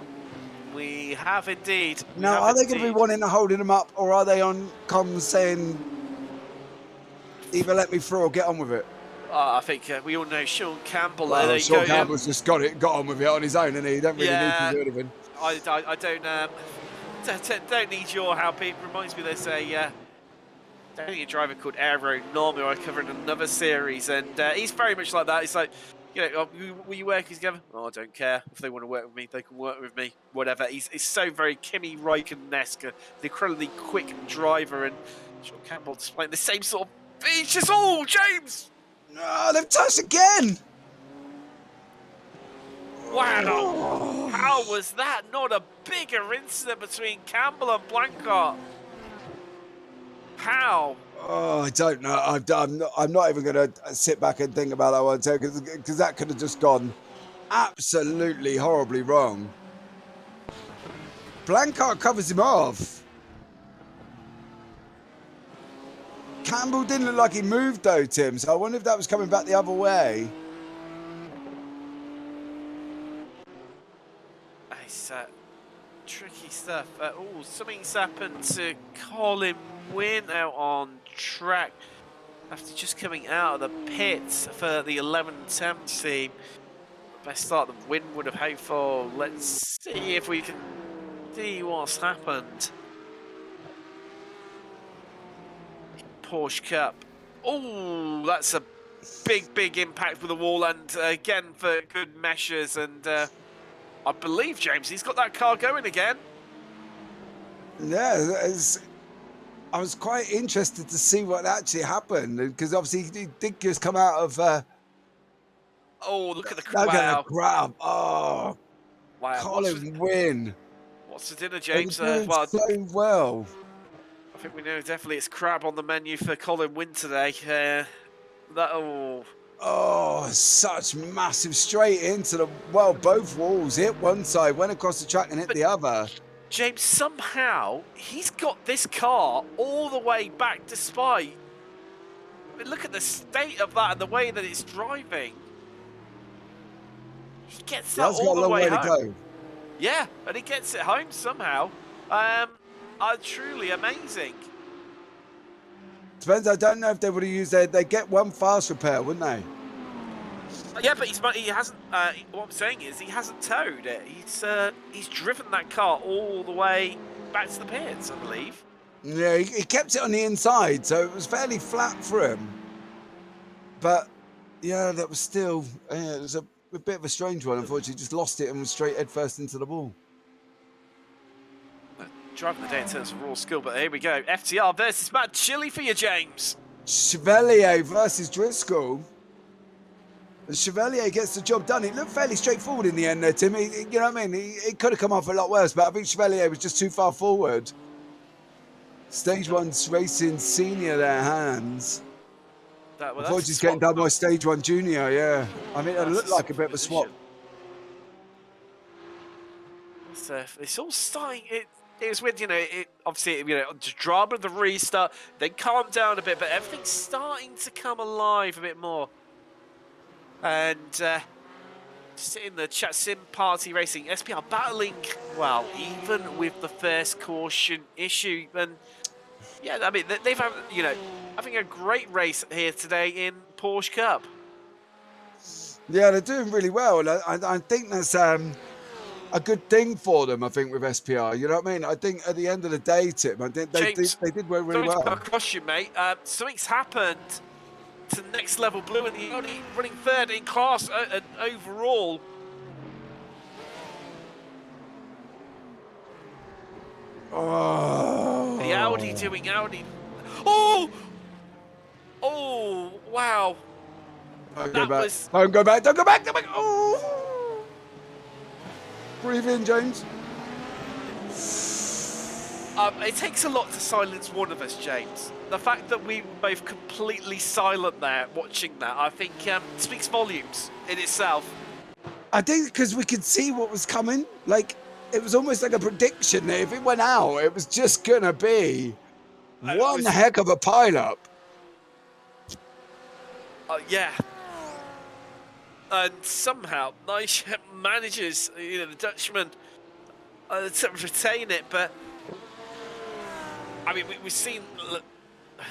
We have indeed. Now, are they going to be wanting to holding them up, or are they on comms saying, either let me through or get on with it? I think we all know Sean Campbell. Well, Sean Campbell's just got on with it on his own, and he don't really need to do anything. I don't need your help. It reminds me there's a driver called Aero Norm who I covered in another series, and he's very much like that. He's like, will you work together? Oh, I don't care. If they want to work with me, they can work with me. Whatever. He's so very Kimi Räikkönen-esque, the incredibly quick driver, and Sean Campbell displaying the same sort of features. Oh, James! No, they've touched again! Wow! Oh. How was that not a bigger incident between Campbell and Blankart? How? Oh, I don't know. I'm not even going to sit back and think about that one, because that could have just gone absolutely horribly wrong. Blankart covers him off. Campbell didn't look like he moved though, Tim, so I wonder if that was coming back the other way. It's tricky stuff. Oh, something's happened to Colin Wynn out on track after just coming out of the pits for the 11-10 team. Best start that Wynn would have hoped for. Let's see if we can see what's happened. Porsche Cup. Oh, that's a big impact with the wall, and again for good measures, and I believe, James, he's got that car going again. Yeah, I was quite interested to see what actually happened, because obviously he did just come out of oh, look at the crowd. Grab. Oh, wow. Colin Wynn. What's for dinner, James? Well, so well. I think we know definitely it's crab on the menu for Colin Wynn today. Oh, such massive straight into both walls. Hit one side, went across the track and hit the other. James, somehow he's got this car all the way back despite... I mean, look at the state of that and the way that it's driving. He gets that all the way home. To go. Yeah, and he gets it home somehow. Truly amazing. Depends. I don't know if they would have used they get one fast repair, wouldn't they? Yeah, but he hasn't. What I'm saying is he hasn't towed it. He's driven that car all the way back to the pits, I believe. Yeah, he kept it on the inside, so it was fairly flat for him. But yeah, that was still it was a bit of a strange one. Unfortunately, just lost it and was straight head first into the wall. Driving the day in terms of raw skill, but here we go. FTR versus Matt Chili for you, James. Chevalier versus Driscoll. And Chevalier gets the job done. It looked fairly straightforward in the end there, Tim. You know what I mean? It could have come off a lot worse, but I think Chevalier was just too far forward. Stage 1 Racing Senior their hands. Unfortunately, he's getting done by Stage 1 Junior, yeah. I mean, it looked like a bit of a swap. It's all starting. It was weird, you know. Obviously, you know, just drama of the restart, then calm down a bit, but everything's starting to come alive a bit more. And just in the chat, Sim Party Racing, SPR battling well, even with the first caution issue. And yeah, I mean, they've had, you know, having a great race here today in Porsche Cup. Yeah, they're doing really well. And I think that's a good thing for them, I think, with SPR. You know what I mean? I think at the end of the day, Tim, I think they did really well. Across you, mate. Something's happened to Next Level Blue, and the Audi running third in class and overall. Oh. The Audi doing Audi. Oh! Oh, wow. Don't go back. Don't go back. Don't go back. Don't go back. Oh! Breathe in, James. It takes a lot to silence one of us, James. The fact that we were both completely silent there watching that, I think speaks volumes in itself. I think because we could see what was coming. Like, it was almost like a prediction that if it went out, it was just going to be one heck of a pile-up. Yeah. And somehow, Nigel manages, you know, the Dutchman to retain it, but I mean, we've seen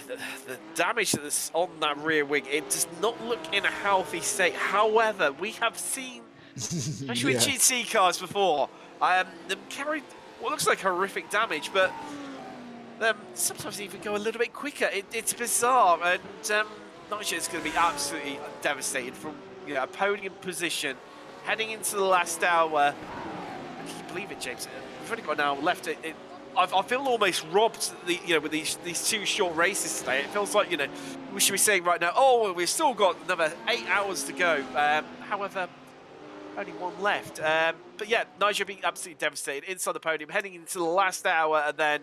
the damage that's on that rear wing. It does not look in a healthy state. However, we have seen, especially with GT cars before, them carry what looks like horrific damage, but sometimes even go a little bit quicker. It's bizarre, and Nigel is going to be absolutely devastated from, you know, a podium position heading into the last hour. Can you believe it, James? We've only got an hour left. I feel almost robbed, you know, with these two short races today. It feels like, you know, we should be saying right now, oh, we've still got another 8 hours to go. However, only one left. But yeah, Nigel being absolutely devastated inside the podium, heading into the last hour, and then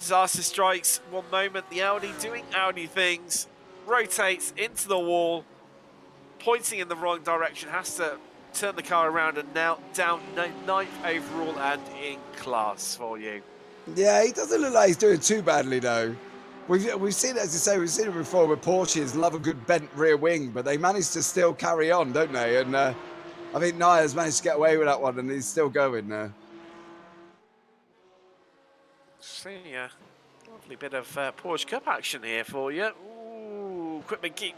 disaster strikes. One moment, the Audi doing Audi things, rotates into the wall, pointing in the wrong direction, has to turn the car around, and now down 9th overall and in class for you. Yeah, he doesn't look like he's doing too badly though. We've seen it, as you say, we've seen it before with Porsches, love a good bent rear wing, but they manage to still carry on, don't they? And I think Naya's managed to get away with that one, and he's still going there. See a lovely bit of Porsche Cup action here for you. Ooh, equipment keep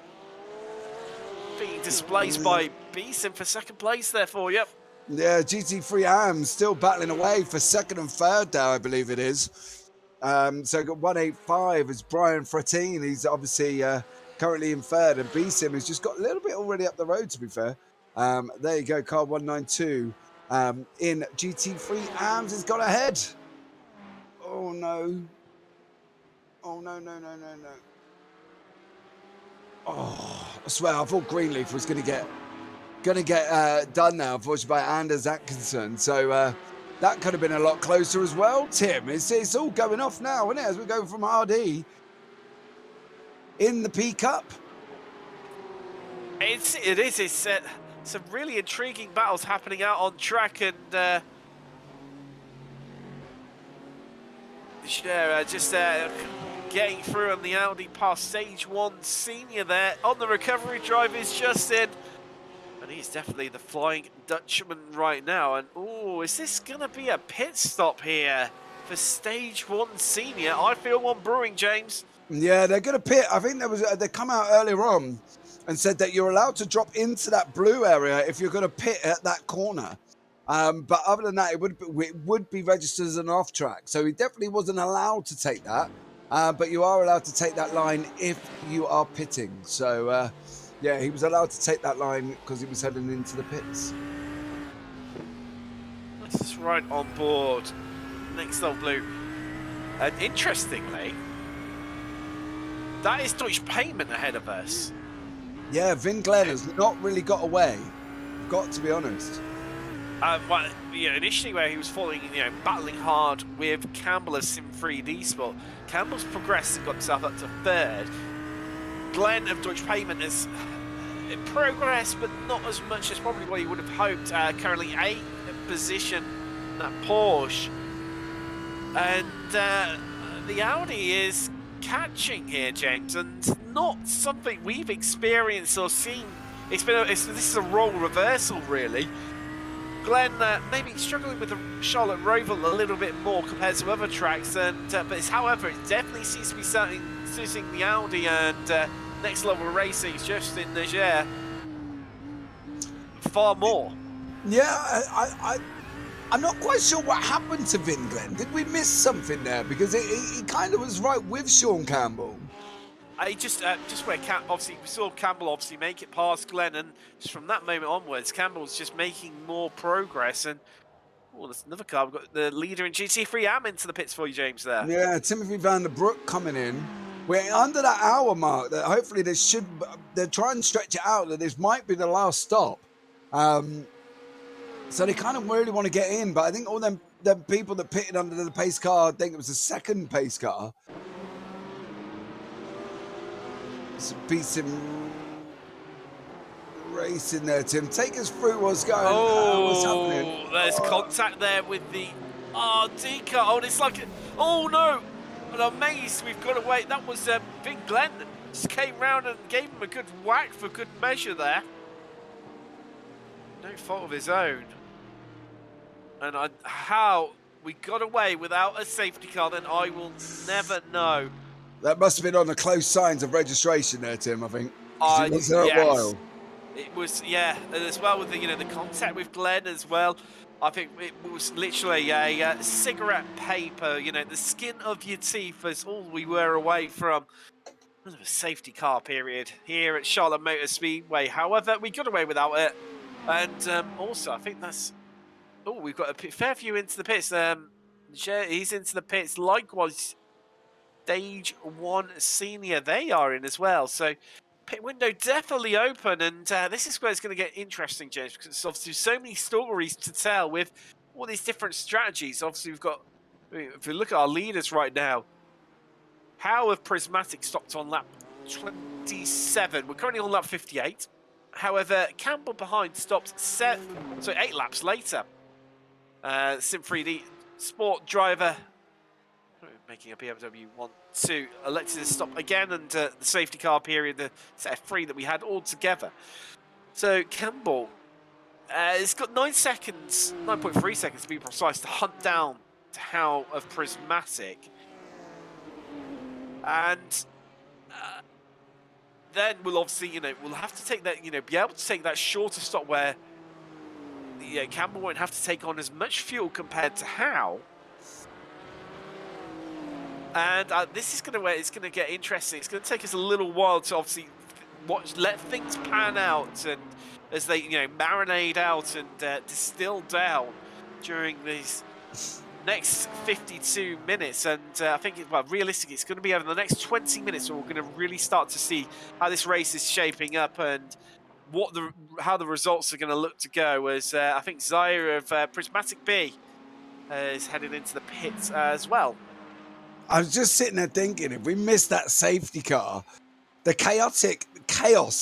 being displaced by Beeson for second place there for you. Yeah, GT3 AM still battling away for second and third there, I believe it is. So got 185 is Brian Frattini. He's obviously currently in third, and Beeson has just got a little bit already up the road, to be fair. There you go, car 192 in GT3 AMS has got ahead. Oh no. Oh no. Oh, I swear, I thought Greenleaf was going to get done now, unfortunately, by Anders Atkinson. So that could have been a lot closer as well, Tim. It's all going off now, isn't it, as we go from RD in the P Cup. It is. It's some really intriguing battles happening out on track, and just getting through on the Audi past stage 1 senior there. On the recovery drive is Justin, and he's definitely the Flying Dutchman right now. And oh, is this gonna be a pit stop here for stage 1 senior? I feel one brewing, James. Yeah, they're gonna pit. I think they come out earlier on and said that you're allowed to drop into that blue area if you're gonna pit at that corner. But other than that, it would be registered as an off track. So he definitely wasn't allowed to take that. But you are allowed to take that line if you are pitting. So, yeah, he was allowed to take that line because he was heading into the pits. This is right on board. Next Level Blue. And interestingly, that is Deutsche Payment ahead of us. Yeah, Vin Glenn has not really got away. I've got to be honest. Well, initially where he was falling, battling hard with Campbell as SIM3D spot. Campbell's progressed and got himself up to third. Glenn of Deutsche Payment has progressed, but not as much as probably what he would have hoped. Currently 8th position, that Porsche. And the Audi is catching here, James, and not something we've experienced or seen. This is a role reversal, really. Glenn maybe struggling with the Charlotte Roval a little bit more compared to other tracks, and however, it definitely seems to be suiting the Audi and next level racing, Justin Nager, far more. Yeah, I'm not quite sure what happened to Vin Glenn. Did we miss something there? Because he kind of was right with Sean Campbell. Just where obviously we saw Campbell obviously make it past Glenn, and just from that moment onwards, Campbell's just making more progress. And there's another car. We've got the leader in GT3 AM into the pits for you, James. There. Yeah, Timothy Van der Broek coming in. We're under that hour mark. That hopefully they're trying to stretch it out. That this might be the last stop. So they kind of really want to get in, but I think all them people that pitted under the pace car, I think it was the second pace car. It's a piece of racing there, Tim. Take us through what's going on. What's happening? There's contact there with the RD car. Oh, it's like, oh no! I'm amazed we've got away. That was Vin Glenn that just came round and gave him a good whack for good measure there. No fault of his own. And how we got away without a safety car, then I will never know. That must have been on the close signs of registration there, Tim, I think. It was there a while. It was, yeah, and as well with the the contact with Glenn as well. I think it was literally a cigarette paper, the skin of your teeth is all we were away from. A safety car period here at Charlotte Motor Speedway. However, we got away without it. And also, I think that's... Oh, we've got a fair few into the pits. He's into the pits. Likewise, Stage 1 Senior, they are in as well. So, pit window definitely open. And this is where it's going to get interesting, James, because it's obviously so many stories to tell with all these different strategies. Obviously, we've got... If we look at our leaders right now, how have Prismatic stopped on lap 27? We're currently on lap 58. However, Campbell behind stopped 8 laps later. SIM3D Sport driver making a BMW 1-2 elected to stop again, and the safety car period, the set of 3 that we had all together. So Campbell has got 9 seconds, 9.3 seconds to be precise, to hunt down to Howe of Prismatic. And then we'll obviously, we'll have to take that, be able to take that shorter stop where Campbell won't have to take on as much fuel compared to Howe. And this is it's going to get interesting. It's going to take us a little while to obviously let things pan out, and as they, marinate out and distill down during these next 52 minutes. And I think, realistically, it's going to be over the next 20 minutes where we're going to really start to see how this race is shaping up and how the results are going to look to go. As I think Zaya of Prismatic B is headed into the pits as well. I was just sitting there thinking, if we missed that safety car, the chaos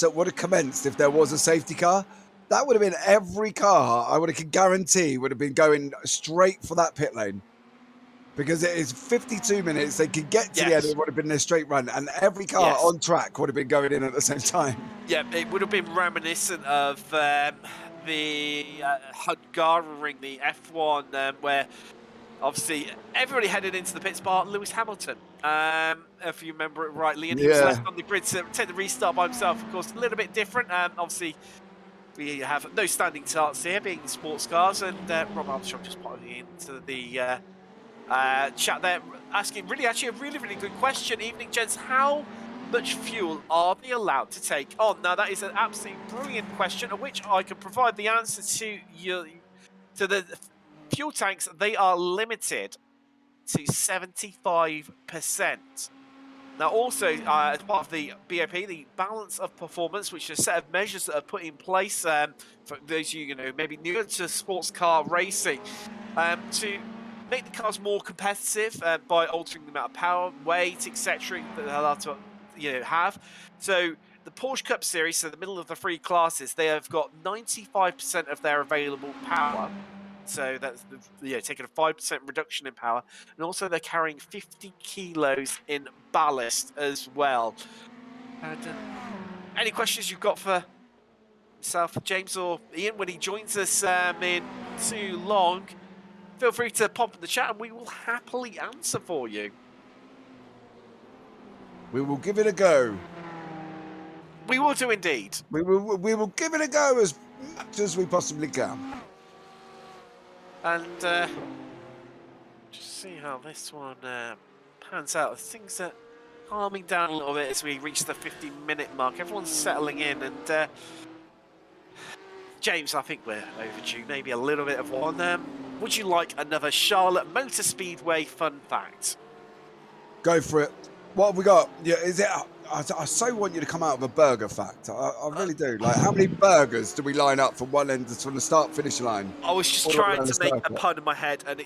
that would have commenced if there was a safety car, that would have been every car, I could guarantee, would have been going straight for that pit lane. Because it is 52 minutes, they could get to the end, it would have been a straight run, and every car on track would have been going in at the same time. Yeah, it would have been reminiscent of the Hungaroring, the F1, where obviously everybody headed into the pits bar Lewis Hamilton, if you remember it rightly, and he was left on the grid to take the restart by himself. Of course, a little bit different. Obviously, we have no standing charts here, being sports cars, and Rob Armstrong just popping into the chat there, asking actually a really good question. Evening, gents. How much fuel are they allowed to take on? Now, that is an absolutely brilliant question, of which I can provide the answer to you. To the fuel tanks, they are limited to 75%. Now, also, as part of the BOP, the balance of performance, which is a set of measures that are put in place for those you know maybe newer to sports car racing, to make the cars more competitive by altering the amount of power, weight, etc. that they're allowed to have. So the Porsche Cup Series, so the middle of the three classes, they have got 95% of their available power. So that's taking a 5% reduction in power, and also they're carrying 50 kilos in ballast as well. And, any questions you've got for myself, James, or Ian when he joins us in not too long? Feel free to pop in the chat, and we will happily answer for you. We will give it a go. We will do indeed. We will give it a go as much as we possibly can. And just see how this one pans out. Things are calming down a little bit as we reach the 50-minute mark. Everyone's settling in, and James, I think we're overdue. Maybe a little bit of one. Would you like another Charlotte Motor Speedway fun fact? Go for it. What have we got? Yeah, is it? I so want you to come out with a burger fact. I really do. Like, how many burgers do we line up from one end from the start-finish line? I was just trying to make a pun in my head, and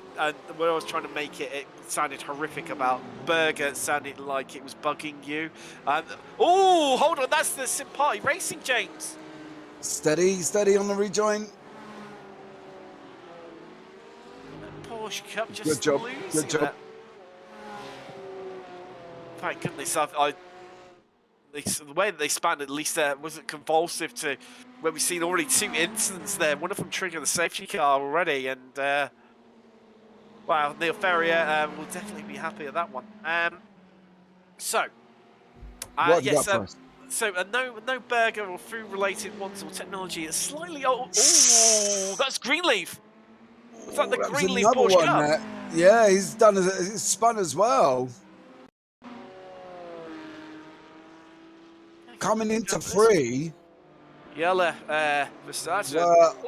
when I was trying to make it, it sounded horrific about burger. It sounded like it was bugging you. Oh, hold on, that's the SIM3D Racing, James. Steady on the rejoin. Porsche Cup just Good job. losing Good job. that. Thank goodness, the way that they spanned, at least wasn't convulsive to where we've seen already two incidents there. One of them triggering the safety car already, and wow, Neil Ferrier will definitely be happy at that one. Yes, so no burger or food-related ones or technology. It's slightly old. Oh, that's Greenleaf. Was that the Greenleaf Porsche Cup? Yeah, he's spun as well. Coming into free. Yella,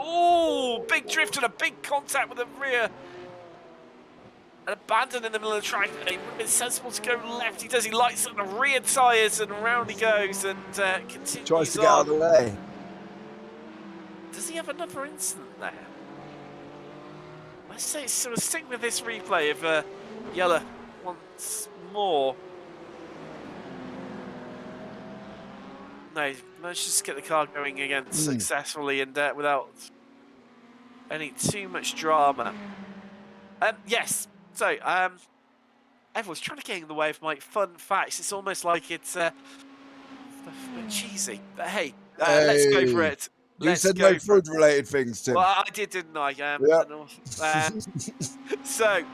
oh, big drift and a big contact with the rear. And abandoned in the middle of the track. It would have been sensible to go left. He does. He lights up the rear tyres and around he goes and continues. Tries to get out of the way. Does he have another incident there? Let's say so. We'll stick with this replay of Yella once more. No, let's just get the car going again successfully and without any too much drama. Yes, so everyone's trying to get in the way of my fun facts. It's almost like it's a bit cheesy, but hey, let's go for it. You said no food-related things, Tim. Well, I did, didn't I? Yeah. So,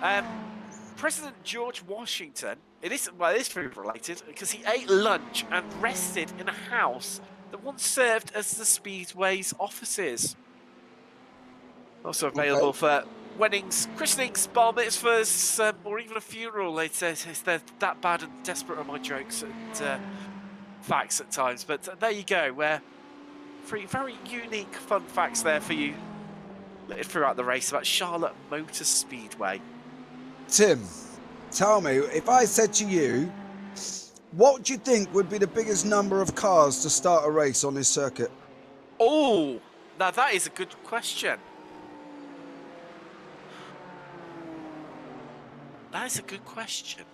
President George Washington, it is food related because he ate lunch and rested in a house that once served as the Speedway's offices. Also available for weddings, christenings, bar mitzvahs, or even a funeral. They say they're that bad and desperate are my jokes and facts at times. But there you go. Three very unique fun facts there for you throughout the race about Charlotte Motor Speedway. Tim, tell me, if I said to you, what do you think would be the biggest number of cars to start a race on this circuit? Oh, now that is a good question. That is a good question.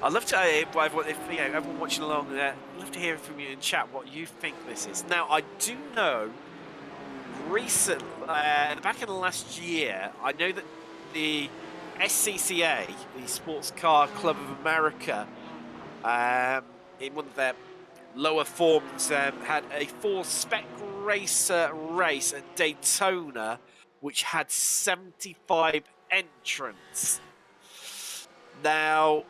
I'd love to, everyone watching along there, I'd love to hear from you in chat what you think this is. Now, I do know recently, back in the last year, I know that the SCCA, the Sports Car Club of America, in one of their lower forms, had a full spec racer race at Daytona, which had 75 entrants. Now,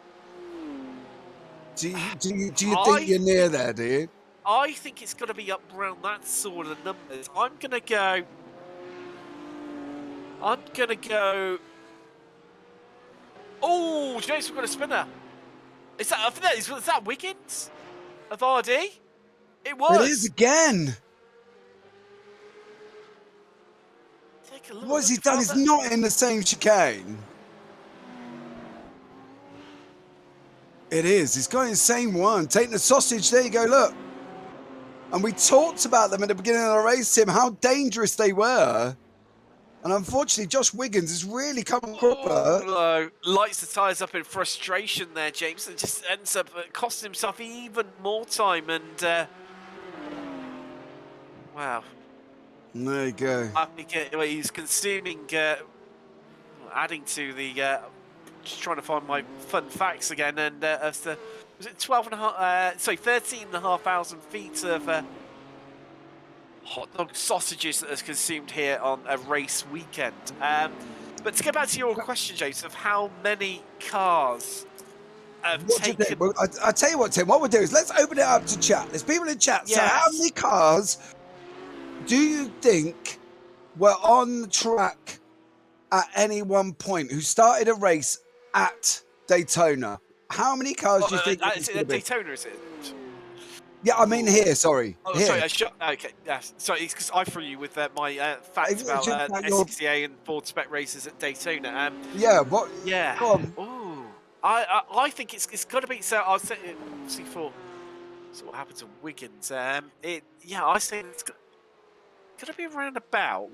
do you think you're near there, do you? I think it's going to be up around that sort of numbers. I'm going to go. Oh, James, we've got a spinner. Is that Wiggins of RD? It was. It is again. Take a look. What has he done? He's not in the same chicane. It is. He's got an insane one. Taking the sausage. There you go. Look. And we talked about them at the beginning of the race, Tim, how dangerous they were. And unfortunately, Josh Wiggins has really come a cropper. No. Lights the tyres up in frustration there, James, and just ends up costing himself even more time. And wow. There you go. I think he's consuming, adding to the, just trying to find my fun facts again. And as the, was it 13,500 feet of hot dog sausages that is consumed here on a race weekend. But to get back to your question, Jason, of how many cars have taken... Well, I'll tell you what, Tim, what we'll do is let's open it up to chat. There's people in chat. Yes. So how many cars do you think were on the track at any one point who started a race at Daytona? How many cars do you think? Daytona, is it? Yeah, I mean here, sorry. Oh, here. sorry, okay, yes. Sorry, it's because I threw you with my facts about SCCA and Ford spec races at Daytona. Yeah, what? Yeah. Go on. Ooh. I think it's got to be, so I'll say, see for what happened to Wiggins. I say it's going to be around about,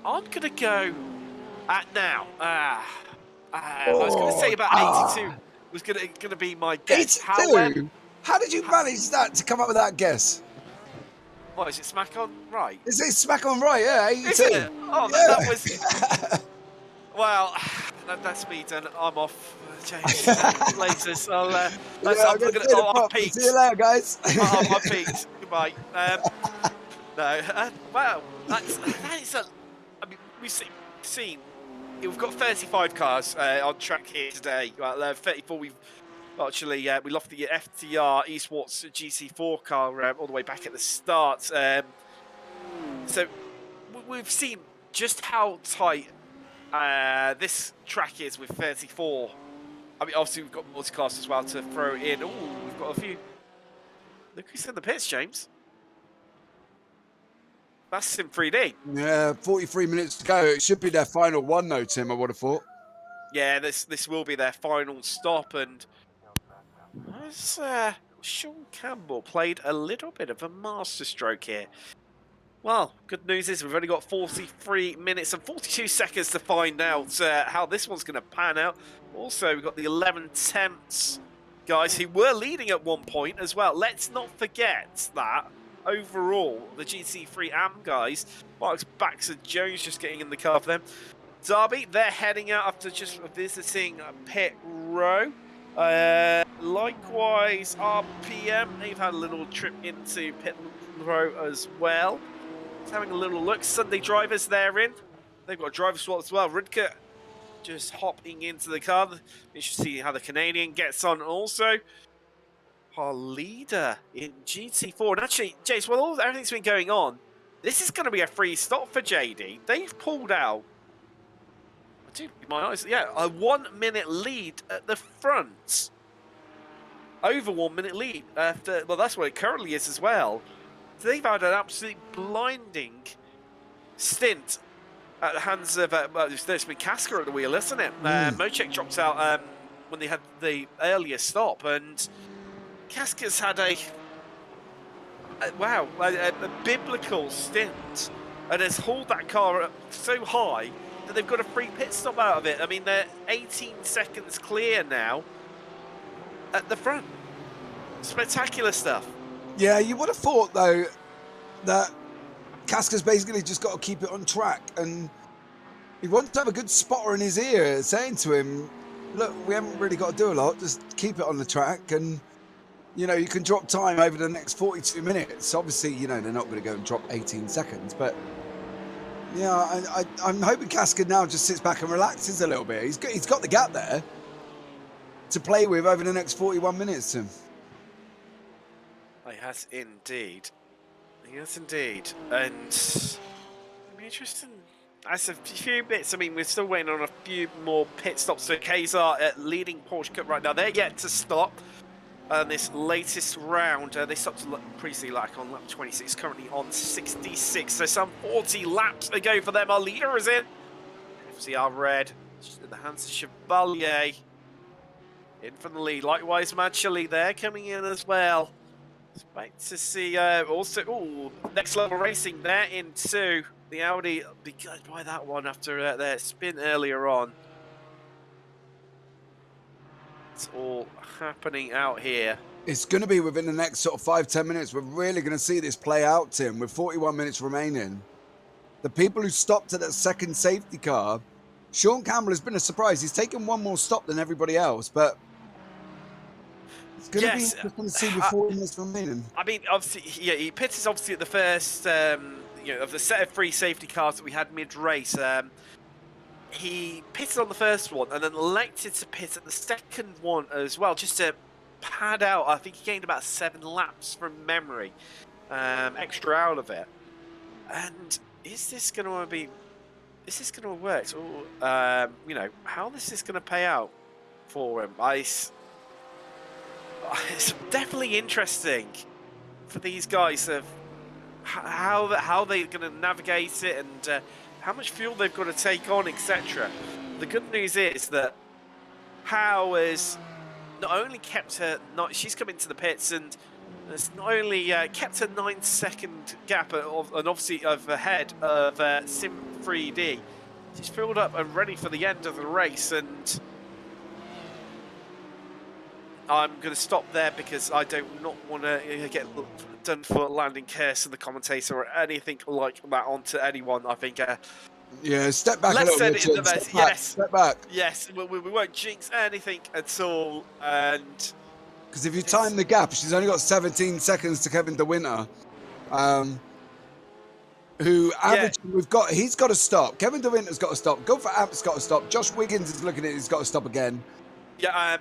I'm going to go at now. I was going to say about 82. Was going to be my guess. 82? How did you manage that to come up with that guess? What, is it smack on right? Is it smack on right? Yeah, 82. Is it? Oh, yeah. that was... Well, that's me done. I'm off. James, later. So I'll peaked. See you later, guys. I peaked. Goodbye. No. Wow. That is a... I mean, we've seen... We've got 35 cars on track here today. 34. We lost the FTR Eastwarts GC4 car all the way back at the start. So we've seen just how tight this track is with 34. I mean, obviously we've got multi-class as well to throw in. Oh, we've got a few. Look who's in the pits, James. That's SIM3D. Yeah, 43 minutes to go. It should be their final one, though, Tim, I would have thought. Yeah, this will be their final stop. And as Sean Campbell played a little bit of a masterstroke here. Well, good news is we've only got 43 minutes and 42 seconds to find out how this one's going to pan out. Also, we've got the 11 tenths guys who were leading at one point as well. Let's not forget that. Overall, the GT3 AM guys, Mark's Baxter Jones just getting in the car for them. Derby, they're heading out after just visiting pit row. Likewise, RPM, they've had a little trip into pit row as well. Just having a little look. Sunday drivers, they're in. They've got a driver swap as well. Rudke just hopping into the car. You should see how the Canadian gets on also. Our leader in GT4. And actually, Jace, while everything's been going on, this is going to be a free stop for JD. They've pulled out, I do my eyes, yeah, a 1 minute lead at the front. Over 1 minute lead. After, well, that's what it currently is as well. So they've had an absolutely blinding stint at the hands of, well, there's been Kasker at the wheel, isn't it? Mocek dropped out when they had the earlier stop, and Kasker's had a biblical stint and has hauled that car up so high that they've got a free pit stop out of it. I mean, they're 18 seconds clear now at the front. Spectacular stuff. Yeah, you would have thought, though, that Kasker's basically just got to keep it on track, and he wants to have a good spotter in his ear saying to him, look, we haven't really got to do a lot, just keep it on the track, and you know, you can drop time over the next 42 minutes. Obviously, you know, they're not going to go and drop 18 seconds. But, yeah, I'm hoping Kasker now just sits back and relaxes a little bit. He's got the gap there to play with over the next 41 minutes, Tim. He has indeed. He has indeed. And it'll be interesting. That's a few bits. I mean, we're still waiting on a few more pit stops. So Kazar leading Porsche Cup right now. They're yet to stop. This latest round, they stopped previously like on lap 26, currently on 66, so some 40 laps to go for them. Our leader is in. FCR red, in the hands of Chevalier. in from the lead. Likewise, Chile there coming in as well. Expect to see also next level racing there into the Audi. Be good by that one after their spin earlier on. It's all happening out here. It's going to be within the next sort of 5-10 minutes. We're really going to see this play out, Tim, with 41 minutes remaining. The people who stopped at that second safety car, Sean Campbell has been a surprise. He's taken one more stop than everybody else, but it's going to be interesting to see with 40 minutes remaining. I mean, obviously, yeah, he pitted obviously at the first, of the set of 3 safety cars that we had mid-race. He pitted on the first one and then elected to pit at the second one as well, just to pad out. I think he gained about 7 laps from memory, extra out of it. And is this going to be? Is this going to work? Or, how this is going to pay out for him? It's definitely interesting for these guys of how they're going to navigate it and how much fuel they've got to take on, etc. The good news is that Howe has not only kept her, she's come into the pits and has not only kept her 9-second gap and obviously ahead of SIM3D. She's filled up and ready for the end of the race, and I'm going to stop there because I do not want to get done for landing curse in the commentator or anything like that onto anyone. I think. Yeah, step back Let's a little bit. send it in the best. Yes, step back. Yes, we won't jinx anything at all. And because if you time the gap, she's only got 17 seconds to Kevin De Winter, who averaging he's got to stop. Kevin De Winter's got to stop. Go for Amp's got to stop. Josh Wiggins is looking at it. He's got to stop again. Yeah,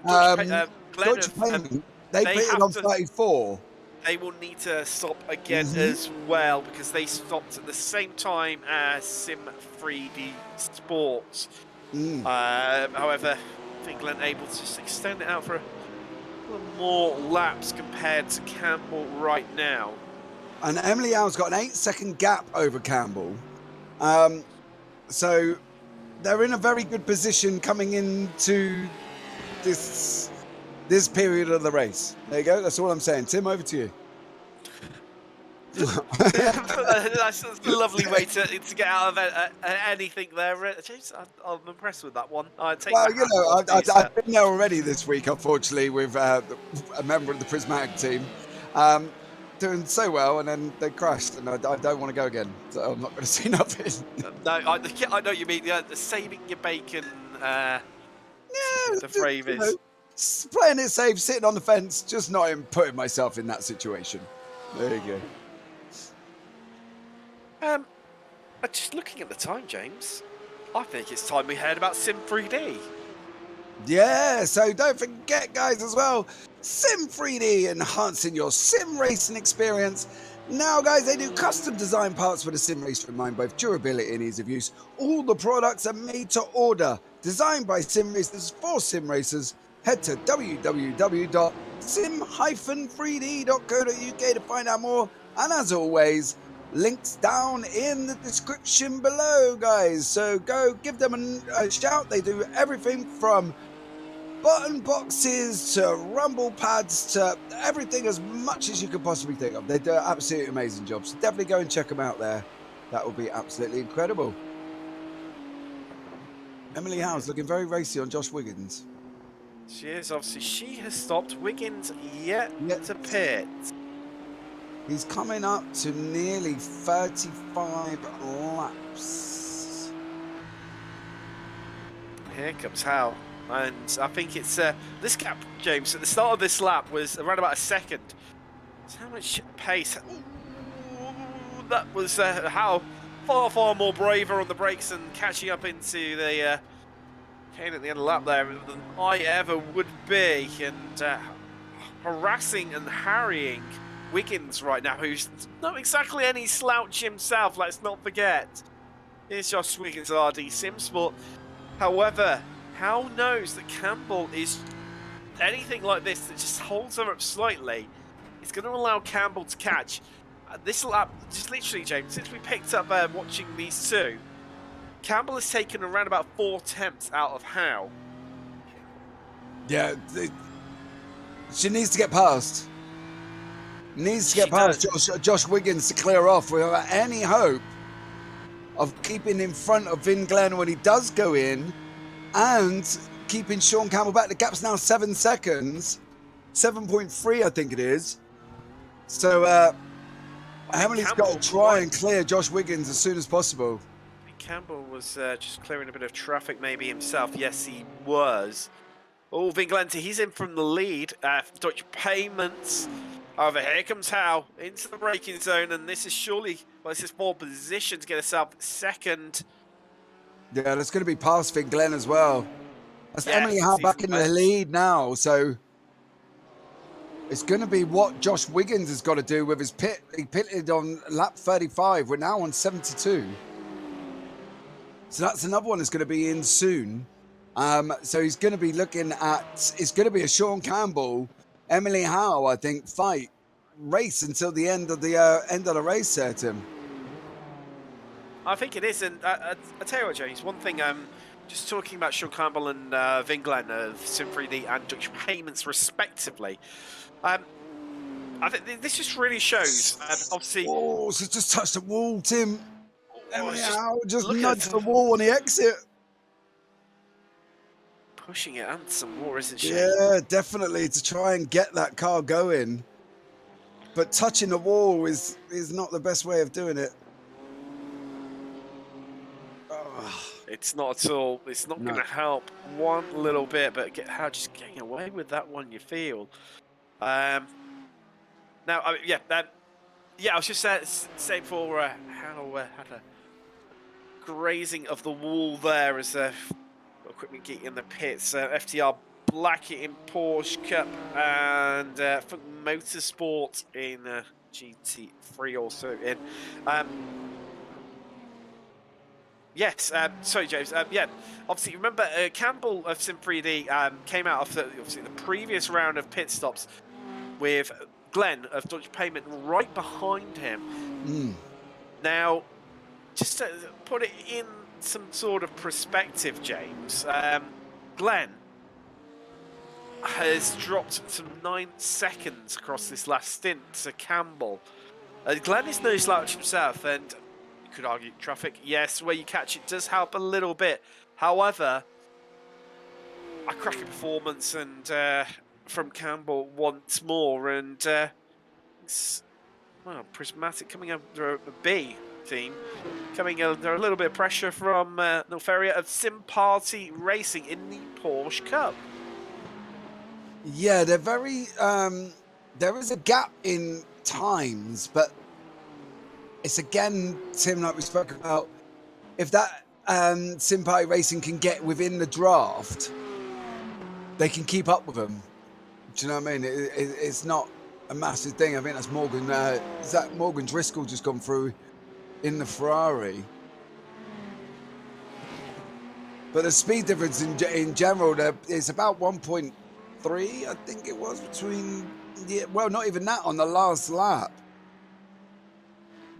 Deutsche Payment, they pitted on 34. They will need to stop again as well because they stopped at the same time as Sim3D Sports. However, I think Glenn able to just extend it out for a couple more laps compared to Campbell right now. And Emily Howe's got an 8-second gap over Campbell. So they're in a very good position coming into this period of the race. There you go. That's all I'm saying. Tim, over to you. That's a lovely way to get out of anything there, James. I'm impressed with that one. I've been there already this week, unfortunately, with a member of the Prismatic team, doing so well, and then they crashed, and I don't want to go again, so I'm not going to see nothing. No, I know what you mean. Saving your bacon. The phrase is. Playing it safe, sitting on the fence, just not even putting myself in that situation. There you go. Just looking at the time, James, I think it's time we heard about Sim3D. Yeah, so don't forget, guys, as well, Sim3D, enhancing your sim racing experience. Now, guys, they do custom design parts for the sim racer in mind, both durability and ease of use. All the products are made to order, designed by sim racers for sim racers. Head to www.sim-3d.co.uk to find out more. And as always, links down in the description below, guys. So go give them a shout. They do everything from button boxes to rumble pads to everything as much as you could possibly think of. They do an absolutely amazing job. So definitely go and check them out there. That will be absolutely incredible. Emily Howe's looking very racy on Josh Wiggins. She is, obviously. She has stopped. Wiggins yet to pit. He's coming up to nearly 35 laps. Here comes Howe. And I think it's this gap, James, at the start of this lap was around about a second. So how much pace? Ooh, that was Howe far more braver on the brakes and catching up into the Kane at the end of the lap there than I ever would be, and harassing and harrying Wiggins right now, who's not exactly any slouch himself, let's not forget. Here's Josh Wiggins at RD Sim Sport. However, Howe knows that Campbell is anything like this that just holds her up slightly. It's going to allow Campbell to catch. This lap, just literally, James, since we picked up watching these two, Campbell has taken around about 4 attempts out of Howe. Yeah, she needs to get past. Needs to get past Josh Wiggins to clear off without any hope of keeping in front of Vin Glenn when he does go in, and keeping Sean Campbell back. The gap's now 7 seconds, 7.3 I think it is. So Emily's got to try and clear Josh Wiggins as soon as possible. Campbell was just clearing a bit of traffic maybe himself. Yes, he was. Oh, Vin Glenn, he's in from the lead. Deutsche Payments. However, here comes Howe into the braking zone, and this is surely, well, this is 4 position to get herself second. Yeah, that's going to be past Vin Glenn as well. That's Emily Howe back in the lead now, so it's going to be what Josh Wiggins has got to do with his pit. He pitted on lap 35. We're now on 72. So that's another one that's going to be in soon. So he's going to be looking at, it's going to be a Sean Campbell, Emily Howe, I think, fight race until the end of the race there, Tim. I think it is, and I tell you what, James, one thing, just talking about Sean Campbell and Vin Glenn of SIM3D and Dutch Payments respectively, I think this just really shows, obviously... Oh, so just touched the wall, Tim. Emily Howe just nudged the wall on the exit. Pushing it and some more, isn't she? Yeah, definitely, to try and get that car going. But touching the wall is not the best way of doing it. Oh. It's not at all. It's not going to help one little bit, but just getting away with that one, you feel. Now, I mean, I was just saying for how had a grazing of the wall there as equipment geek in the pits. FTR Blackett in Porsche Cup and for Motorsport in GT3 also in. Yes, sorry, James. Yeah, obviously, remember Campbell of SIM3D came out of obviously the previous round of pit stops with Glenn of Deutsche Payment right behind him. Now, just to put it in some sort of perspective, James, Glenn has dropped some 9 seconds across this last stint to Campbell. Glenn is no slouch himself, and you could argue traffic, yes, where you catch it does help a little bit. However, a cracking performance and from Campbell once more, and it's, well, Prismatic coming under a B team, coming under a little bit of pressure from Nilferia of Sim Party Racing in the Porsche Cup. Yeah, they're very, there is a gap in times, but it's again, Tim, like we spoke about, if that Sim Party Racing can get within the draft, they can keep up with them. Do you know what I mean? It's not a massive thing. I think that's Morgan, Morgan Driscoll just gone through in the Ferrari. But the speed difference in general, is about 1.3, I think it was, between, well, not even that on the last lap.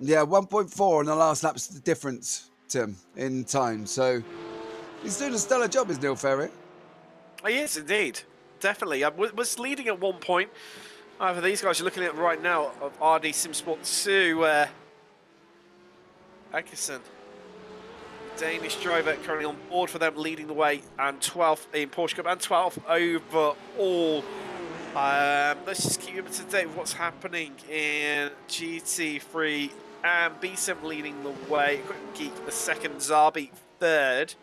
Yeah, 1.4 on the last lap's the difference, Tim, in time. So he's doing a stellar job, is Neil Ferry. He is indeed, definitely. I was leading at one point. However, these guys are looking at right now of RD Sim Sport 2. Atkinson, Danish driver, currently on board for them, leading the way, and 12th in Porsche Cup and 12th overall. Let's just keep you up to date with what's happening in GT3. And BSIM leading the way, Quick Geek the second, Zabi third.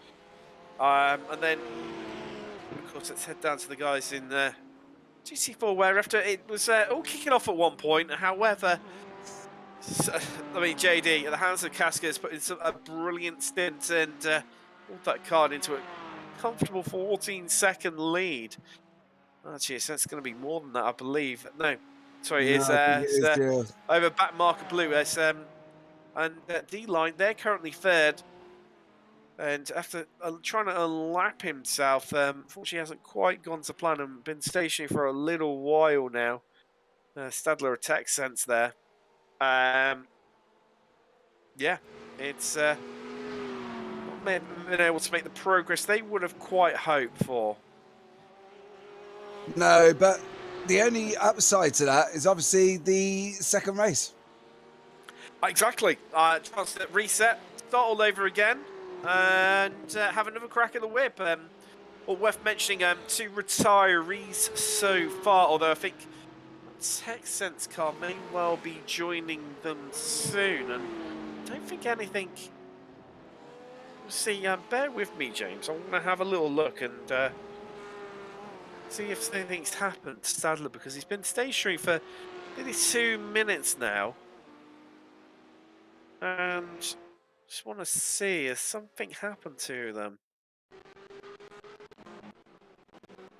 And then, of course, let's head down to the guys in GT4, where after it was all kicking off at one point. However, I mean, JD, at the hands of Cascas, put in a brilliant stint and pulled that card into a comfortable 14-second lead. Actually, so it's going to be more than that, I believe. No, sorry, it's over back marker blue. And D-Line, they're currently third. And after trying to unlap himself, unfortunately hasn't quite gone to plan and been stationary for a little while now. Stadler a tech sense there. Yeah, it's not been able to make the progress they would have quite hoped for. No, but the only upside to that is obviously the second race. Exactly. Chance to reset, start all over again, and have another crack at the whip. Well, worth mentioning, 2 retirees so far, although I think TechSense car may well be joining them soon, and I don't think anything... We'll see, bear with me, James. I want to have a little look and see if anything's happened to Sadler, because he's been stationary for nearly 2 minutes now. And just want to see, has something happened to them?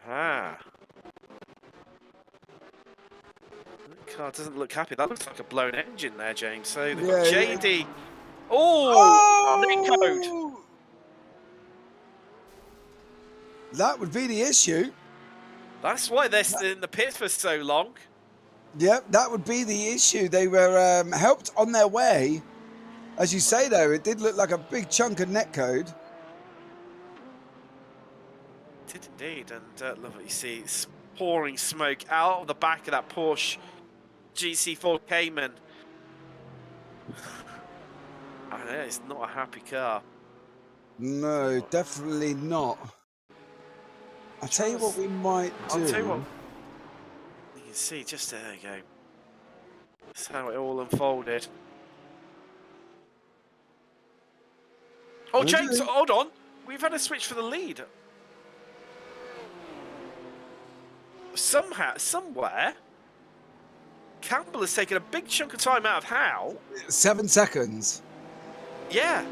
Ah. That car doesn't look happy. That looks like a blown engine there, James. So they've got JD. Yeah. Oh! Link code. That would be the issue. That's why they're in the pits for so long. Yep, that would be the issue. They were helped on their way. As you say, though, it did look like a big chunk of netcode. It did indeed, and look what you see. It's pouring smoke out of the back of that Porsche GC4 Cayman. I know, it's not a happy car. No, definitely not. I'll tell you what we might do. I'll tell you what. You can see, just there you go. That's how it all unfolded. Oh, James, hold on. We've had a switch for the lead. Somehow, somewhere, Campbell has taken a big chunk of time out of Howe. 7 seconds. Yeah.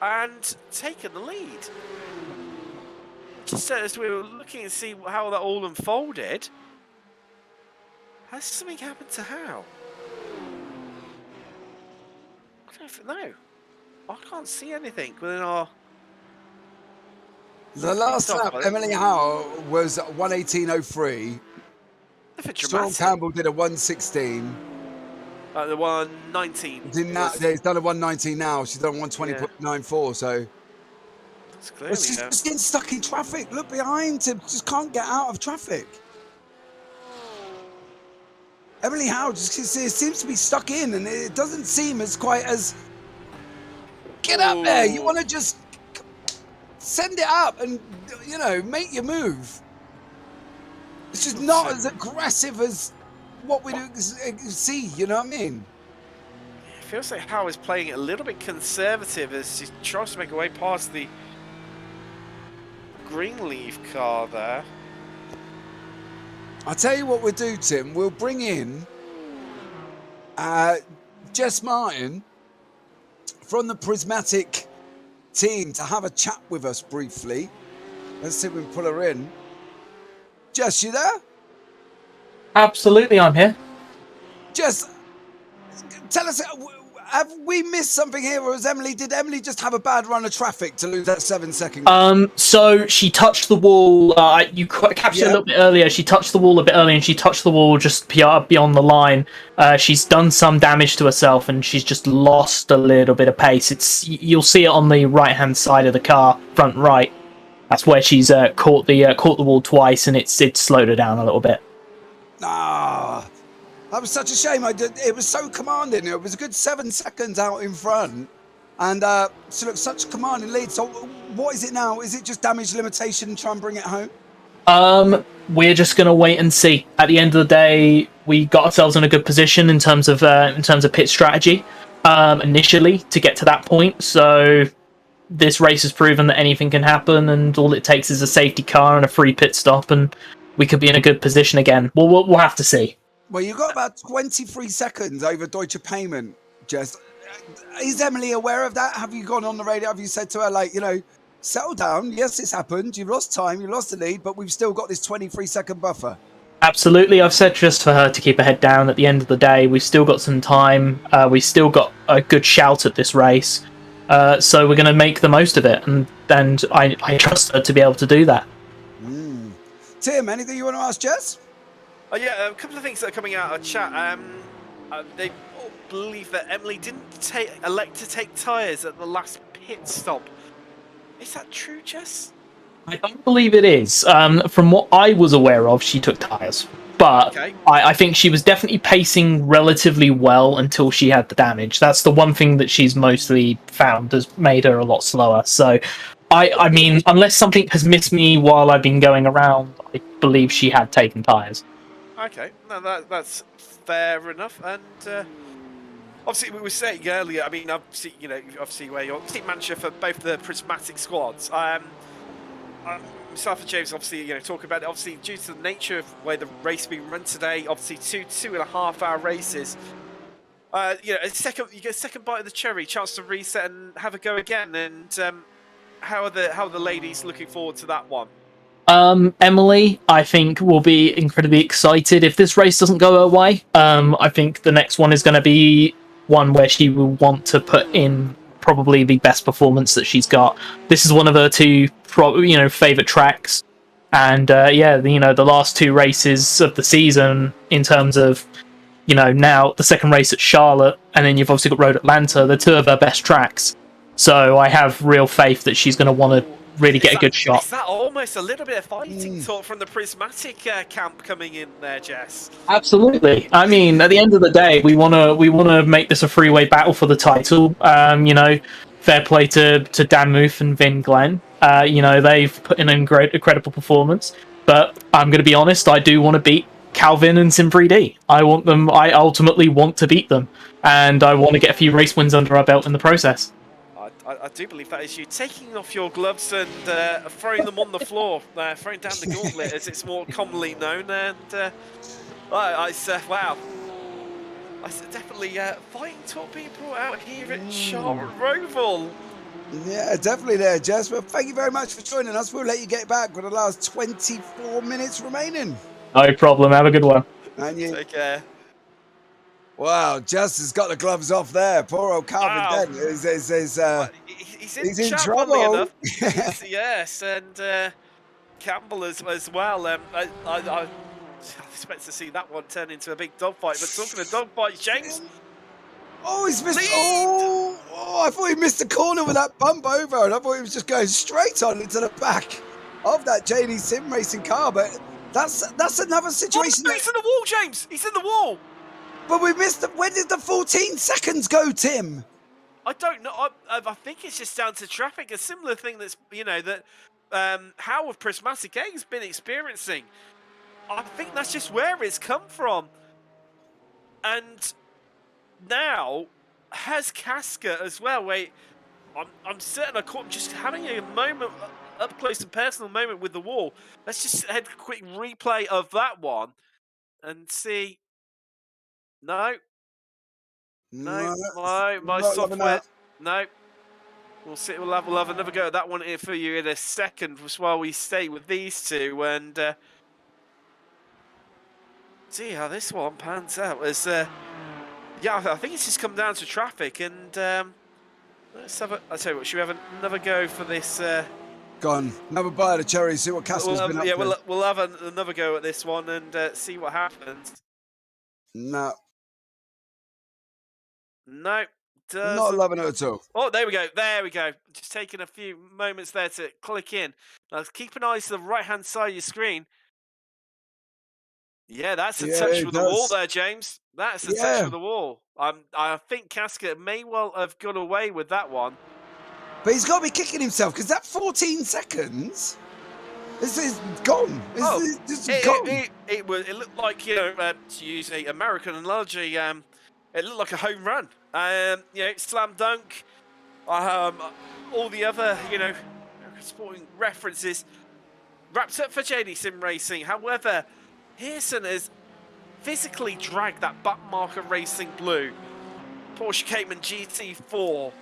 And taken the lead. Just as we were looking to see how that all unfolded, has something happened to Howe? I don't know. I can't see anything within our... The last lap, Emily Howe was 1:18.03. Sean Campbell did a 1:16. The 1:19. He's done a 1:19 now. She's done 1:20.94. So that's clearly she's just getting stuck in traffic. Look behind him. Just can't get out of traffic. Emily Howe just seems to be stuck in, and it doesn't seem as quite as... Get up there. You want to just send it up and, you know, make your move. It's just not as aggressive as what we see, you know what I mean? It feels like Howe is playing it a little bit conservative as she tries to make her way past the Greenleaf car there. I'll tell you what we'll do, Tim. We'll bring in Jess Martin from the Prismatic team to have a chat with us briefly. Let's see if we can pull her in. Jess, you there? Absolutely, I'm here. Jess, tell us, have we missed something here, or did Emily just have a bad run of traffic to lose that 7 seconds? So she touched the wall. You captured a little bit earlier. She touched the wall a bit earlier, and she touched the wall just beyond the line. She's done some damage to herself, and she's just lost a little bit of pace. You'll see it on the right-hand side of the car, front right. That's where she's caught the wall twice, and it's slowed her down a little bit. Ah, that was such a shame. It was so commanding. It was a good 7 seconds out in front, and she looked such a commanding lead. So, what is it now? Is it just damage limitation and try and bring it home? We're just gonna wait and see. At the end of the day, we got ourselves in a good position in terms of pit strategy initially to get to that point. So this race has proven that anything can happen, and all it takes is a safety car and a free pit stop, and we could be in a good position again. We'll have to see. Well, you've got about 23 seconds over Deutsche Payment, Jess. Is Emily aware of that? Have you gone on the radio? Have you said to her, like, you know, settle down. Yes, it's happened. You've lost time. You lost the lead, but we've still got this 23-second buffer. Absolutely. I've said just for her to keep her head down. At the end of the day, we've still got some time. We've still got a good shout at this race. So we're going to make the most of it. And I trust her to be able to do that. Tim, anything you want to ask Jess? Yeah, a couple of things that are coming out of chat. They all believe that Emily didn't elect to take tyres at the last pit stop. Is that true, Jess? I don't believe it is. From what I was aware of, she took tyres. But Okay. I think she was definitely pacing relatively well until she had the damage. That's the one thing that she's mostly found has made her a lot slower. So, I mean, unless something has missed me while I've been going around, I believe she had taken tyres. Okay, no, that's fair enough. And obviously, we were saying earlier. I mean, obviously, obviously where you're team manager for both the prismatic squads. Myself and James, obviously, talk about it. Obviously, due to the nature of where the race being run today, obviously 2.5 hour races. You get a second bite of the cherry, chance to reset and have a go again. And how are the ladies looking forward to that one? Emily, I think, will be incredibly excited if this race doesn't go her way. I think the next one is going to be one where she will want to put in probably the best performance that she's got. This is one of her two, favorite tracks, and the last two races of the season in terms of, now the second race at Charlotte, and then you've obviously got Road Atlanta. They're two of her best tracks, so I have real faith that she's going to want to really get a good shot. Is that almost a little bit of fighting talk from the prismatic camp coming in there, Jess? Absolutely. I mean, at the end of the day, we want to make this a three-way battle for the title. Fair play to Dan Muth and Vin Glenn. They've put in an incredible performance. But I'm going to be honest, I do want to beat Calvin and SIM3D. I ultimately want to beat them, and I want to get a few race wins under our belt in the process. I do believe that is you taking off your gloves and throwing them on the floor, throwing down the gauntlet as it's more commonly known. And wow, I definitely fighting talk being brought out here at Charlotte Roval. Yeah, definitely there, Jess. Well, thank you very much for joining us. We'll let you get back with the last 24 minutes remaining. No problem. Have a good one. And you Take care. Wow, Jess has got the gloves off there. Poor old Calvin. Wow. He's in trouble. Yes, and Campbell as well. I expect to see that one turn into a big dogfight. But talking of dogfights, James. Oh, he's missed. Oh, I thought he missed the corner with that bump over, and I thought he was just going straight on into the back of that JD Sim Racing car. But that's another situation. Oh, he's in the wall, James. He's in the wall. But we missed. Where did the 14 seconds go, Tim? I don't know. I think it's just down to traffic. A similar thing that's that Howard Prismatic A has been experiencing. I think that's just where it's come from. And now has Casca as well. Wait, I'm certain I caught him just having a moment, up close and personal moment with the wall. Let's just head a quick replay of that one and see. No, my software. No, we'll see. We'll have another go at that one here for you in a second, just while we stay with these two and see how this one pans out. As yeah, I think it's just come down to traffic, and let's have a. I tell you what, should we have another go for this? Gone. Another bite of the cherry. See what Casca's been up to. We'll have another go at this one and see what happens. No. No, not loving it at all. Oh, there we go. There we go. Just taking a few moments there to click in. Now, keep an eye to the right-hand side of your screen. Yeah, that's a touch with the wall there, James. That's a touch with the wall. I think Casca may well have got away with that one. But he's got to be kicking himself, because that 14 seconds is gone. It's gone. It looked like, to use an American analogy, it looked like a home run. Slam dunk. All the other, sporting references wrapped up for JD Sim Racing. However, Pearson has physically dragged that back marker Racing Blue Porsche Cayman GT4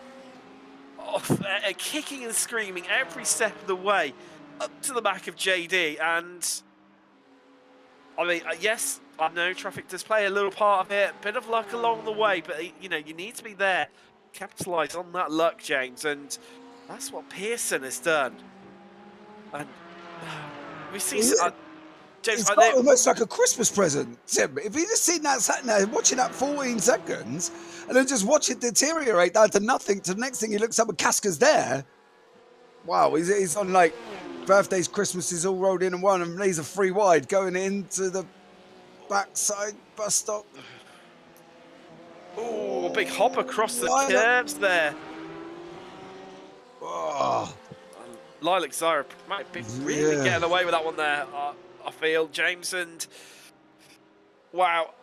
off, kicking and screaming every step of the way up to the back of JD. And I mean, yes, I know traffic does play a little part of it, a bit of luck along the way, but you need to be there, capitalise on that luck, James, and that's what Pearson has done. And we see, James, it's almost like a Christmas present, Tim. If he'd have seen that sat there watching that 14 seconds and then just watch it deteriorate down to nothing, to the next thing he looks up and Casca's there. Wow, he's on like birthdays, Christmases all rolled in one, and Lee's a free wide going into the backside bus stop. Oh, a big hop across the curves there. Oh. Lilac Zyra might be really getting away with that one there, I feel, James. And wow,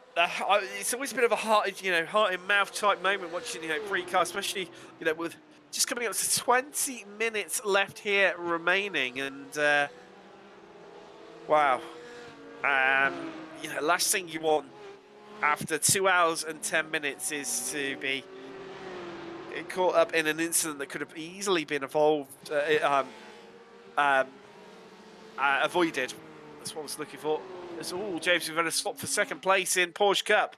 it's always a bit of a heart in mouth type moment watching, free car, especially, with just coming up to 20 minutes left here remaining. And wow, last thing you want after 2 hours and 10 minutes is to be caught up in an incident that could have easily been avoided. That's what I was looking for. Oh, James, we've had a swap for second place in Porsche Cup.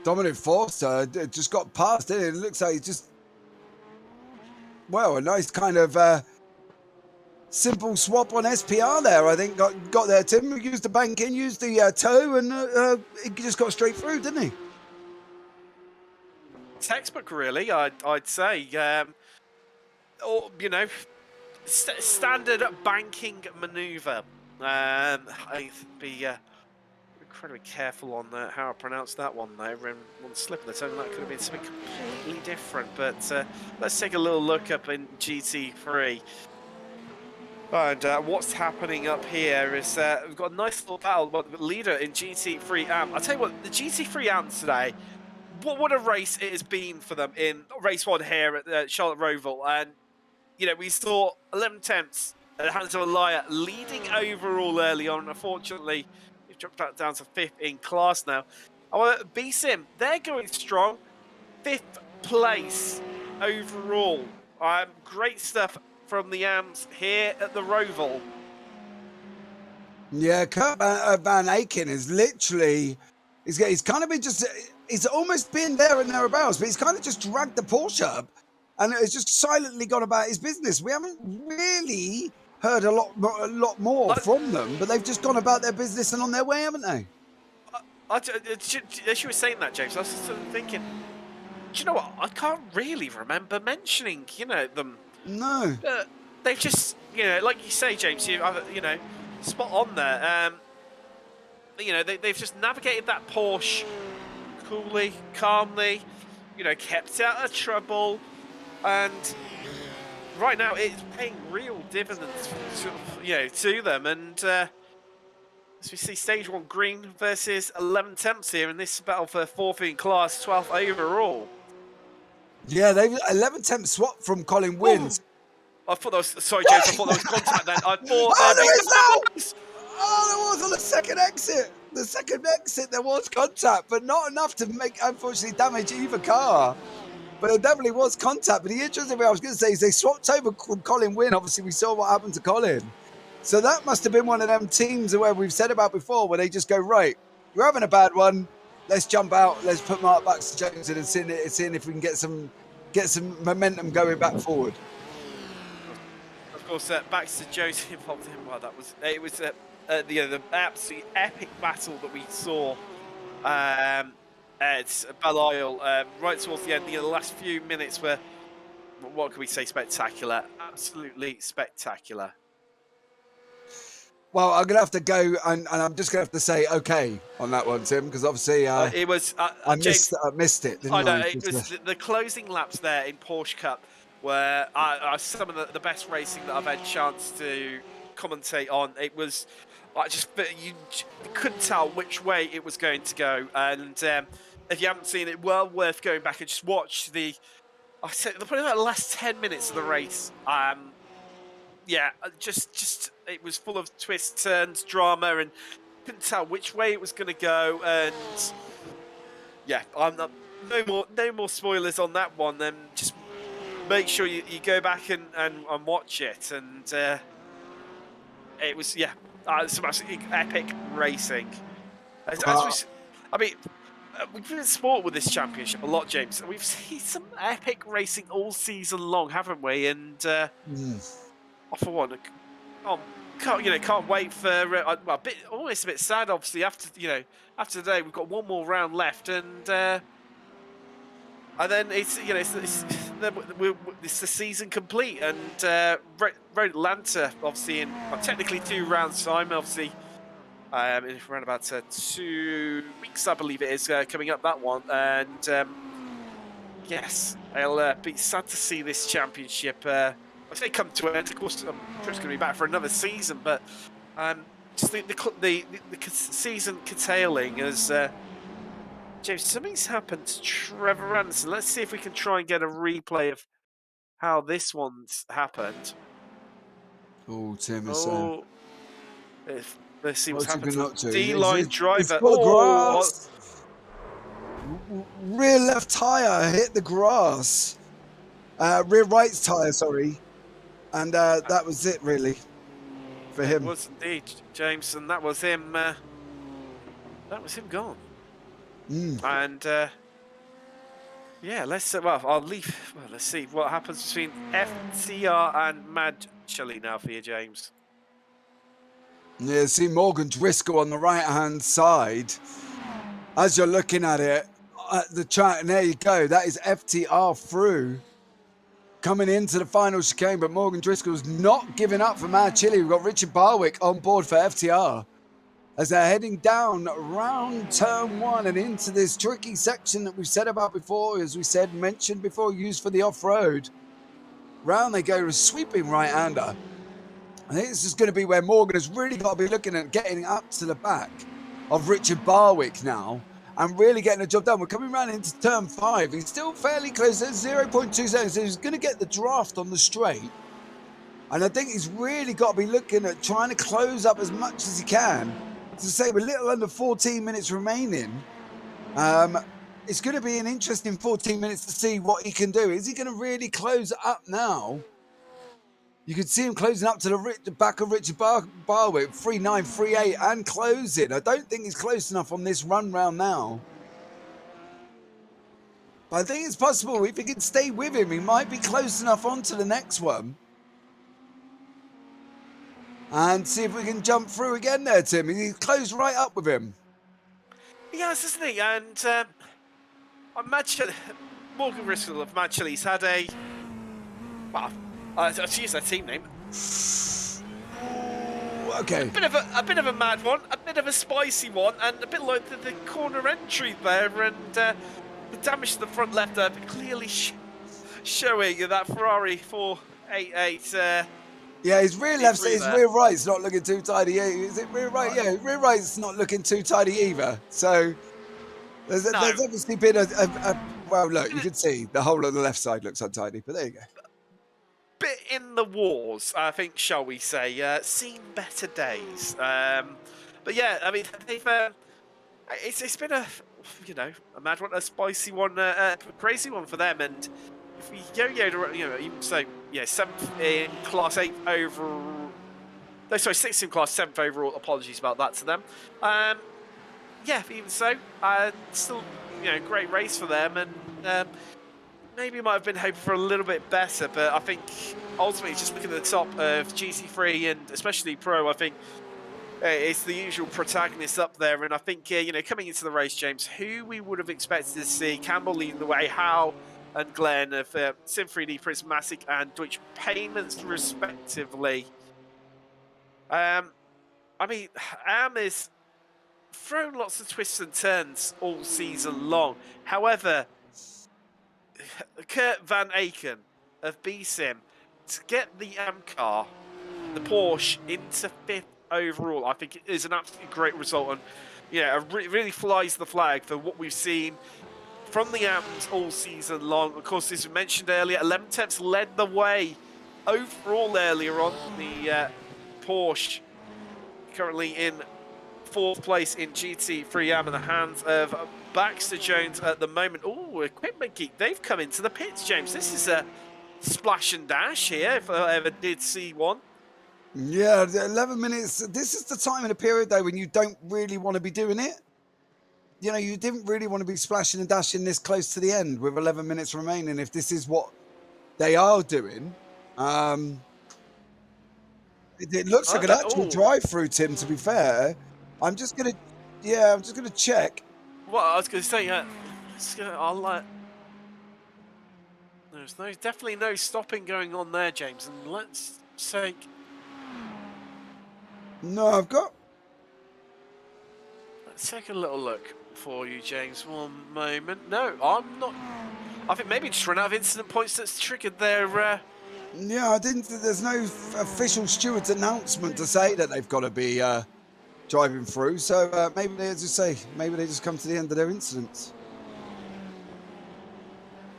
Dominic Forster just got past it. It looks like he's just, well, a nice kind of simple swap on SPR there. I think got there, Tim. Used the bank in, used the toe, and he just got straight through, didn't he? Textbook, really, I'd say. Or, standard banking manoeuvre. I'd be incredibly careful on how I pronounce that one there. And one slip of the tongue, that could have been something completely different. But let's take a little look up in GT3. And what's happening up here is we've got a nice little battle. Well, the leader in GT3 AMP. I'll tell you what, the GT3 AMP today, what a race it has been for them in race 1 here at Charlotte Roval. And, we saw 11 attempts at Hanzo and Laya leading overall early on. Unfortunately, we've dropped that down to 5th in class now. However, B-Sim, they're going strong. 5th place overall. Great stuff from the AMs here at the Roval. Yeah, Kurt Van Aken is literally, he's kind of been just, he's almost been there and thereabouts, but he's kind of just dragged the Porsche up and it's just silently gone about his business. We haven't really heard a lot more from them, but they've just gone about their business and on their way, haven't they? As you were saying that, James, I was just sort of thinking, do you know what? I can't really remember mentioning, them. No. They've just, like you say, James, spot on there. They've just navigated that Porsche coolly, calmly, kept out of trouble. And right now it's paying real dividends to them. And as we see stage 1 green versus 11 temps here in this battle for 4th in class, 12th overall. Yeah, they've 11 temp swap from Colin Wins. I thought that was, sorry James, I thought that was contact then. I thought there is now! Oh, there was on the second exit. The second exit there was contact, but not enough to unfortunately damage either car. But there definitely was contact. But the interesting thing I was going to say is they swapped over from Colin Wynn. Obviously, we saw what happened to Colin. So that must have been one of them teams where we've said about before, where they just go, right, we're having a bad one. Let's jump out. Let's put Mark Baxter Jones in and seeing if we can get some momentum going back forward. Of course, Baxter Jones involved in. Well, it was the absolutely epic battle that we saw at Belle-Isle right towards the end. The last few minutes were, what can we say, spectacular. Absolutely spectacular. Well, I'm going to have to go, and I'm just going to have to say okay on that one, Tim, because obviously it was. I missed it. Didn't I? It was the closing laps there in Porsche Cup were some of the best racing that I've had a chance to commentate on. It was, you couldn't tell which way it was going to go, and if you haven't seen it, well worth going back and just watch probably the last 10 minutes of the race. Yeah, just it was full of twists, turns, drama, and couldn't tell which way it was going to go. And yeah, no more spoilers on that one. Then just make sure you go back and watch it. And it was some absolutely epic racing. We've been in sport with this championship a lot, James. And we've seen some epic racing all season long, haven't we? And for one, can't wait for almost a bit sad, obviously. After today, we've got one more round left, and And then it's the season complete, and Road Atlanta obviously in technically 2 rounds time, obviously in around about 2 weeks, I believe it is, coming up, that one. And yes, I'll be sad to see this championship I say come to an end. Of course, I'm sure it's going to be back for another season, but just the season curtailing as James, something's happened to Trevor Anderson. Let's see if we can try and get a replay of how this one's happened. Oh, Tim is let's see what's happened up to the D-line driver. Grass. Rear left tyre hit the grass. Rear right tyre, sorry. And that was it, really, for him. It was indeed, James, and that was him. That was him gone. And yeah, let's I'll leave. Well, let's see what happens between FTR and Mad Chili now for you, James. Yeah, see Morgan Driscoll on the right-hand side. As you're looking at it, the chart, and there you go. That is FTR through, coming into the final chicane, but Morgan Driscoll's not giving up for Mad Chili. We've got Richard Barwick on board for FTR as they're heading down around turn 1 and into this tricky section that we've said about before, as we mentioned before, used for the off-road. Round they go, a sweeping right-hander. I think this is going to be where Morgan has really got to be looking at getting up to the back of Richard Barwick now and really getting the job done. We're coming around into turn 5. He's still fairly close. There's 0.2 seconds. So he's going to get the draft on the straight. And I think he's really got to be looking at trying to close up as much as he can. To say with a little under 14 minutes remaining, it's going to be an interesting 14 minutes to see what he can do. Is he going to really close up now? You can see him closing up to the back of Richard Barwick, 3.9, 3.8, and closing. I don't think he's close enough on this run round now. But I think it's possible if he can stay with him, he might be close enough onto the next one. And see if we can jump through again there, Tim. He's closed right up with him. Yes, isn't he? And Morgan Driscoll of Mad Chili's had a, well, to use their team name. Okay. A bit of a mad one, a bit of a spicy one, and a bit like the corner entry there, and the damage to the front left clearly showing that Ferrari 488. Yeah, his rear right's not looking too tidy. Is it rear right? Yeah, rear right's not looking too tidy either. So there's obviously been well, look, you can see the whole of the left side looks untidy, but there you go. Bit in the wars, I think, shall we say? Seen better days. But yeah, I mean, they've it's been a mad one, a spicy one, a crazy one for them, and. If we even so, yeah, 7th in Class 8 overall. No, sorry, 6th in Class 7th overall. Apologies about that to them. Yeah, even so, still, great race for them, and maybe might have been hoping for a little bit better, but I think ultimately just looking at the top of GT3 and especially Pro, I think it's the usual protagonists up there, and I think coming into the race, James, who we would have expected to see Campbell leading the way, Howe and Glenn of SIM3D, Prismatic, and Deutsche Payments, respectively. I mean, Am is thrown lots of twists and turns all season long. However, Kurt Van Aken of BSIM to get the Am car, the Porsche, into 5th overall, I think it is an absolutely great result, and it really flies the flag for what we've seen from the AMs all season long. Of course, as we mentioned earlier, 11 tenths led the way overall earlier on. The Porsche currently in 4th place in GT3 AM in the hands of Baxter Jones at the moment. Oh, Equipment Geek, they've come into the pits, James. This is a splash and dash here, if I ever did see one. Yeah, 11 minutes. This is the time in the period, though, when you don't really want to be doing it. You didn't really want to be splashing and dashing this close to the end with 11 minutes remaining. If this is what they are doing, it looks like an actual drive-through, Tim. To be fair, I'm just gonna check. Well, I was gonna say, There's definitely no stopping going on there, James. And let's take... No, I've got... Let's take a little look for you, James. One moment. No, I'm not... I think maybe just run out of incident points that's triggered their... Yeah, I didn't... There's no official steward's announcement to say that they've got to be driving through. So maybe they just say... Maybe they just come to the end of their incidents.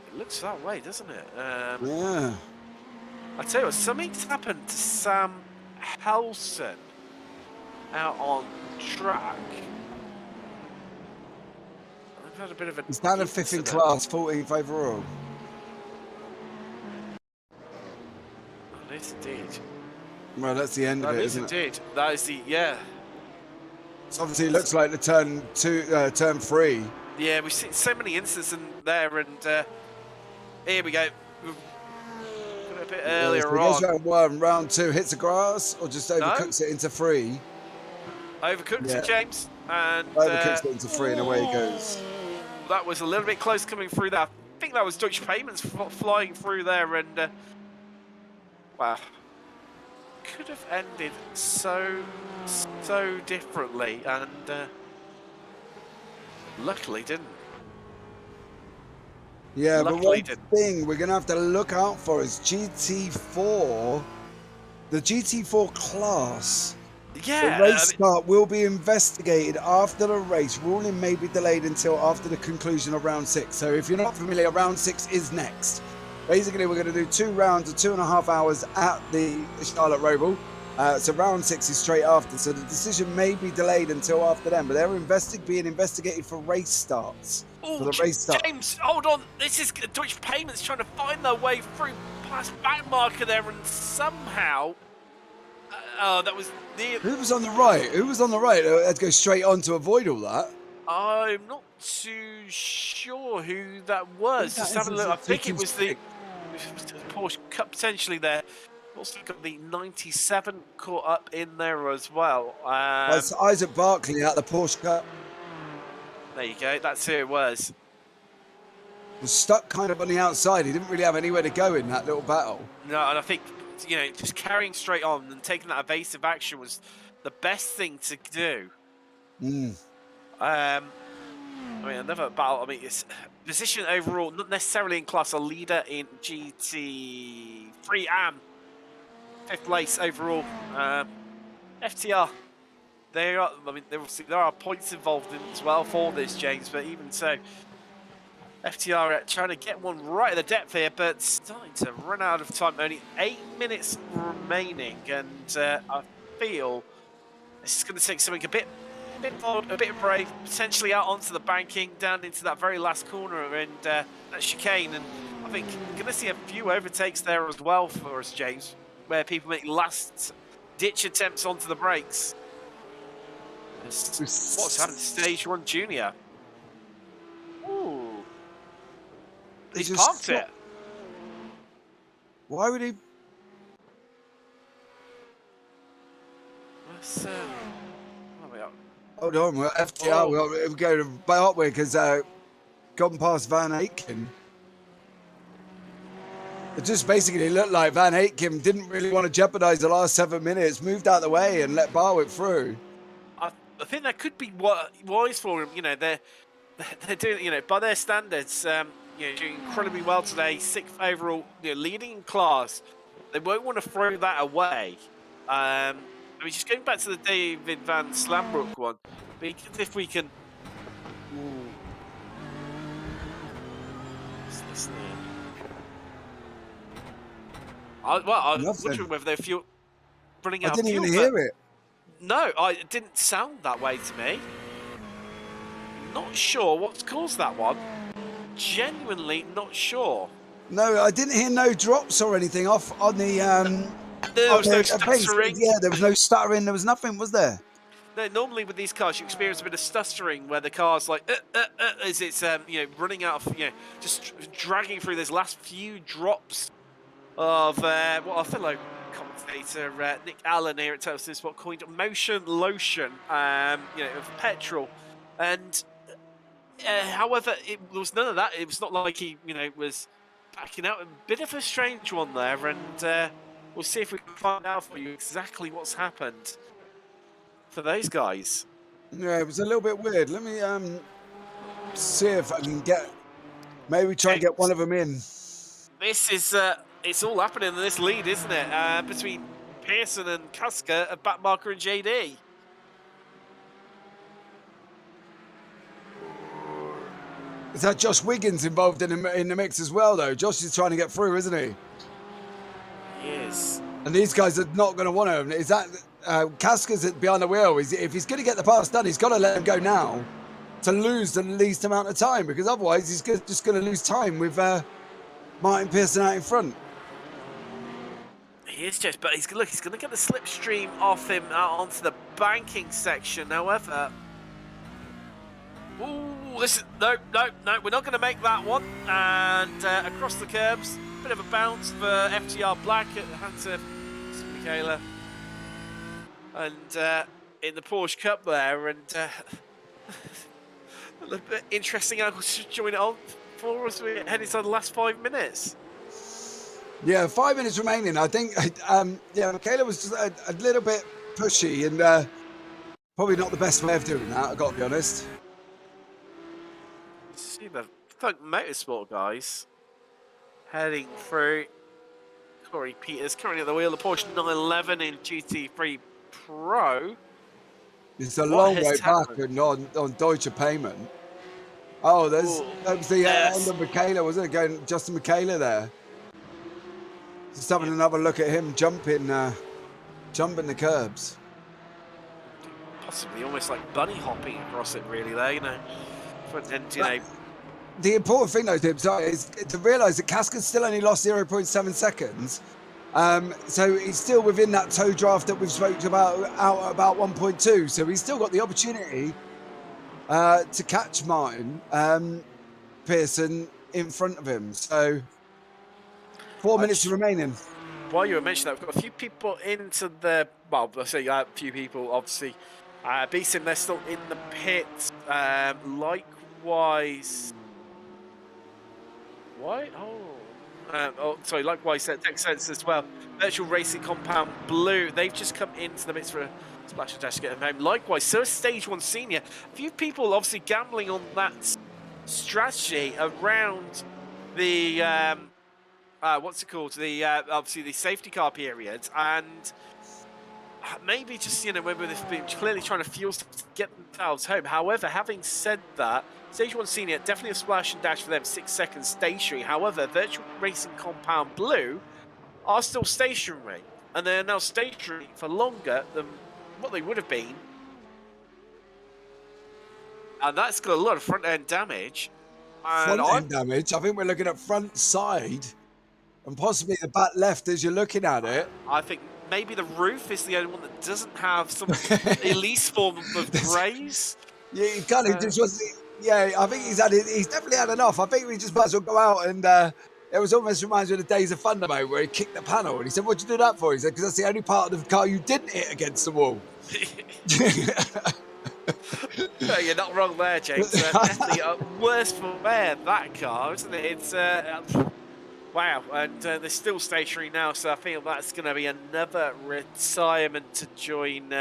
It looks that way, doesn't it? Yeah. I tell you what, something's happened to Sam Helson out on track. I've had a bit of a... He's down to 5th in class, 14th overall. That is indeed. Well, that's the end of That it, is isn't it? indeed. That is the... Yeah. So obviously, it looks like the turn 3. Yeah, we've seen so many instances in there, and here we go. Got a bit earlier So he goes on. round 2, hits the grass, or just overcooks it into 3. Overcooked it, James. And Overcooks it into 3, and away he goes. that was a little bit close coming through there. I think that was Deutsche Payments flying through there, and wow, could have ended so differently, and luckily didn't. Yeah, Luckily but one thing we're going to have to look out for is GT4. The GT4 class. Yeah, The race start will be investigated after the race. Ruling may be delayed until after the conclusion of round 6. So if you're not familiar, round 6 is next. Basically, we're going to do 2 rounds of 2.5 hours at the Charlotte Roval. So round 6 is straight after. So the decision may be delayed until after then. But they're being investigated for race starts. Oh, For the race start. James, hold on. This is Deutsche Payments trying to find their way through past back marker there, and somehow... oh, that was near... Who was on the right? Who was on the right? I had to go straight on to avoid all that. I'm not too sure who that was. Just having a look. I think it was the Porsche Cup potentially there. Also got the 97 caught up in there as well. That's Isaac Barkley at the Porsche Cup. There you go. That's who it was. Was stuck kind of on the outside. He didn't really have anywhere to go in that little battle. No, and I think, you know, just carrying straight on and taking that evasive action was the best thing to do. I mean, another battle. I mean, it's position overall, not necessarily in class, a leader in GT3 and 5th place overall. FTR. There are, I mean, there are points involved in as well for this, James. But even so, FTR trying to get one right at the depth here, but starting to run out of time. Only 8 minutes remaining, and I feel this is going to take something a bit bold, a bit brave, potentially out onto the banking, down into that very last corner, and that chicane. And I think we're going to see a few overtakes there as well for us, James, where people make last-ditch attempts onto the brakes. What's happened to Stage 1 Junior? Ooh. He's parked it. Why would he? Let's, Hold on, we're FTR. We'll go to Bartwick because gone past Van Aitken. It just basically looked like Van Aitken didn't really want to jeopardise the last 7 minutes, moved out of the way and let Bartwick through. I think that could be wise for him. You know, they're doing, you know, by their standards, you know, doing incredibly well today. 6th overall, you know, leading in class. They won't want to throw that away. I mean, just going back to the David Van Slambrook one, because if we can. What's this there? I'm wondering whether they're running out of fuel. I didn't even hear it. No, it didn't sound that way to me. Not sure what's caused that one. Genuinely not sure. No, I didn't hear no drops or anything off on the. There was no stuttering. Yeah, there was no stuttering. There was nothing, was there? No, normally with these cars, you experience a bit of stuttering where the car's like, as it's you know, running out of, you know, just dragging through those last few drops of what our fellow commentator Nick Allen here at Total Sport coined motion lotion, you know, of petrol, and however, there was none of that. It was not like he, you know, was backing out. A bit of a strange one there, and we'll see if we can find out for you exactly what's happened for those guys. Yeah, it was a little bit weird. Let me see if I can get, maybe try and get one of them in. This is, it's all happening in this lead, isn't it? Between Pearson and Cusker, Backmarker and JD. Is that Josh Wiggins involved in the mix as well, though? Josh is trying to get through, isn't he? He is. And these guys are not going to want him. Is that Casker's behind the wheel? If he's going to get the pass done, he's got to let him go now to lose the least amount of time, because otherwise he's just going to lose time with Martin Pearson out in front. He is, Jess, but he's going to get the slipstream off him out onto the banking section. However, ooh, listen, no, we're not going to make that one. And across the curbs, bit of a bounce for FTR Black at the hands of Michaela. And in the Porsche Cup there, and a little bit interesting angle to join it on for us. We head inside the last 5 minutes. Yeah, 5 minutes remaining. I think, yeah, Michaela was just a little bit pushy, and probably not the best way of doing that, I've got to be honest. See the Thug Motorsport guys heading through. Corey Peters currently at the wheel of the Porsche 911 in GT3 Pro. It's a long way back on Deutsche Payment. Oh, that was the end of Michaela, wasn't it? Going Justin Michaela there. Just having another look at him jumping the curbs. Possibly almost like bunny hopping across it, really, there, you know. And, you know. The important thing, though, Tim, sorry, is to realise that Casker's still only lost 0.7 seconds. So he's still within that toe draft that we've spoken about, out at about 1.2. So he's still got the opportunity to catch Martin Pearson in front of him. So 4 minutes remaining. While you were mentioning that, we've got a few people into the, well, I say a few people, obviously. BSIM, they're still in the pit. Likewise, why? Sorry, likewise, Tech Sense as well. Virtual Racing Compound Blue, they've just come into the mix for a splash and dash to get them home. Likewise, so is Stage 1 Senior. A few people obviously gambling on that strategy around the, what's it called? The, obviously the safety car period, and maybe just, you know, maybe they've been clearly trying to fuel stuff to get themselves home. However, having said that, Stage 1 Senior, definitely a splash and dash for them, 6 seconds stationary. However, Virtual Racing Compound Blue are still stationary, and they're now stationary for longer than what they would have been. And that's got a lot of front-end damage. Front-end damage? I think we're looking at front side, and possibly the back left as you're looking at it. I think maybe the roof is the only one that doesn't have some elite form of graze. Yeah, he kind of just was. Yeah, I think he's definitely had enough. I think we just might as well go out, and it was almost reminds me of the Days of Thunder mode where he kicked the panel, and he said, "What'd you do that for?" He said, "Because that's the only part of the car you didn't hit against the wall." No, you're not wrong there, James. Definitely worse for wear, that car, isn't it? It's wow, and they're still stationary now, so I feel that's going to be another retirement to join.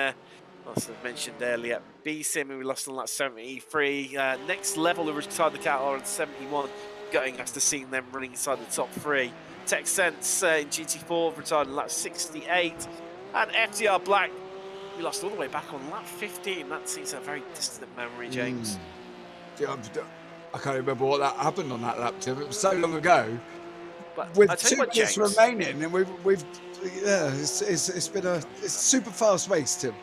As I mentioned earlier, BSIM, who we lost on lap 73. Next level, who retired the car on 71, going us to seeing them running inside the top 3. Tech Sense in GT4 retired on lap 68, and FTR Black, we lost all the way back on lap 15. That seems a very distant memory, James. Yeah, I can't remember what that happened on that lap, Tim. It was so long ago. But with 2 minutes remaining, and it's been a super fast race, Tim.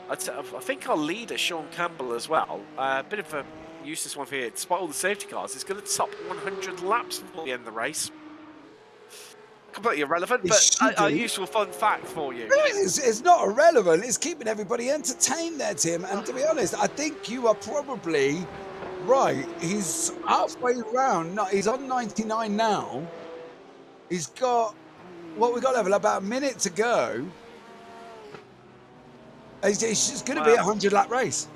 I think our leader, Sean Campbell, as well, a bit of a useless one for you. Despite all the safety cars, is going to top 100 laps before the end of the race. Completely irrelevant, but a useful fun fact for you. It's not irrelevant. It's keeping everybody entertained there, Tim. And to be honest, I think you are probably right. He's halfway round. No, he's on 99 now. He's got, what we got level, about a minute to go. It's just going to be a 100-lap race.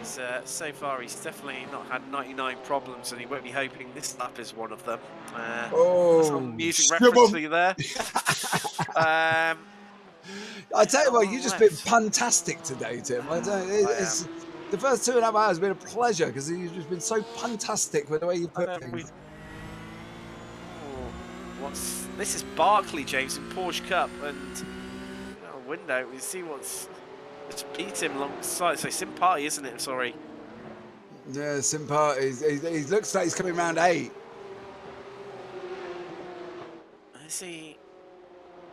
So far he's definitely not had 99 problems, and he won't be hoping this lap is one of them. That's a music reference for you there. I tell you what, you've just been left. fantastic today, Tim. It's the first 2.5 hours have been a pleasure because you've just been so fantastic with the way you put things. This is Barkley, James, in Porsche Cup, and window. We see what's beat him alongside. So Sim Party, isn't it? Sorry. Yeah, Sim Party. He looks like he's coming round 8. Is he?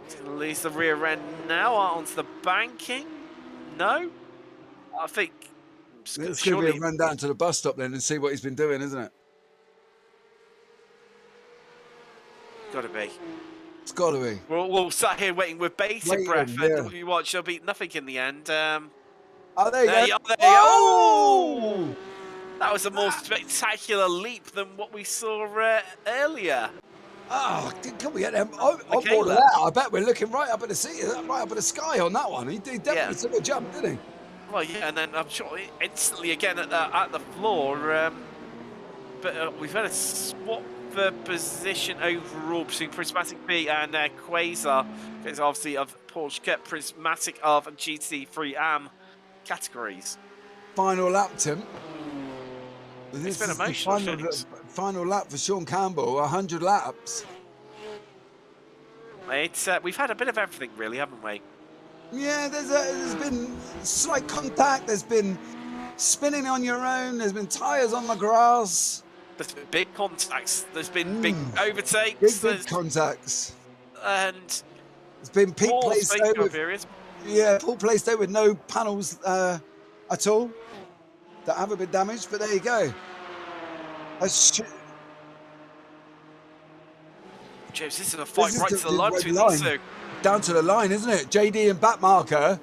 He's going to lose the rear end now onto the banking. No, I think it's going to be a run down to the bus stop then and see what he's been doing, isn't it? Got to be. It's got to be. We'll sat here waiting with bated breath, and you watch, she'll beat nothing in the end. Oh, there you go. There you go. Oh! That was a more spectacular leap than what we saw earlier. Oh, can we get them on board of that? I bet we're looking right up at the sea, right up at the sky on that one. He definitely took a jump, didn't he? Well, yeah, and then I'm sure instantly again at the floor. But we've had a swap the position overall between Prismatic B and Quasar. It's obviously of Porsche Cup, Prismatic of GT3 AM categories. Final lap, Tim. It's been emotional. Final lap for Sean Campbell, 100 laps. We've had a bit of everything, really, haven't we? Yeah, there's been slight contact. There's been spinning on your own. There's been tyres on the grass. There's been big contacts. There's been big overtakes. Big contacts. And there's been peak placed over. Yeah, Paul placed there with no panels at all that haven't been damaged. But there you go. James, this is a fight right to the line between these two. Down to the line, isn't it? JD and Backmarker.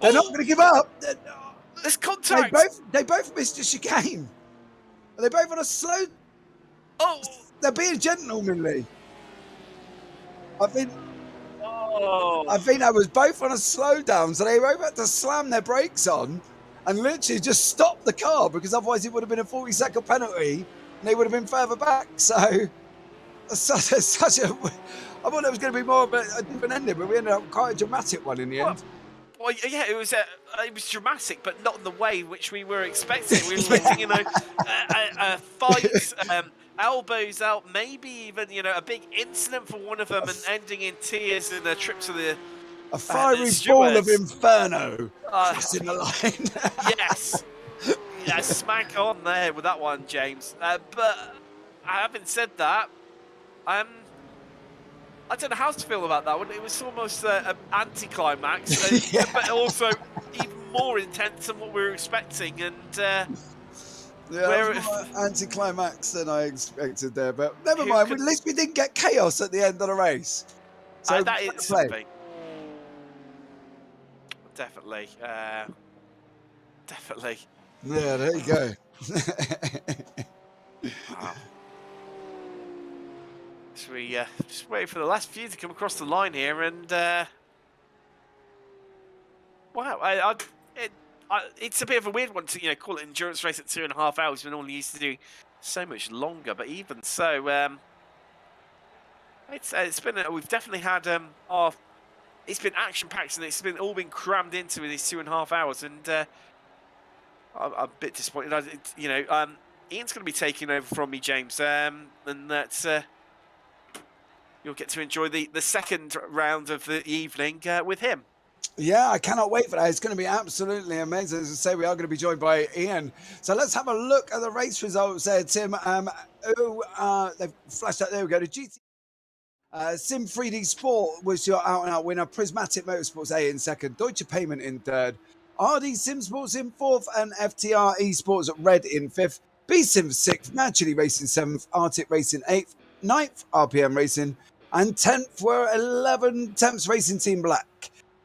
They're not going to give up. There's contact. They both missed a chicane. Are they both on a slow? Oh, they're being gentlemanly. I think that was both on a slowdown, so they both had to slam their brakes on and literally just stop the car because otherwise it would have been a 40-second penalty and they would have been further back. So I thought there was going to be more of a different ending, but we ended up quite a dramatic one in the end. Well, yeah, it was dramatic, but not in the way which we were expecting. We were expecting, a fight, elbows out, maybe even, a big incident for one of them and ending in tears and a trip to the a fiery ball of inferno crossing the line. Yes. Yeah, smack on there with that one, James. But having said that, I don't know how to feel about that one. It was almost an anticlimax, but also even more intense than what we were expecting. And more anticlimax than I expected there. But never mind. At least we didn't get chaos at the end of the race. So that is something. Definitely. Definitely. Yeah, there you go. Wow. So we just waiting for the last few to come across the line here, and wow, it's a bit of a weird one to call it endurance race at 2.5 hours. We're normally used to do so much longer, but even so, it's been we've definitely had it's been action packed and it's been all been crammed into these 2.5 hours, and I'm a bit disappointed. Ian's going to be taking over from me, James, and that's. You'll get to enjoy the second round of the evening with him. Yeah, I cannot wait for that. It's going to be absolutely amazing. As I say, we are going to be joined by Ian. So let's have a look at the race results there, Tim. They've flashed out. There we go. The GT SIM3D Sport was your out-and-out winner. Prismatic Motorsports A in second. Deutsche Payment in third. RD Sim Sports in fourth. And FTR Esports Red in fifth. B-Sim sixth. Naturally Racing seventh. Arctic Racing eighth. Ninth, RPM Racing. And 10th were 11 Temps Racing Team Black.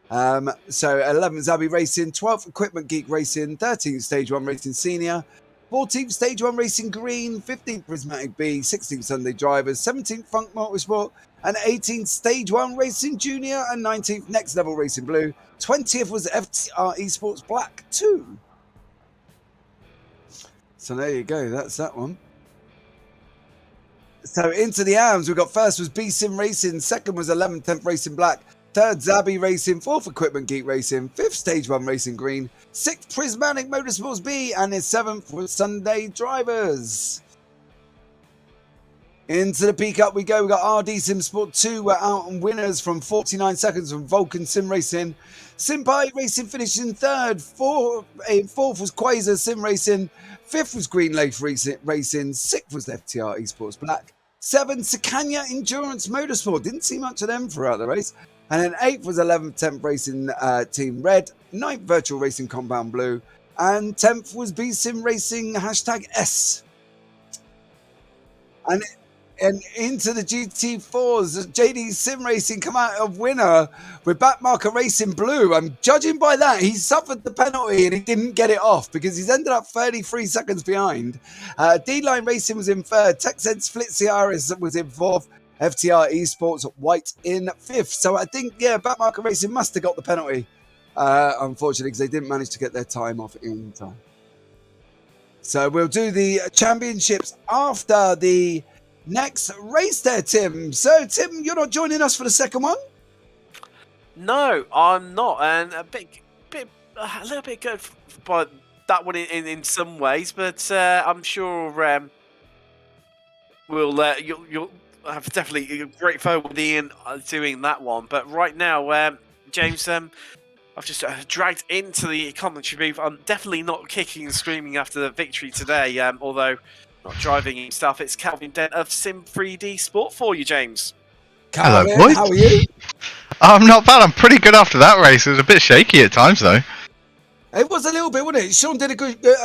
So 11th Zabi Racing, 12th Equipment Geek Racing, 13th Stage 1 Racing Senior, 14th Stage 1 Racing Green, 15th Prismatic B, 16th Sunday Drivers, 17th Funk Motorsport, and 18th Stage 1 Racing Junior, and 19th Next Level Racing Blue. 20th was FTR Esports Black 2. So there you go. That's that one. So into the arms, we've got first was B-Sim Racing, second was 11th 10th Racing Black, third Zabi Racing, fourth Equipment Geek Racing, fifth Stage 1 Racing Green, sixth Prismatic Motorsports B, and his seventh was Sunday Drivers. Into the peak up we go. We got RD Sim Sport 2. We're out on winners from 49 seconds from Vulcan Sim Racing. Simpai Racing finishing third. Fourth was Quasar Sim Racing. Fifth was Green Lake Racing. Sixth was FTR Esports Black. Seven, Sicania Endurance Motorsport. Didn't see much of them throughout the race. And then eighth was 11th 10th Racing Team Red. Ninth Virtual Racing Compound Blue. And 10th was B-Sim Racing #S. And into the GT4s, JD Sim Racing come out of winner with backmarker Racing Blue. I'm judging by that, he suffered the penalty and he didn't get it off because he's ended up 33 seconds behind. D-Line Racing was in third. TechSense Flitziaris was in fourth. FTR Esports White in fifth. So I think, yeah, backmarker Racing must have got the penalty, unfortunately, because they didn't manage to get their time off in time. So we'll do the championships after the next race there, Tim. So, Tim, you're not joining us for the second one? No, I'm not, and a little bit good by that one in some ways, but I'm sure you'll have definitely a great fun with Ian doing that one. But right now, James, I've just dragged into the commentary booth. I'm definitely not kicking and screaming after the victory today, although not driving and stuff. It's Calvin Dent of Sim3D Sport for you, James. Calvin, hello, boys. how are you? I'm not bad. I'm pretty good after that race. It was a bit shaky at times, though. It was a little bit, wasn't it? Sean did a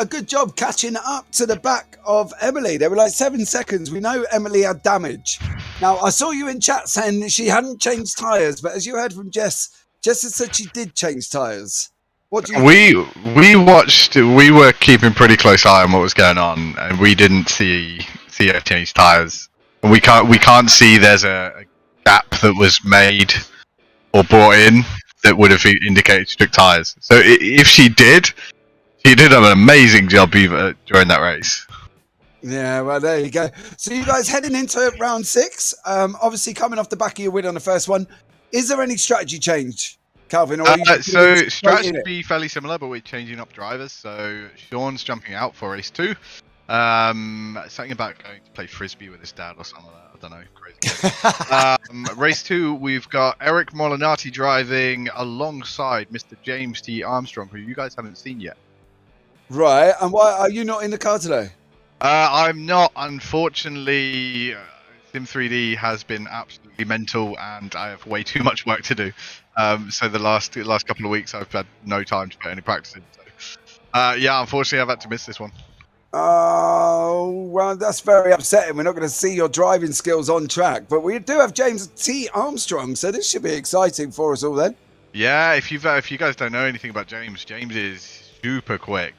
good job catching up to the back of Emily. They were like 7 seconds. We know Emily had damage. Now, I saw you in chat saying that she hadn't changed tyres, but as you heard from Jess has said she did change tyres. What do you We watched. We were keeping pretty close eye on what was going on, and we didn't see her change tyres. And we can't see there's a gap that was made or brought in that would have indicated she took tyres. So if she did have an amazing job during that race. Yeah, well, there you go. So you guys heading into round 6, obviously coming off the back of your win on the first one. Is there any strategy change, Calvin? Or so strategy would be fairly similar, but we're changing up drivers. So Sean's jumping out for race 2. Something about going to play frisbee with his dad or something like that. I don't know, crazy. Race 2, we've got Eric Molinati driving alongside Mr. James T. Armstrong, who you guys haven't seen yet. Right, and why are you not in the car today? I'm not, unfortunately. Sim3D has been absolutely mental, and I have way too much work to do. So the last couple of weeks, I've had no time to put any practice in. So, yeah, unfortunately, I've had to miss this one. Oh, well, that's very upsetting. We're not going to see your driving skills on track, but we do have James T. Armstrong, so this should be exciting for us all then. Yeah, if you guys don't know anything about James is super quick.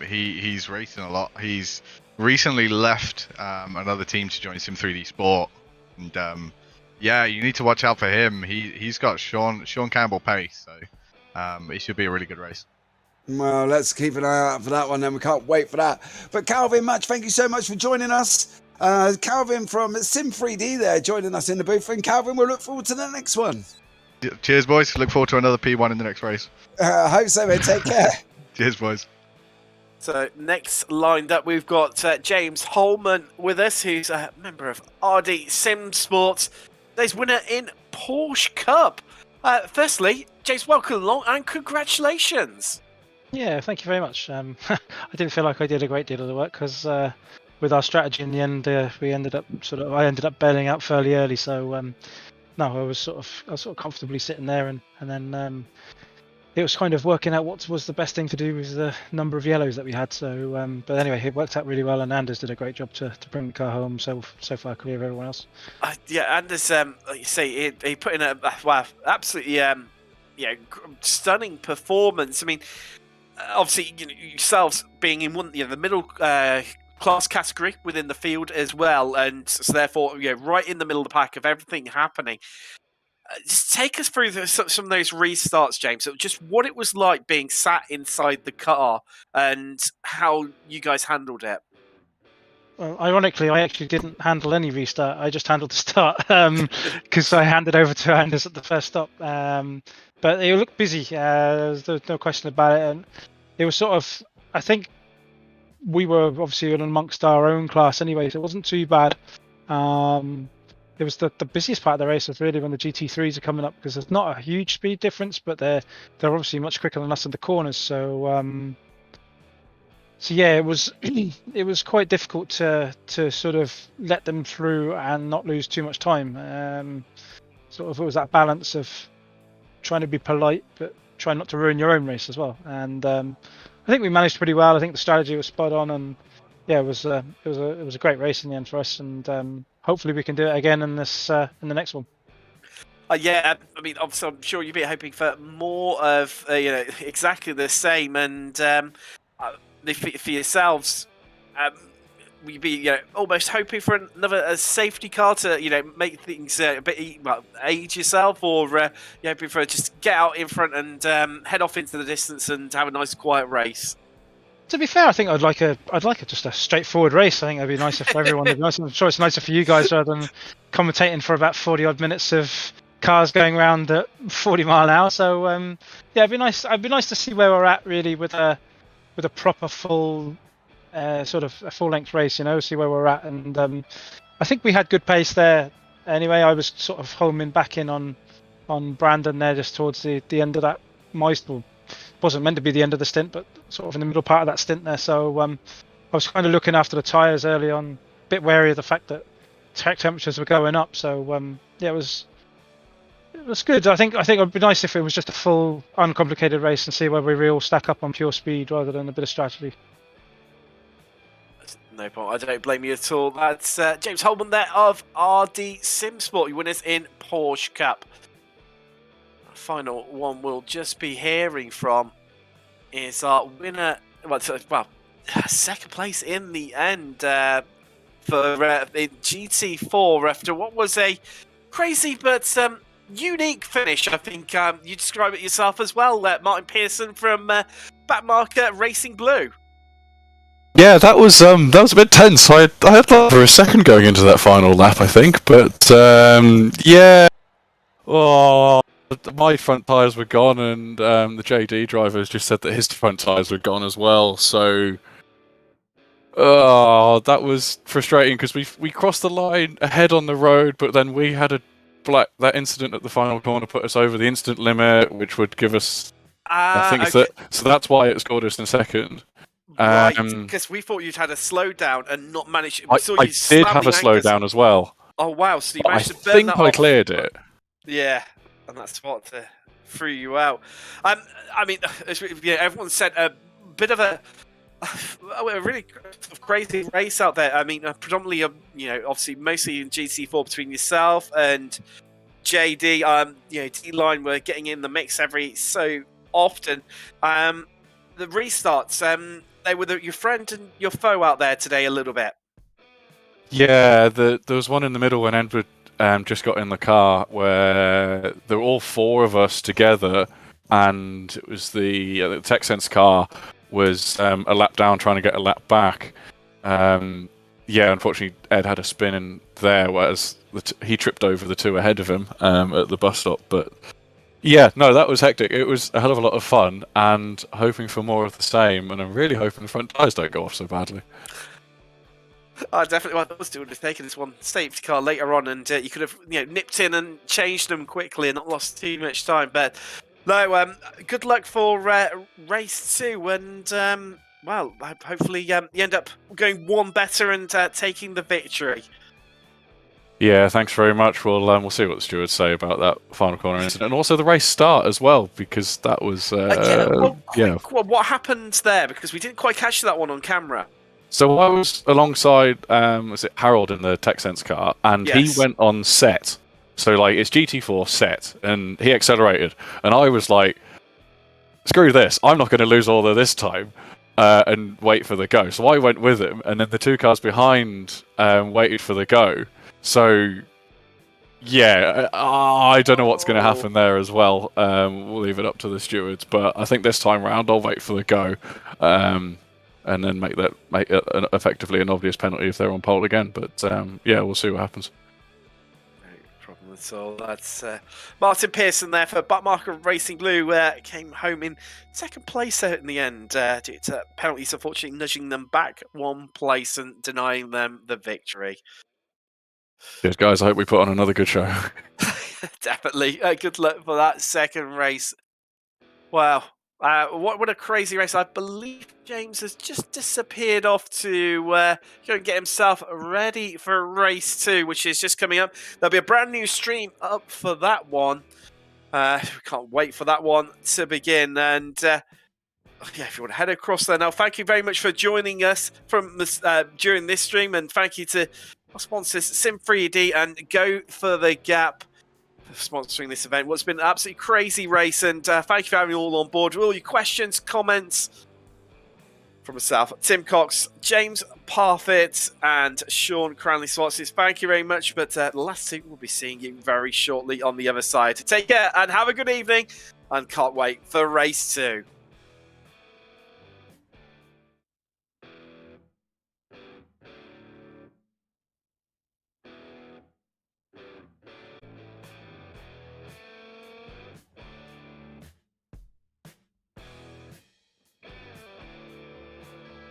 He's racing a lot. He's recently left another team to join Sim3D Sport, and yeah, you need to watch out for him. He's got Sean Campbell pace, so it should be a really good race. Well, let's keep an eye out for that one then. We can't wait for that. But Calvin, thank you so much for joining us. Calvin from Sim3D there joining us in the booth. And Calvin, we'll look forward to the next one. Cheers, boys. Look forward to another P1 in the next race. I hope so, mate. Take care. Cheers, boys. So next lined up, we've got James Holman with us, who's a member of RD Sim Sports. Today's winner in Porsche Cup. Firstly, James, welcome along and congratulations. Yeah, thank you very much. I didn't feel like I did a great deal of the work because with our strategy in the end, I ended up bailing out fairly early. So no, I was sort of comfortably sitting there, and then it was kind of working out what was the best thing to do with the number of yellows that we had. So, but anyway, it worked out really well, and Anders did a great job to bring the car home so far clear of everyone else. Yeah, Anders, like you say, he put in a absolutely stunning performance. I mean, obviously, yourselves being in one, the middle class category within the field as well, and so therefore, right in the middle of the pack of everything happening. Just take us through some of those restarts, James. So just what it was like being sat inside the car and how you guys handled it. Well, ironically, I actually didn't handle any restart. I just handled the start because I handed over to Anders at the first stop. But it looked busy. There's no question about it. And it was sort of, I think we were obviously in amongst our own class anyway, so it wasn't too bad. It was the busiest part of the race was really when the GT3s are coming up, because there's not a huge speed difference, but they're obviously much quicker than us in the corners. So yeah, it was quite difficult to sort of let them through and not lose too much time. Sort of it was that balance of trying to be polite but trying not to ruin your own race as well. And I think we managed pretty well. I think the strategy was spot on, and yeah, it was a great race in the end for us. And hopefully we can do it again in this in the next one. Yeah, I mean, obviously, I'm sure you'd be hoping for more of exactly the same. And for yourselves, will you be almost hoping for another safety car to make things a bit aid yourself, or you hoping for just get out in front and head off into the distance and have a nice quiet race? To be fair, I think I'd like just a straightforward race. I think that'd be nicer for everyone. I'm sure it's nicer for you guys rather than commentating for about 40 odd minutes of cars going around at 40 mile an hour. So yeah, it'd be nice. It'd be nice to see where we're at really with a proper full sort of a full length race. See where we're at. And I think we had good pace there. Anyway, I was sort of homing back in on Brandon there just towards the end of that milestone. Wasn't meant to be the end of the stint, but sort of in the middle part of that stint there. So I was kind of looking after the tyres early on, a bit wary of the fact that track temperatures were going up. So yeah, it was good. I think it would be nice if it was just a full, uncomplicated race and see where we all stack up on pure speed rather than a bit of strategy. No problem. I don't blame you at all. That's James Holman there of RD Sim Sport, you winners in Porsche Cup. Final one we'll just be hearing from is our winner. Well, second place in the end for in GT4 after what was a crazy but unique finish. I think you describe it yourself as well, Martin Pearson from Backmarker Racing Blue. Yeah, that was a bit tense. I had for a second going into that final lap, I think, but yeah. Oh, my front tyres were gone, and the JD drivers just said that his front tyres were gone as well. So, that was frustrating because we crossed the line ahead on the road, but then we had that incident at the final corner put us over the instant limit, which would give us. I think okay. So that's why it scored us in second. Right, because we thought you'd had a slowdown and not managed. I did have a slowdown as well. Oh wow! So you managed to burn think that I off. cleared it. Yeah, and that's what threw you out. I mean, everyone said a bit of a really crazy race out there. I mean, predominantly, obviously, mostly in GT4 between yourself and JD. D-Line were getting in the mix every so often. The restarts, they were your friend and your foe out there today a little bit. Yeah, there was one in the middle when Edward just got in the car where there were all four of us together, and it was the TechSense car was a lap down trying to get a lap back. Yeah, unfortunately Ed had a spin in there, whereas he tripped over the two ahead of him at the bus stop. But yeah, no, that was hectic. It was a hell of a lot of fun, and hoping for more of the same, and I'm really hoping the front tyres don't go off so badly. I definitely would have taken this one safety car later on, and you could have nipped in and changed them quickly and not lost too much time. But no, good luck for race 2, and well, hopefully you end up going one better and taking the victory. Yeah, thanks very much. We'll see what the stewards say about that final corner incident, and also the race start as well, because that was What happened there? Because we didn't quite catch that one on camera. So I was alongside, was it Harold in the TechSense car, and yes. He went on set. So like it's GT4 set, and he accelerated, and I was like, "Screw this! I'm not going to lose all of this time." And wait for the go. So I went with him, and then the two cars behind waited for the go. So Yeah, I don't know what's going to happen there as well. We'll leave it up to the stewards, but I think this time round I'll wait for the go, and then make it effectively an obvious penalty if they're on pole again. But yeah, we'll see what happens. No problem at all. That's Martin Pearson there for Buttmarker Racing Blue. Came home in second place in the end due to penalties, unfortunately nudging them back one place and denying them the victory. Cheers, guys. I hope we put on another good show. Definitely. Good luck for that second race. Wow. What a crazy race. I believe James has just disappeared off to go and get himself ready for race 2, which is just coming up. There'll be a brand new stream up for that one. We can't wait for that one to begin. And yeah, if you want to head across there now, thank you very much for joining us from this, during this stream. And thank you to our sponsors, SIM3D and Go for the Gap, for sponsoring this event. What's been an absolutely crazy race, and thank you for having me all on board with all your questions, comments. From myself, Tim Cox, James Parfitt, and Sean Cranleigh-Swash. Thank you very much, but the last two will be seeing you very shortly on the other side. Take care and have a good evening, and can't wait for race 2.